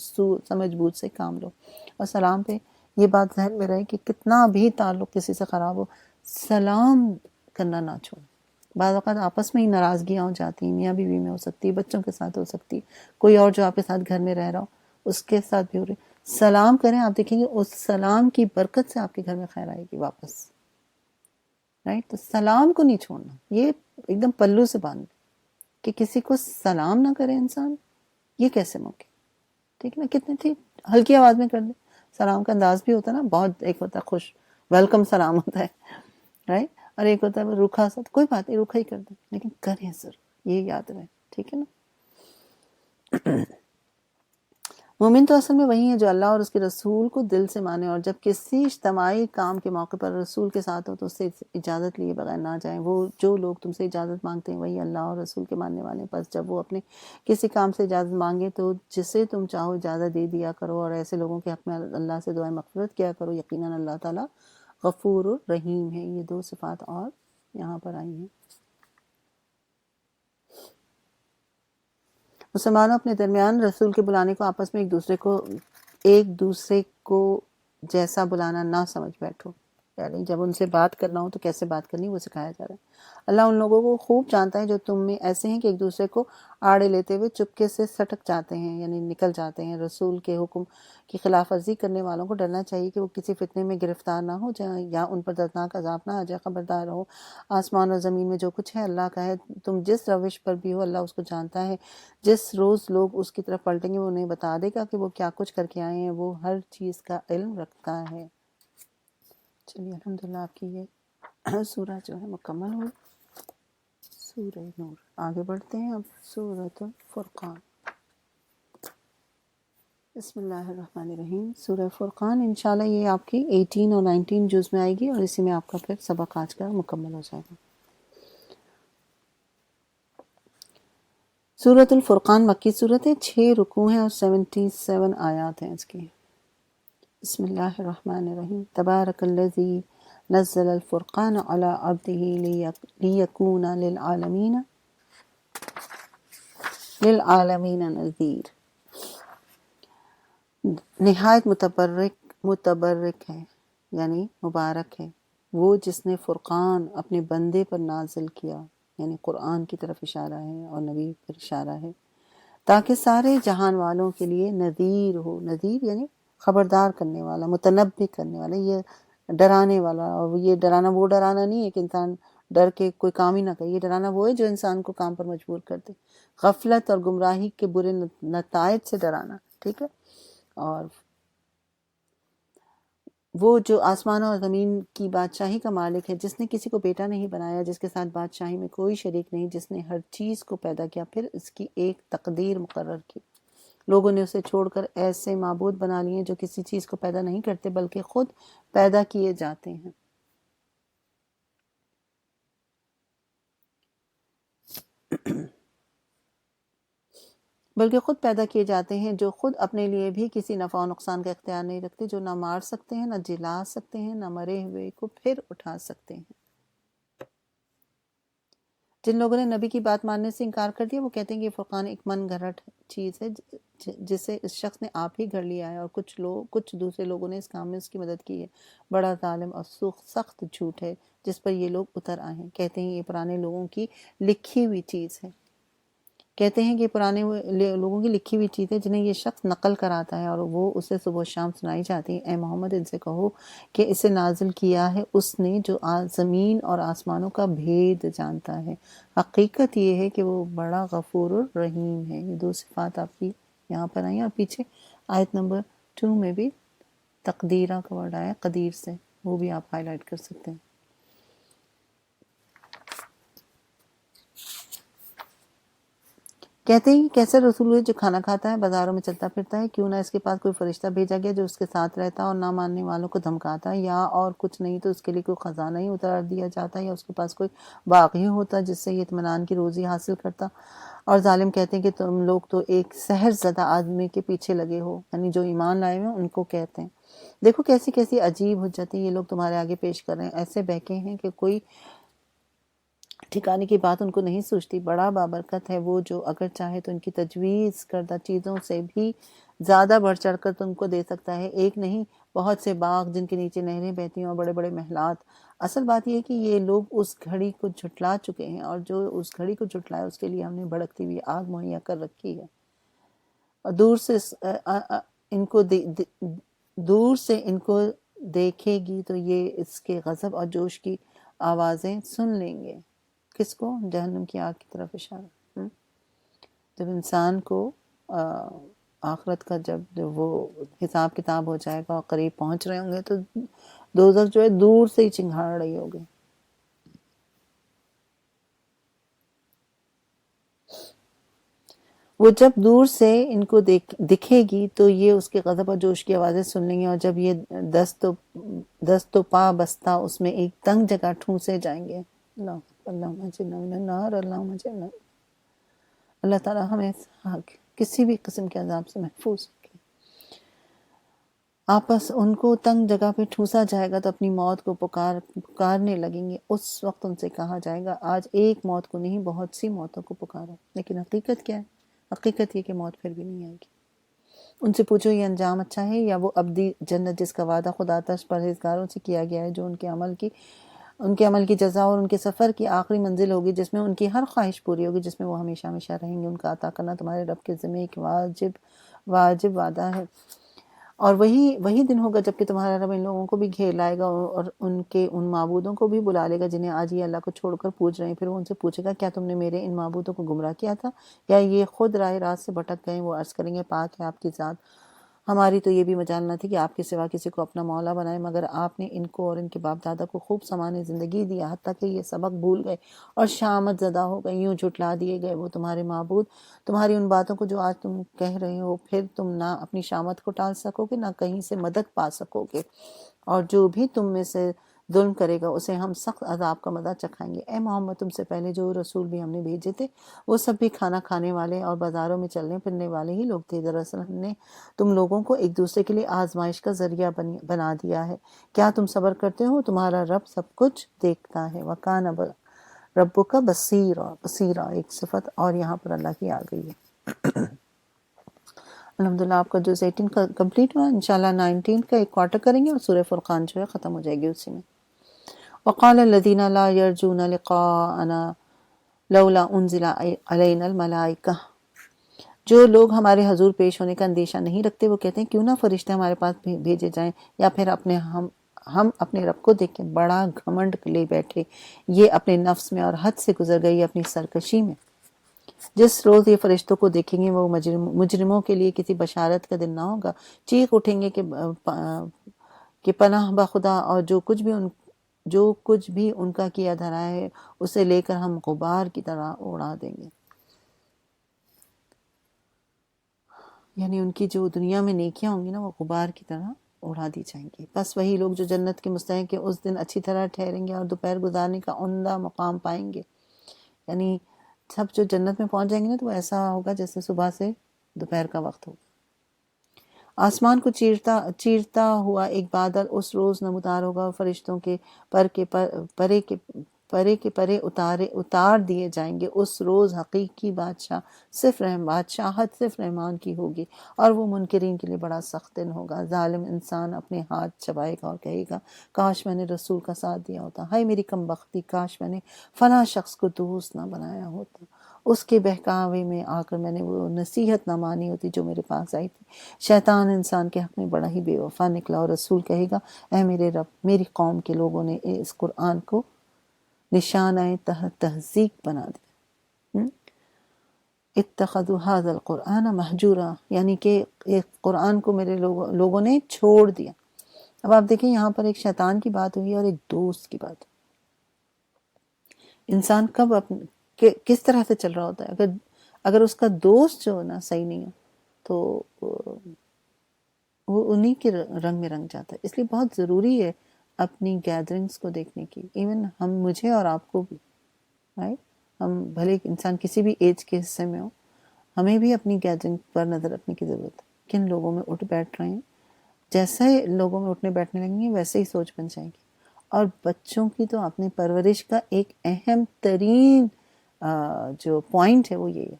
سمجھ بوجھ سے کام لو۔ اور سلام پہ یہ بات ذہن میں رہے کہ کتنا بھی تعلق کسی سے خراب ہو، سلام کرنا نہ چھوڑو۔ بعض اوقات آپس میں ہی ناراضگیاں ہو جاتی ہیں، میاں بیوی میں ہو سکتی ہے، بچوں کے ساتھ ہو سکتی ہے، کوئی اور جو آپ کے ساتھ گھر میں رہ رہا ہو اس کے ساتھ بھی ہو رہی۔ سلام کریں، آپ دیکھیں گے اس سلام کی برکت سے آپ کے گھر میں خیر آئے گی واپس، رائٹ؟ تو سلام کو نہیں چھوڑنا، یہ ایک دم پلو سے باندھ کہ کسی کو سلام نہ کرے انسان، یہ کیسے موقع؟ ٹھیک ہے نا، کتنے ٹھیک ہلکی آواز میں کر دیں۔ سلام کا انداز بھی ہوتا ہے نا، بہت ایک ہوتا ہے خوش ویلکم سلام ہوتا ہے، رائٹ؟ اور ایک ہوتا ہے روکھا سا، کوئی بات نہیں روکھا ہی کر دیں، لیکن کریں ضرور، یہ یاد رہے، ٹھیک ہے نا۔ مومن تو اصل میں وہی ہے جو اللہ اور اس کے رسول کو دل سے مانے، اور جب کسی اجتماعی کام کے موقع پر رسول کے ساتھ ہو تو اس سے اجازت لیے بغیر نہ جائیں۔ وہ جو لوگ تم سے اجازت مانگتے ہیں وہی اللہ اور رسول کے ماننے والے ہیں، پس جب وہ اپنے کسی کام سے اجازت مانگے تو جسے تم چاہو اجازت دے دیا کرو، اور ایسے لوگوں کے حق میں اللہ سے دعائیں مغفرت کیا کرو، یقیناً اللہ تعالیٰ غفور الرحیم ہے۔ یہ دو صفات اور یہاں پر آئی ہیں۔ مسلمانوں اپنے درمیان رسول کے بلانے کو آپس میں ایک دوسرے کو جیسا بلانا نہ سمجھ بیٹھو، یعنی جب ان سے بات کرنا ہو تو کیسے بات کرنی وہ سکھایا جا رہا ہے۔ اللہ ان لوگوں کو خوب جانتا ہے جو تم میں ایسے ہیں کہ ایک دوسرے کو آڑے لیتے ہوئے چپکے سے سٹک جاتے ہیں، یعنی نکل جاتے ہیں۔ رسول کے حکم کی خلاف ورزی کرنے والوں کو ڈرنا چاہیے کہ وہ کسی فتنے میں گرفتار نہ ہو جائیں یا ان پر دردناک عذاب نہ آ جائے۔ خبردار رہو، آسمان اور زمین میں جو کچھ ہے اللہ کا ہے، تم جس روش پر بھی ہو اللہ اس کو جانتا ہے۔ جس روز لوگ اس کی طرف پلٹیں گے وہ انہیں بتا دے گا کہ وہ کیا کچھ کر کے آئے ہیں، وہ ہر چیز کا علم رکھتا ہے۔ چلیے الحمدللہ آپ کی یہ سورہ جو ہے مکمل ہوئی، سورہ نور۔ آگے بڑھتے ہیں اب سورۃ الفرقان۔ بسم اللہ الرحمن الرحیم۔ سورہ فرقان انشاءاللہ یہ آپ کی 18 اور 19 جز میں آئے گی، اور اسی میں آپ کا پھر سبق آج کا مکمل ہو جائے گا۔ سورۃ الفرقان مکی صورت ہے، 6 رکوع ہیں اور 77 آیات ہیں اس کی۔ بسم اللہ الرحمن الرحیم۔ تبارک الذی نزل الفرقان علی عبدہ لیکون للعالمین نذیر۔ نہایت متبرک ہے، یعنی مبارک ہے وہ جس نے فرقان اپنے بندے پر نازل کیا، یعنی قرآن کی طرف اشارہ ہے اور نبی پر اشارہ ہے، تاکہ سارے جہان والوں کے لیے نذیر ہو۔ نذیر یعنی خبردار کرنے والا، متنبہ کرنے والا، یہ ڈرانے والا۔ اور یہ ڈرانا وہ ڈرانا نہیں ہے کہ انسان ڈر کے کوئی کام ہی نہ کرے، یہ ڈرانا وہ ہے جو انسان کو کام پر مجبور کر دے، غفلت اور گمراہی کے برے نتائج سے ڈرانا، ٹھیک ہے۔ اور وہ جو آسمان اور زمین کی بادشاہی کا مالک ہے، جس نے کسی کو بیٹا نہیں بنایا، جس کے ساتھ بادشاہی میں کوئی شریک نہیں، جس نے ہر چیز کو پیدا کیا پھر اس کی ایک تقدیر مقرر کی۔ لوگوں نے اسے چھوڑ کر ایسے معبود بنا لیے جو کسی چیز کو پیدا نہیں کرتے بلکہ خود پیدا کیے جاتے ہیں۔ جو خود اپنے لیے بھی کسی نفع و نقصان کا اختیار نہیں رکھتے، جو نہ مار سکتے ہیں، نہ جلا سکتے ہیں، نہ مرے ہوئے کو پھر اٹھا سکتے ہیں۔ جن لوگوں نے نبی کی بات ماننے سے انکار کر دیا وہ کہتے ہیں کہ یہ فرقان ایک من گھڑت چیز ہے جسے اس شخص نے آپ ہی گھڑ لیا ہے، اور کچھ دوسرے لوگوں نے اس کام میں اس کی مدد کی ہے۔ بڑا ظالم اور سخت جھوٹ ہے جس پر یہ لوگ اتر آئے ہیں۔ کہتے ہیں یہ پرانے لوگوں کی لکھی ہوئی چیز ہے، جنہیں یہ شخص نقل کراتا ہے اور وہ اسے صبح و شام سنائی جاتی ہے۔ اے محمد ان سے کہو کہ اسے نازل کیا ہے اس نے جو زمین اور آسمانوں کا بھید جانتا ہے۔ حقیقت یہ ہے کہ وہ بڑا غفور الرحیم ہے۔ یہ دو صفات آپ کی یہاں پر آئی ہیں، اور پیچھے آیت نمبر 2 میں بھی تقدیرہ کا ورڈ آیا، قدیر سے، وہ بھی آپ ہائی لائٹ کر سکتے ہیں۔ کہتے ہیں کیسا رسول ہے جو کھانا کھاتا ہے، بازاروں میں چلتا پھرتا ہے، کیوں نہ اس کے پاس کوئی فرشتہ بھیجا گیا جو اس کے ساتھ رہتا اور نہ ماننے والوں کو دھمکاتا، یا اور کچھ نہیں تو اس کے لیے کوئی خزانہ ہی اتار دیا جاتا، یا اس کے پاس کوئی باغ ہی ہوتا جس سے یہ اطمینان کی روزی حاصل کرتا۔ اور ظالم کہتے ہیں کہ تم لوگ تو ایک سحر زدہ آدمی کے پیچھے لگے ہو، یعنی جو ایمان لائے ہوئے ہیں ان کو کہتے ہیں۔ دیکھو کیسی کیسی عجیب حجتیں یہ لوگ تمہارے آگے پیش کر رہے ہیں، ایسے بہکے ہیں کہ کوئی ٹھکانے کی بات ان کو نہیں سوچتی۔ بڑا بابرکت ہے وہ جو اگر چاہے تو ان کی تجویز کردہ چیزوں سے بھی زیادہ بڑھ چڑھ کر تم کو دے سکتا ہے، ایک نہیں بہت سے باغ جن کے نیچے نہریں بہتی ہیں اور بڑے بڑے محلات۔ اصل بات یہ ہے کہ یہ لوگ اس گھڑی کو جھٹلا چکے ہیں، اور جو اس گھڑی کو جھٹلایا اس کے لیے ہم نے بھڑکتی ہوئی آگ مہیا کر رکھی ہے، اور دور سے ان کو دیکھے گی تو یہ اس کے غضب اور جوش کی آوازیں سن لیں گے۔ کس کو؟ جہنم کی آگ کی طرف اشارہ۔ جب انسان کو آخرت کا جب وہ حساب کتاب ہو جائے گا اور قریب پہنچ رہے ہوں گے تو دوزخ جو ہے دور سے ہی چنگھاڑ رہی ہوگی۔ وہ جب دور سے ان کو دکھے گی تو یہ اس کے غضب اور جوش کی آوازیں سن لیں گے، اور جب یہ دست و پا بستہ اس میں ایک تنگ جگہ ٹھونسے جائیں گے۔ اللہم اجرنا من النار، اللہم اجرنا۔ اللہ تعالیٰ ہمیں کسی بھی قسم کے عذاب سے محفوظ رکھے۔ آپس ان کو تنگ جگہ پہ ٹھوسا جائے گا تو اپنی موت کو پکارنے لگیں گے۔ اس وقت ان سے کہا جائے گا آج ایک موت کو نہیں بہت سی موتوں کو پکارو۔ لیکن حقیقت کیا ہے؟ حقیقت یہ کہ موت پھر بھی نہیں آئے گی۔ ان سے پوچھو یہ انجام اچھا ہے یا وہ ابدی جنت جس کا وعدہ خدا ترس پرہیزگاروں سے کیا گیا ہے، جو ان کے عمل کی جزا اور ان کے سفر کی آخری منزل ہوگی، جس میں ان کی ہر خواہش پوری ہوگی، جس میں وہ ہمیشہ ہمیشہ رہیں گے۔ ان کا عطا کرنا تمہارے رب کے ذمہ ایک واجب وعدہ ہے، اور وہی دن ہوگا جب کہ تمہارا رب ان لوگوں کو بھی گھیر لائے گا اور ان معبودوں کو بھی بلا لے گا جنہیں آج یہ اللہ کو چھوڑ کر پوج رہے ہیں۔ پھر وہ ان سے پوچھے گا کیا تم نے میرے ان معبودوں کو گمراہ کیا تھا یا یہ خود راہ راست سے بھٹک گئے؟ وہ عرض کریں گے پاک ہے آپ کی ذات، ہماری تو یہ بھی مجال نہ تھی کہ آپ کے سوا کسی کو اپنا مولا بنائے، مگر آپ نے ان کو اور ان کے باپ دادا کو خوب سامان زندگی دیا، حتیٰ کہ یہ سبق بھول گئے اور شامت زدہ ہو گئے، یوں جھٹلا دیے گئے وہ تمہارے معبود تمہاری ان باتوں کو جو آج تم کہہ رہے ہو۔ پھر تم نہ اپنی شامت کو ٹال سکو گے، نہ کہیں سے مدد پا سکو گے، اور جو بھی تم میں سے ظلم کرے گا اسے ہم سخت عذاب کا مزہ چکھائیں گے۔ اے محمد تم سے پہلے جو رسول بھی ہم نے بھیجے تھے وہ سب بھی کھانا کھانے والے اور بازاروں میں چلنے پھرنے والے ہی لوگ تھے۔ دراصل ہم نے تم لوگوں کو ایک دوسرے کے لیے آزمائش کا ذریعہ بنا دیا ہے۔ کیا تم صبر کرتے ہو؟ تمہارا رب سب کچھ دیکھتا ہے۔ وَكَانَ رَبُّكَ بصیرا ایک صفت اور یہاں پر اللہ کی آ گئی ہے۔ الحمدللہ آپ کا جو 18 کا کمپلیٹ ہوا، انشاءاللہ 19 کا ایک کوارٹر کریں گے اور سورہ فرقان جو ہے ختم ہو جائے گی اسی میں۔ وَقَالَ الَّذِينَ لَا يَرْجُونَ لِقَاءَنَا لَوْلَا أُنزِلَ عَلَيْنَا الْمَلَائِكَةُ، جو لوگ ہمارے حضور پیش ہونے کا اندیشہ نہیں رکھتے وہ کہتے ہیں کیوں نہ فرشتے ہمارے پاس بھیجے جائیں، یا پھر ہم اپنے رب کو دیکھیں۔ بڑا گھمنڈ لے بیٹھے یہ اپنے نفس میں اور حد سے گزر گئی اپنی سرکشی میں۔ جس روز یہ فرشتوں کو دیکھیں گے وہ مجرموں کے لیے کسی بشارت کا دن نہ ہوگا۔ چیخ اٹھیں گے کہ پناہ بخدا، اور جو کچھ بھی ان کا کیا دھرا ہے اسے لے کر ہم غبار کی طرح اڑا دیں گے۔ یعنی ان کی جو دنیا میں نیکیاں ہوں گی نا وہ غبار کی طرح اڑا دی جائیں گی۔ بس وہی لوگ جو جنت کے مستحق ہیں اس دن اچھی طرح ٹھہریں گے اور دوپہر گزارنے کا عمدہ مقام پائیں گے۔ یعنی سب جو جنت میں پہنچ جائیں گے نا تو ایسا ہوگا جیسے صبح سے دوپہر کا وقت ہوگا۔ آسمان کو چیرتا ہوا ایک بادل اس روز نمودار ہوگا، اور فرشتوں کے پرے کے پرے اتار دیے جائیں گے۔ اس روز حقیقی بادشاہت صرف رحمان کی ہوگی، اور وہ منکرین کے لیے بڑا سخت دن ہوگا۔ ظالم انسان اپنے ہاتھ چبائے گا اور کہے گا کاش میں نے رسول کا ساتھ دیا ہوتا، ہائے میری کم بختی، کاش میں نے فلاں شخص کو دوست نہ بنایا ہوتا، اس کے بہکاوے میں آ کر میں نے وہ نصیحت نہ مانی ہوتی جو میرے پاس آئی تھی۔ شیطان انسان کے حق میں بڑا ہی بے وفا نکلا، اور رسول کہے گا اے میرے رب، میری قوم کے لوگوں نے اس قرآن کو نشانہ تہذیب بنا دیا۔ اتخذوا هذا القرآن مہجورا، یعنی کہ ایک قرآن کو میرے لوگوں نے چھوڑ دیا۔ اب آپ دیکھیں یہاں پر ایک شیطان کی بات ہوئی اور ایک دوست کی بات ہوئی۔ انسان کس طرح سے چل رہا ہوتا ہے؟ اگر اس کا دوست جو نا صحیح نہیں ہو تو وہ انہی کے رنگ میں رنگ جاتا ہے. اس لیے بہت ضروری ہے اپنی گیدرنگز کو دیکھنے کی. ایون مجھے اور آپ کو بھی رائٹ، ہم بھلے انسان کسی بھی ایج کے حصے میں ہو، ہمیں بھی اپنی گیدرنگ پر نظر رکھنے کی ضرورت ہے. کن لوگوں میں اٹھ بیٹھ رہے ہیں، جیسا ہی لوگوں میں اٹھنے بیٹھنے لگیں گے ویسے ہی سوچ بن جائے گی. اور بچوں کی تو اپنی پرورش کا ایک اہم ترین جو پوائنٹ ہے وہ یہ ہے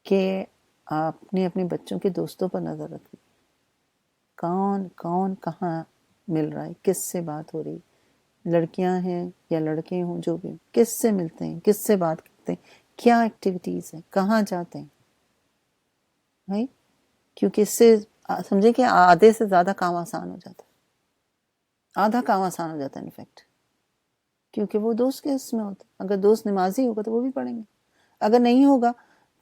کہ آپ نے اپنے بچوں کے دوستوں پر نظر رکھنی. کون کون کہاں مل رہا ہے، کس سے بات ہو رہی، لڑکیاں ہیں یا لڑکے ہوں جو بھی، کس سے ملتے ہیں، کس سے بات کرتے ہیں، کیا ایکٹیویٹیز ہیں، کہاں جاتے ہیں. right؟ کیونکہ اس سے سمجھے کہ آدھے سے زیادہ کام آسان ہو جاتا ہے، آدھا کام آسان ہو جاتا ہے انفیکٹ، کیونکہ وہ دوست کے اس میں ہوتا ہے. اگر دوست نمازی ہوگا تو وہ بھی پڑھیں گے، اگر نہیں ہوگا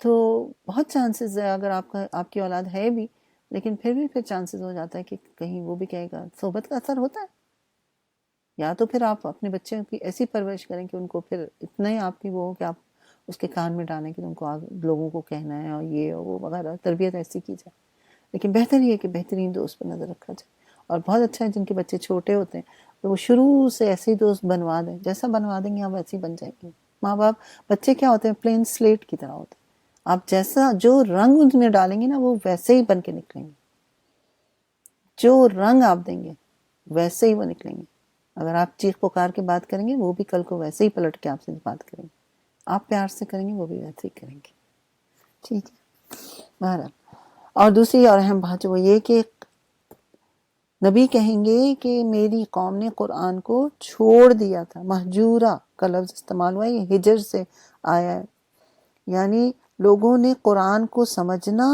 تو بہت چانسز ہے، اگر آپ کی اولاد ہے بھی لیکن پھر چانسز ہو جاتا ہے کہ کہیں وہ بھی کہے گا. صحبت کا اثر ہوتا ہے. یا تو پھر آپ اپنے بچے کی ایسی پرورش کریں کہ ان کو پھر اتنا ہی آپ کی وہ ہو کہ آپ اس کے کان میں ڈالیں کہ ان کو لوگوں کو کہنا ہے اور یہ اور وہ وغیرہ، تربیت ایسی کی جائے. لیکن بہتر یہ ہے کہ بہترین دوست پر نظر رکھا جائے. اور بہت اچھا ہے جن کے بچے چھوٹے ہوتے ہیں تو وہ شروع سے ایسے ہی دوست بنوا دیں، جیسا بنوا دیں گے آپ ویسے ہی بن جائیں گے. ماں باپ، بچے کیا ہوتے ہیں، پلین سلیٹ کی طرح ہوتے ہیں. آپ جیسا جو رنگ ان میں ڈالیں گے نا وہ ویسے ہی بن کے نکلیں گے. جو رنگ آپ دیں گے ویسے ہی وہ نکلیں گے. اگر آپ چیخ پکار کے بات کریں گے وہ بھی کل کو ویسے ہی پلٹ کے آپ سے بات کریں گے. آپ پیار سے کریں گے وہ بھی ویسے ہی کریں گے. ٹھیک ہے بہرحال. اور دوسری اور اہم بات وہ یہ کہ نبی کہیں گے کہ میری قوم نے قرآن کو چھوڑ دیا تھا. مہجورہ کا لفظ استعمال ہوا، یہ ہجر سے آیا ہے، یعنی لوگوں نے قرآن کو سمجھنا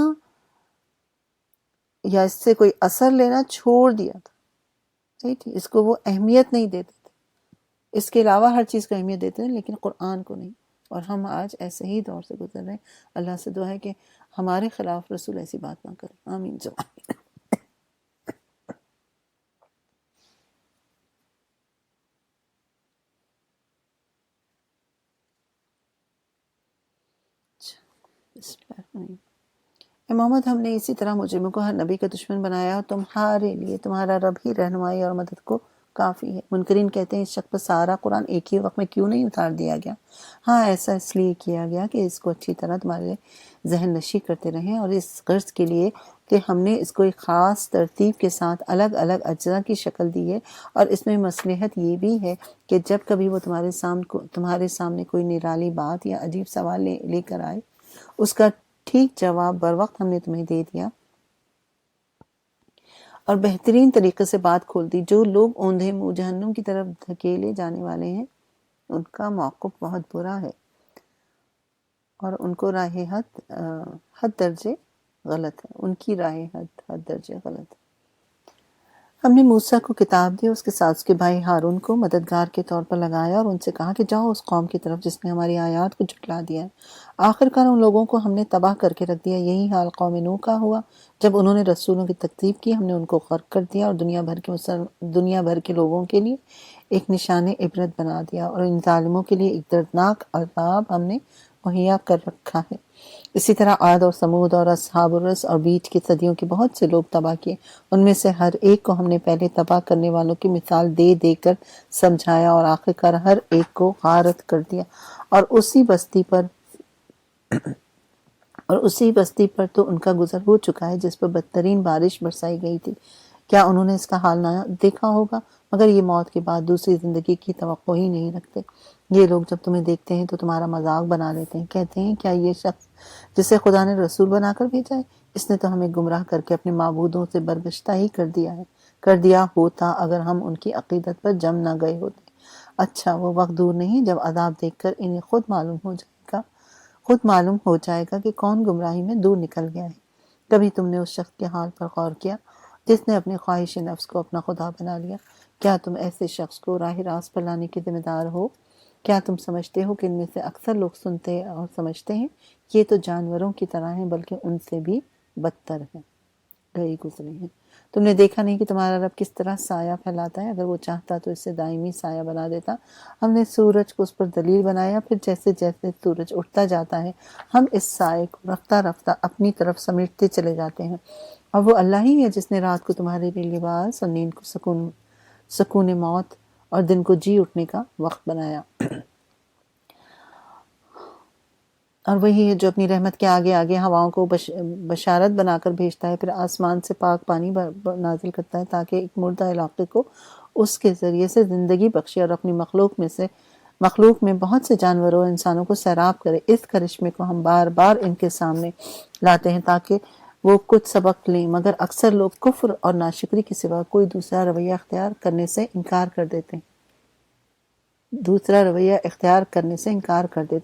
یا اس سے کوئی اثر لینا چھوڑ دیا تھا. ٹھیک ہے، اس کو وہ اہمیت نہیں دیتے تھے. اس کے علاوہ ہر چیز کو اہمیت دیتے ہیں لیکن قرآن کو نہیں. اور ہم آج ایسے ہی دور سے گزر رہے ہیں. اللہ سے دعا ہے کہ ہمارے خلاف رسول ایسی بات نہ کرے. آمین. اے محمد، ہم نے اسی طرح مجرموں کو ہر نبی کا دشمن بنایا اور تمہارے لیے تمہارا رب ہی رہنمائی اور مدد کو کافی ہے. منکرین کہتے ہیں اس شخص پر سارا قرآن ایک ہی وقت میں کیوں نہیں اتار دیا گیا؟ ہاں، ایسا اس لیے کیا گیا کہ اس کو اچھی طرح تمہارے ذہن نشی کرتے رہیں، اور اس غرض کے لیے کہ ہم نے اس کو ایک خاص ترتیب کے ساتھ الگ الگ اجزاء کی شکل دی ہے. اور اس میں مصلحت یہ بھی ہے کہ جب کبھی وہ تمہارے سامنے کوئی نرالی بات یا عجیب سوال لے کر آئے، اس کا ٹھیک جواب بر وقت ہم نے تمہیں دے دیا اور بہترین طریقے سے بات کھول دی. جو لوگ اوندھے منہ جہنم کی طرف دھکیلے جانے والے ہیں ان کا موقف بہت برا ہے اور ان کو راہ حد درجے غلط ہے. ان کی راہ حد درجے غلط ہے. ہم نے موسیٰ کو کتاب دی، اس کے ساتھ اس کے بھائی ہارون کو مددگار کے طور پر لگایا اور ان سے کہا کہ جاؤ اس قوم کی طرف جس نے ہماری آیات کو جھٹلا دیا ہے. آخرکار ان لوگوں کو ہم نے تباہ کر کے رکھ دیا. یہی حال قوم نوح کا ہوا. جب انہوں نے رسولوں کی تکذیب کی ہم نے ان کو غرق کر دیا اور دنیا بھر کے لوگوں کے لیے ایک نشان عبرت بنا دیا، اور ان ظالموں کے لیے ایک دردناک عذاب ہم نے مہیا کر رکھا ہے. اسی طرح عاد اور ثمود اور اصحاب الرس اور بیچ کی صدیوں کے بہت سے لوگ تباہ کیے. ان میں سے ہر ایک کو ہم نے پہلے تباہ کرنے والوں کی مثال دے دے کر سمجھایا اور آخرکار ہر ایک کو غارت کر دیا. اور اسی بستی پر تو ان کا گزر ہو چکا ہے جس پر بدترین بارش برسائی گئی تھی. کیا انہوں نے اس کا حال نہ دیکھا ہوگا؟ مگر یہ موت کے بعد دوسری زندگی کی توقع ہی نہیں رکھتے. یہ لوگ جب تمہیں دیکھتے ہیں تو تمہارا مذاق بنا لیتے ہیں. کہتے ہیں کیا یہ شخص جسے خدا نے رسول بنا کر بھیجا ہے، اس نے تو ہمیں گمراہ کر کے اپنے معبودوں سے برگشتہ ہی کر دیا ہوتا اگر ہم ان کی عقیدت پر جم نہ گئے ہوتے. اچھا، وہ وقت دور نہیں جب عذاب دیکھ کر انہیں خود معلوم ہو جائے گا کہ کون گمراہی میں دور نکل گیا ہے. کبھی تم نے اس شخص کے حال پر غور کیا جس نے اپنی خواہش نفس کو اپنا خدا بنا لیا؟ کیا تم ایسے شخص کو راہ راست پر لانے کے ذمہ دار ہو؟ کیا تم سمجھتے ہو کہ ان میں سے اکثر لوگ سنتے اور سمجھتے ہیں؟ یہ تو جانوروں کی طرح ہیں بلکہ ان سے بھی بدتر ہیں، گئے گزرے ہیں. تم نے دیکھا نہیں کہ تمہارا رب کس طرح سایہ پھیلاتا ہے؟ اگر وہ چاہتا تو اس سے دائمی سایہ بنا دیتا۔ ہم نے سورج کو اس پر دلیل بنایا، پھر جیسے جیسے سورج اٹھتا جاتا ہے ہم اس سائے کو رفتہ رفتہ اپنی طرف سمیٹتے چلے جاتے ہیں۔ اور وہ اللہ ہی ہے جس نے رات کو تمہارے لیے لباس اور نیند کو سکون موت اور دن کو جی اٹھنے کا وقت بنایا۔ اور وہی ہے جو اپنی رحمت کے آگے آگے ہواؤں کو بشارت بنا کر بھیجتا ہے، پھر آسمان سے پاک پانی نازل کرتا ہے تاکہ ایک مردہ علاقے کو اس کے ذریعے سے زندگی بخشے اور اپنی مخلوق میں بہت سے جانوروں اور انسانوں کو سیراب کرے۔ اس کرشمے کو ہم بار بار ان کے سامنے لاتے ہیں تاکہ وہ کچھ سبق لیں، مگر اکثر لوگ کفر اور ناشکری کے سوا کوئی دوسرا رویہ اختیار کرنے سے انکار کر دیتے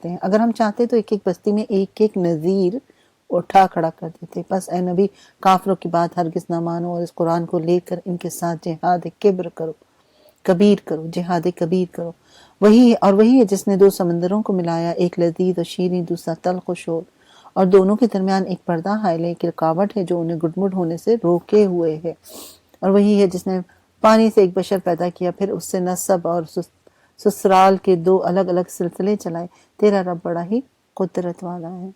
ہیں۔ اگر ہم چاہتے تو ایک ایک بستی میں ایک ایک نذیر اٹھا کھڑا کر دیتے۔ بس اے نبی، کافروں کی بات ہرگز نہ مانو اور اس قرآن کو لے کر ان کے ساتھ جہاد کبیر کرو۔ وہی ہے جس نے دو سمندروں کو ملایا، ایک لذیذ و شیریں، دوسرا تلخ و شور، اور دونوں کے درمیان ایک پردہ حائل ہے، ایک رکاوٹ ہے جو انہیں گڈمڈ ہونے سے روکے ہوئے ہے۔ اور وہی ہے جس نے پانی سے ایک بشر پیدا کیا، پھر اس سے نسب اور سسرال کے دو الگ الگ سلسلے چلائے۔ تیرا رب بڑا ہی قدرت والا ہے۔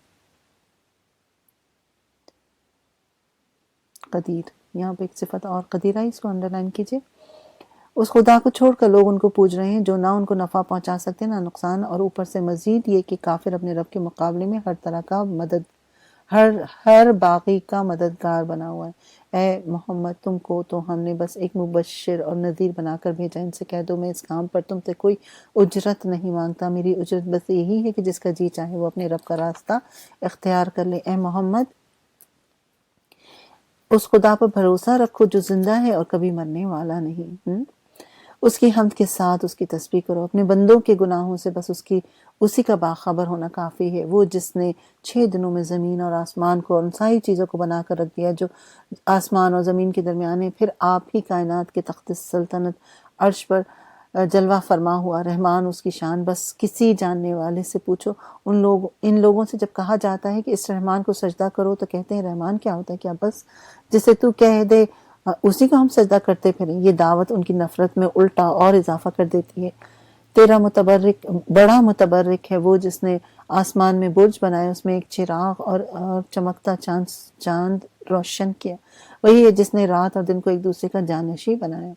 قدیر، یہاں پہ ایک صفت اور قدیر آئی، اس کو انڈرلائن کیجئے۔ اس خدا کو چھوڑ کر لوگ ان کو پوج رہے ہیں جو نہ ان کو نفع پہنچا سکتے نہ نقصان، اور اوپر سے مزید یہ کہ کافر اپنے رب کے مقابلے میں ہر طرح کا ہر باغی کا مددگار بنا ہوا ہے۔ اے محمد، تم کو تو ہم نے بس ایک مبشر اور نذیر بنا کر بھیجا۔ ان سے کہہ دو میں اس کام پر تم سے کوئی اجرت نہیں مانگتا، میری اجرت بس یہی ہے کہ جس کا جی چاہے وہ اپنے رب کا راستہ اختیار کر لے۔ اے محمد، اس خدا پر بھروسہ رکھو جو زندہ ہے اور کبھی مرنے والا نہیں۔ اس کی حمد کے ساتھ اس کی تسبیح کرو، اپنے بندوں کے گناہوں سے بس اسی کا باخبر ہونا کافی ہے۔ وہ جس نے 6 دنوں میں زمین اور آسمان کو اور ان ساری چیزوں کو بنا کر رکھ دیا جو آسمان اور زمین کے درمیان ہے، پھر آپ ہی کائنات کے تخت سلطنت عرش پر جلوہ فرما ہوا رحمان اس کی شان، بس کسی جاننے والے سے پوچھو۔ ان لوگوں سے جب کہا جاتا ہے کہ اس رحمان کو سجدہ کرو تو کہتے ہیں رحمان کیا ہوتا ہے؟ کیا بس جسے تو کہہ دے اسی کو ہم سجدہ کرتے پھریں؟ یہ دعوت ان کی نفرت میں الٹا اور اضافہ کر دیتی ہے۔ تیرا بڑا متبرک ہے وہ جس نے آسمان میں برج بنایا، اس میں ایک چراغ اور چمکتا چاند روشن کیا۔ وہی ہے جس نے رات اور دن کو ایک دوسرے کا جانشین بنایا۔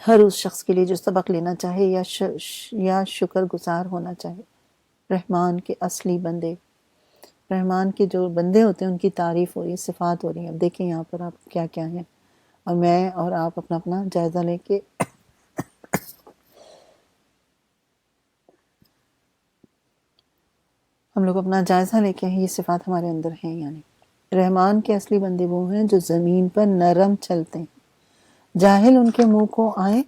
ہر اس شخص کے لیے جو سبق لینا چاہے یا شکر گزار ہونا چاہے۔ رحمان کے اصلی بندے، رحمان کے جو بندے ہوتے ہیں ان کی تعریف ہو رہی ہے، صفات ہو رہی ہیں۔ اب دیکھیں یہاں پر آپ کیا کیا ہیں، اور میں اور آپ اپنا جائزہ لے کے ہم لوگ اپنا جائزہ لے کے یہ صفات ہمارے اندر ہیں۔ یعنی رحمان کے اصلی بندے وہ ہیں جو زمین پر نرم چلتے ہیں، جاہل ان کے منہ کو آئے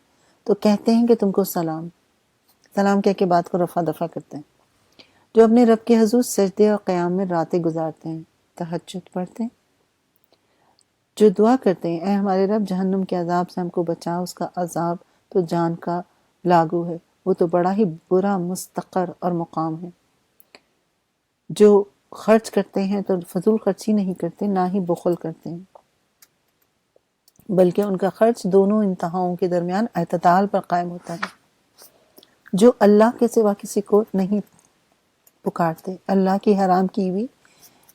تو کہتے ہیں کہ تم کو سلام کہہ کے بات کو رفع دفع کرتے ہیں، جو اپنے رب کے حضور سجدے اور قیام میں راتیں گزارتے ہیں، تہجد پڑھتے ہیں، جو دعا کرتے ہیں اے ہمارے رب جہنم کے عذاب سے ہم کو بچا، اس کا عذاب تو جان کا لاگو ہے، وہ تو بڑا ہی برا مستقر اور مقام ہے۔ جو خرچ کرتے ہیں تو فضول خرچی نہیں کرتے، نہ ہی بخل کرتے ہیں، بلکہ ان کا خرچ دونوں انتہاؤں کے درمیان اعتدال پر قائم ہوتا ہے۔ جو اللہ کے سوا کسی کو نہیں پکارتے، اللہ کی حرام کی ہوئی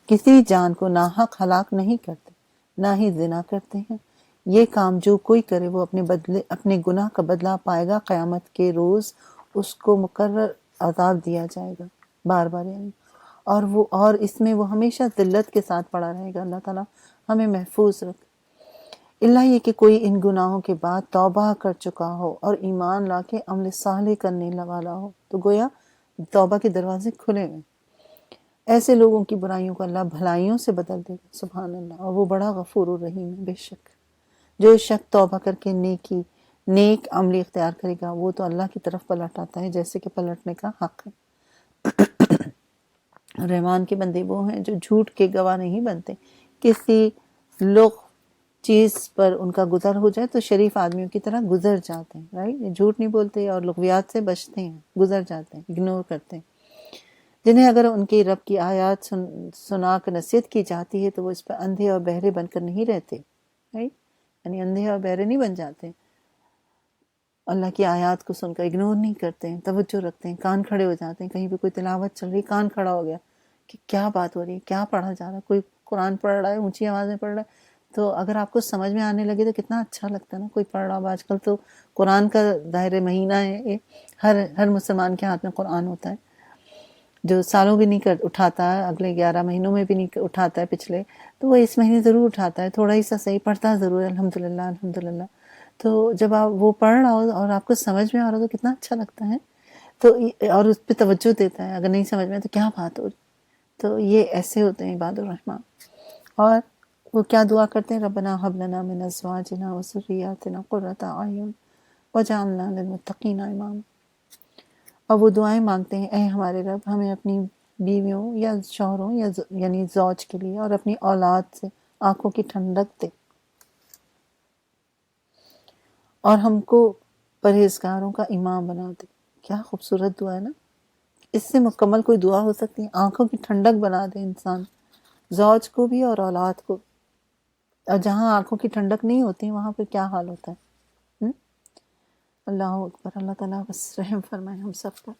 کسی جان کو ناحق ہلاک نہیں کرتے، نہ ہی زنا کرتے ہیں۔ یہ کام جو کوئی کرے وہ اپنے گناہ کا بدلہ پائے گا، قیامت کے روز اس کو مقرر عذاب دیا جائے گا، بار بار یعنی، اور اس میں وہ ہمیشہ ذلت کے ساتھ پڑا رہے گا۔ اللہ تعالیٰ ہمیں محفوظ رکھ۔ اللہ یہ کہ کوئی ان گناہوں کے بعد توبہ کر چکا ہو اور ایمان لا کے عمل صالح کرنے والا ہو تو گویا توبہ کے دروازے کھلے ہیں۔ ایسے لوگوں کی برائیوں کو اللہ بھلائیوں سے بدل دے گا، سبحان اللہ، اور وہ بڑا غفور الرحیم ہے۔ بے شک جو شخص توبہ کر کے نیک عملی اختیار کرے گا وہ تو اللہ کی طرف پلٹ آتا ہے جیسے کہ پلٹنے کا حق ہے۔ رحمان کے بندے وہ ہیں جو جھوٹ کے گواہ نہیں بنتے، کسی لغو چیز پر ان کا گزر ہو جائے تو شریف آدمیوں کی طرح گزر جاتے ہیں، رائٹ، جھوٹ نہیں بولتے اور لغویات سے بچتے ہیں، گزر جاتے ہیں، اگنور کرتے ہیں۔ جنہیں اگر ان کی رب کی آیات سنا کر نصیحت کی جاتی ہے تو وہ اس پر اندھے اور بہرے بن کر نہیں رہتے، right؟ یعنی اندھے اور بہرے نہیں بن جاتے، اللہ کی آیات کو سن کر اگنور نہیں کرتے ہیں، توجہ رکھتے ہیں، کان کھڑے ہو جاتے ہیں، کہیں پہ کوئی تلاوت چل رہی کان کھڑا ہو گیا کہ کیا بات ہو رہی ہے، کیا پڑھا جا رہا ہے، کوئی قرآن پڑھ رہا ہے اونچی آواز میں پڑھ رہا ہے تو اگر آپ کو سمجھ میں آنے لگے تو کتنا اچھا لگتا ہے نا، کوئی پڑھ رہا ہو۔ آج کل تو قرآن کا ظاہر مہینہ ہے، یہ ہر مسلمان کے ہاتھ میں قرآن ہوتا ہے، جو سالوں بھی نہیں اٹھاتا ہے، اگلے 11 مہینوں میں بھی نہیں اٹھاتا ہے پچھلے، تو وہ اس مہینے ضرور اٹھاتا ہے، تھوڑا ہی سا صحیح پڑھتا ضرور ہے، الحمدللہ الحمدللہ۔ تو جب آپ وہ پڑھ رہا ہو اور آپ کو سمجھ میں آ رہا ہو تو کتنا اچھا لگتا ہے، تو اور اس پہ توجہ دیتا ہے، اگر نہیں سمجھ میں تو کیا بات ہو رہی۔ تو یہ ایسے ہوتے ہیں عباد الرحمن۔ اور وہ کیا دعا کرتے ہیں، ربنا ھب لنا من ازواجنا وذریاتنا قرۃ اعین وجعلنا للمتقین اماما۔ اور وہ دعائیں مانگتے ہیں، اے ہمارے رب ہمیں اپنی بیویوں یا شوہروں یا یعنی زوج کے لیے اور اپنی اولاد سے آنکھوں کی ٹھنڈک دے، اور ہم کو پرہیزگاروں کا امام بنا دے۔ کیا خوبصورت دعا ہے نا، اس سے مکمل کوئی دعا ہو سکتی ہے؟ آنکھوں کی ٹھنڈک بنا دے انسان، زوج کو بھی اور اولاد کو بھی۔ اور جہاں آنکھوں کی ٹھنڈک نہیں ہوتی وہاں پہ کیا حال ہوتا ہے؟ اللہ اکبر، اللہ تعالیٰ بس رحم فرمائے ہم سب پر۔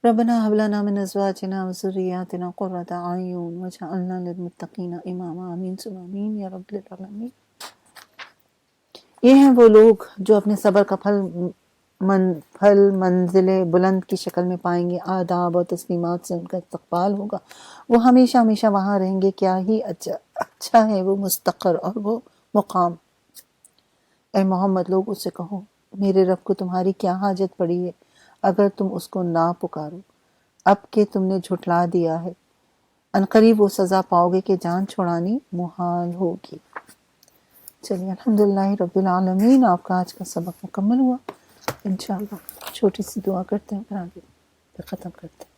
ربنا هب لنا من ازواجنا وذرياتنا قرۃ اعین واجعلنا للمتقین اماما، آمین ثم آمین یا رب العالمین۔ یہ ہیں وہ لوگ جو اپنے صبر کا پھل منزل بلند کی شکل میں پائیں گے، آداب اور تسلیمات سے ان کا استقبال ہوگا، وہ ہمیشہ ہمیشہ وہاں رہیں گے، کیا ہی اچھا ہے وہ مستقر اور وہ مقام۔ اے محمد لوگ اس سے کہو، میرے رب کو تمہاری کیا حاجت پڑی ہے اگر تم اس کو نہ پکارو، اب کہ تم نے جھٹلا دیا ہے، عنقریب وہ سزا پاؤ گے کہ جان چھڑانی محال ہوگی۔ چلیے الحمدللہ رب العالمین، آپ کا آج کا سبق مکمل ہوا۔ انشاءاللہ چھوٹی سی دعا کرتے ہیں پھر آگے پھر ختم کرتے ہیں۔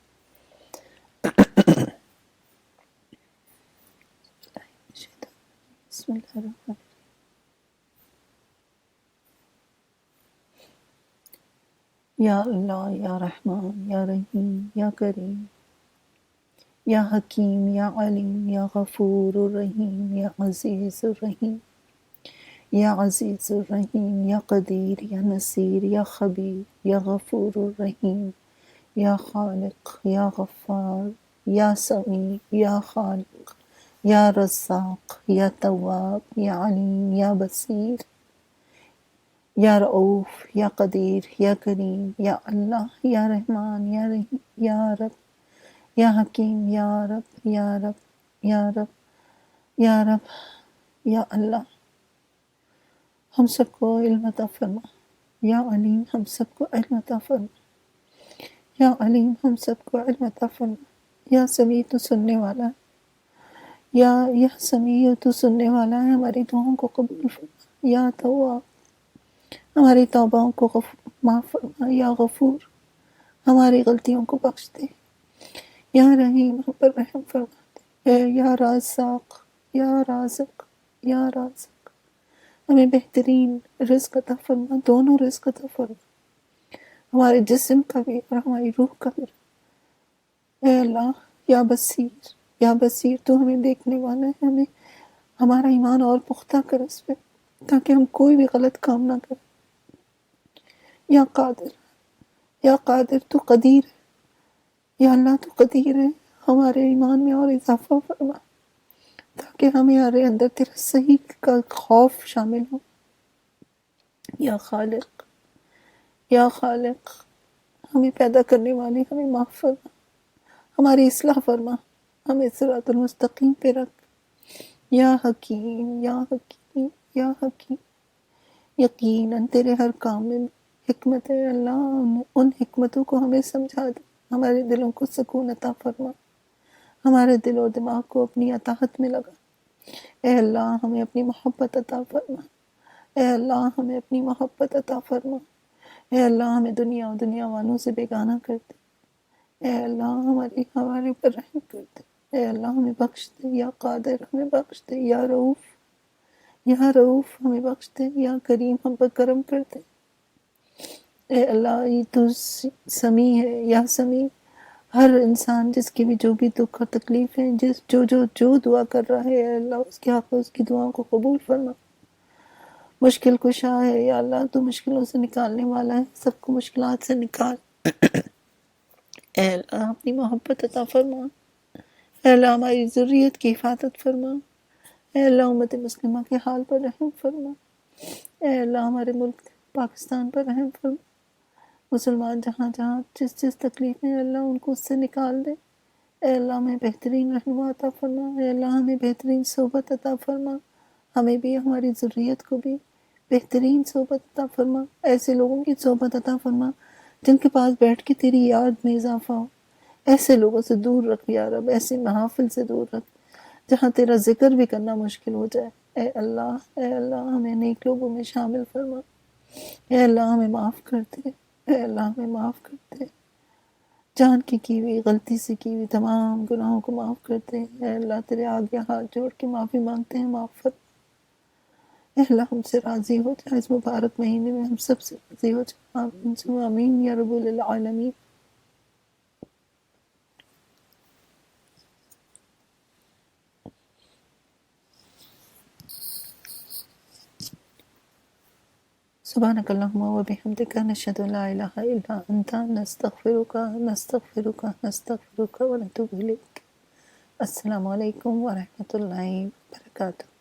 بسم اللہ الرحمن الرحیم۔ یا اللہ، یا رحمان، یا رحیم، یا کریم، یا حکیم، یا علیم، یا غفور الرحیم، یا عزیز الرحیم، یا عزیز الرحیم، یا قدیر، یا نصیر، یا خبیر، یا غفور الرحیم، یا خالق، یا غفار، یا سمیع، یا خالق، یا رزاق، یا تواب، یا علیم، یا بصیر، یا رؤوف، یا قدیر، یا کریم، یا اللہ، یا رحمان، یا رحیم، یا رب، یا حکیم، یا رب، یا رب، یا رب، یا رب، یا اللہ، ہم سب کو علم عطا فرما۔ یا علیم، ہم سب کو علم عطا فرما۔ یا علیم، ہم سب کو علم عطا فرما۔ یا سمیع، تو سننے والا ہے، یا سمیع، تو سننے والا ہے، ہماری دعاؤں کو قبول فرما۔ یا تواب، ہماری توبہوں کو معاف فرما۔ یا غفور، ہماری غلطیوں کو بخش دے۔ یا رحیم، ہم پر رحم فرما دے۔ یا رازق، یا رازق، یا رازق، ہمیں بہترین رزق عطا فرما، دونوں رزق عطا فرما، ہمارے جسم کا بھی اور ہماری روح کا بھی۔ اے اللہ، یا بصیر، یا بصیر، تو ہمیں دیکھنے والا ہے، ہمیں ہمارا ایمان اور پختہ کر اس پہ تاکہ ہم کوئی بھی غلط کام نہ کریں۔ یا قادر، یا قادر، تو قدیر ہے، یا اللہ تو قدیر ہے، ہمارے ایمان میں اور اضافہ فرما تاکہ ہمارے اندر تیرا صحیح کا خوف شامل ہو۔ یا خالق، یا خالق، ہمیں پیدا کرنے والے، ہمیں معاف فرما، ہماری اصلاح فرما، ہمیں صراط المستقیم پہ رکھ۔ یا حکیم، یا حکیم، یا حکیم، یقیناً تیرے ہر کام میں حکمت ہے اللہ، ان حکمتوں کو ہمیں سمجھا دے، ہمارے دلوں کو سکون عطا فرما، ہمارے دل و دماغ کو اپنی اطاعت میں لگا۔ اے اللہ، ہمیں اپنی محبت عطا فرما۔ اے اللہ، ہمیں اپنی محبت عطا فرما۔ اے اللہ، ہمیں دنیا و دنیا والوں سے بیگانہ کر دے۔ اے اللہ، ہمارے اوپر رحم کر دے۔ اے اللہ، ہمیں بخش دے۔ یا قادر، ہمیں بخش دے۔ یا رؤوف، یا رؤوف، ہمیں بخش دے۔ یا کریم، ہم پر کرم کر دے۔ اے اللہ یہ تو سمیع ہے، یا سمیع، ہر انسان جس کی بھی جو بھی دکھ اور تکلیف ہے، جو دعا کر رہا ہے، اے اللہ اس کے حق میں اس کی دعاؤں کو قبول فرما۔ مشکل کشا ہے یا اللہ، تو مشکلوں سے نکالنے والا ہے، سب کو مشکلات سے نکال۔ اے اللہ اپنی محبت عطا فرما۔ اے اللہ ہماری ذریت کی حفاظت فرما۔ اے اللہ امت مسلمہ کے حال پر رحم فرما۔ اے اللہ ہمارے ملک پاکستان پر رحم فرما۔ مسلمان جہاں جہاں جس تکلیف میں، اللہ ان کو اس سے نکال دے۔ اے اللہ ہمیں بہترین رہنما عطا فرما۔ اے اللہ ہمیں بہترین صحبت عطا فرما، ہمیں بھی ہماری ذریت کو بھی بہترین صحبت عطا فرما، ایسے لوگوں کی صحبت عطا فرما جن کے پاس بیٹھ کے تیری یاد میں اضافہ ہو۔ ایسے لوگوں سے دور رکھ یا رب، ایسے محافل سے دور رکھ جہاں تیرا ذکر بھی کرنا مشکل ہو جائے۔ اے اللہ ہمیں نیک لوگوں میں شامل فرما۔ اے اللہ ہمیں معاف کر دے۔ اے اللہ ہمیں معاف کر دے، جان کی ہوئی غلطی سے کی ہوئی تمام گناہوں کو معاف کر دے۔ اے اللہ تیرے آگے ہاتھ جوڑ کے معافی مانگتے ہیں، معاف فرما۔ اے اللہ ہم سے راضی ہو جائے، اس مبارک مہینے میں ہم سب سے راضی ہو جائے۔ آمین ثم آمین یا رب العالمین۔ سبحانک اللہم و بحمدک، نشہد ان لا الہ الا انت، نستغفرک و نتوب الیک۔ السلام علیکم ورحمۃ اللہ وبرکاتہ۔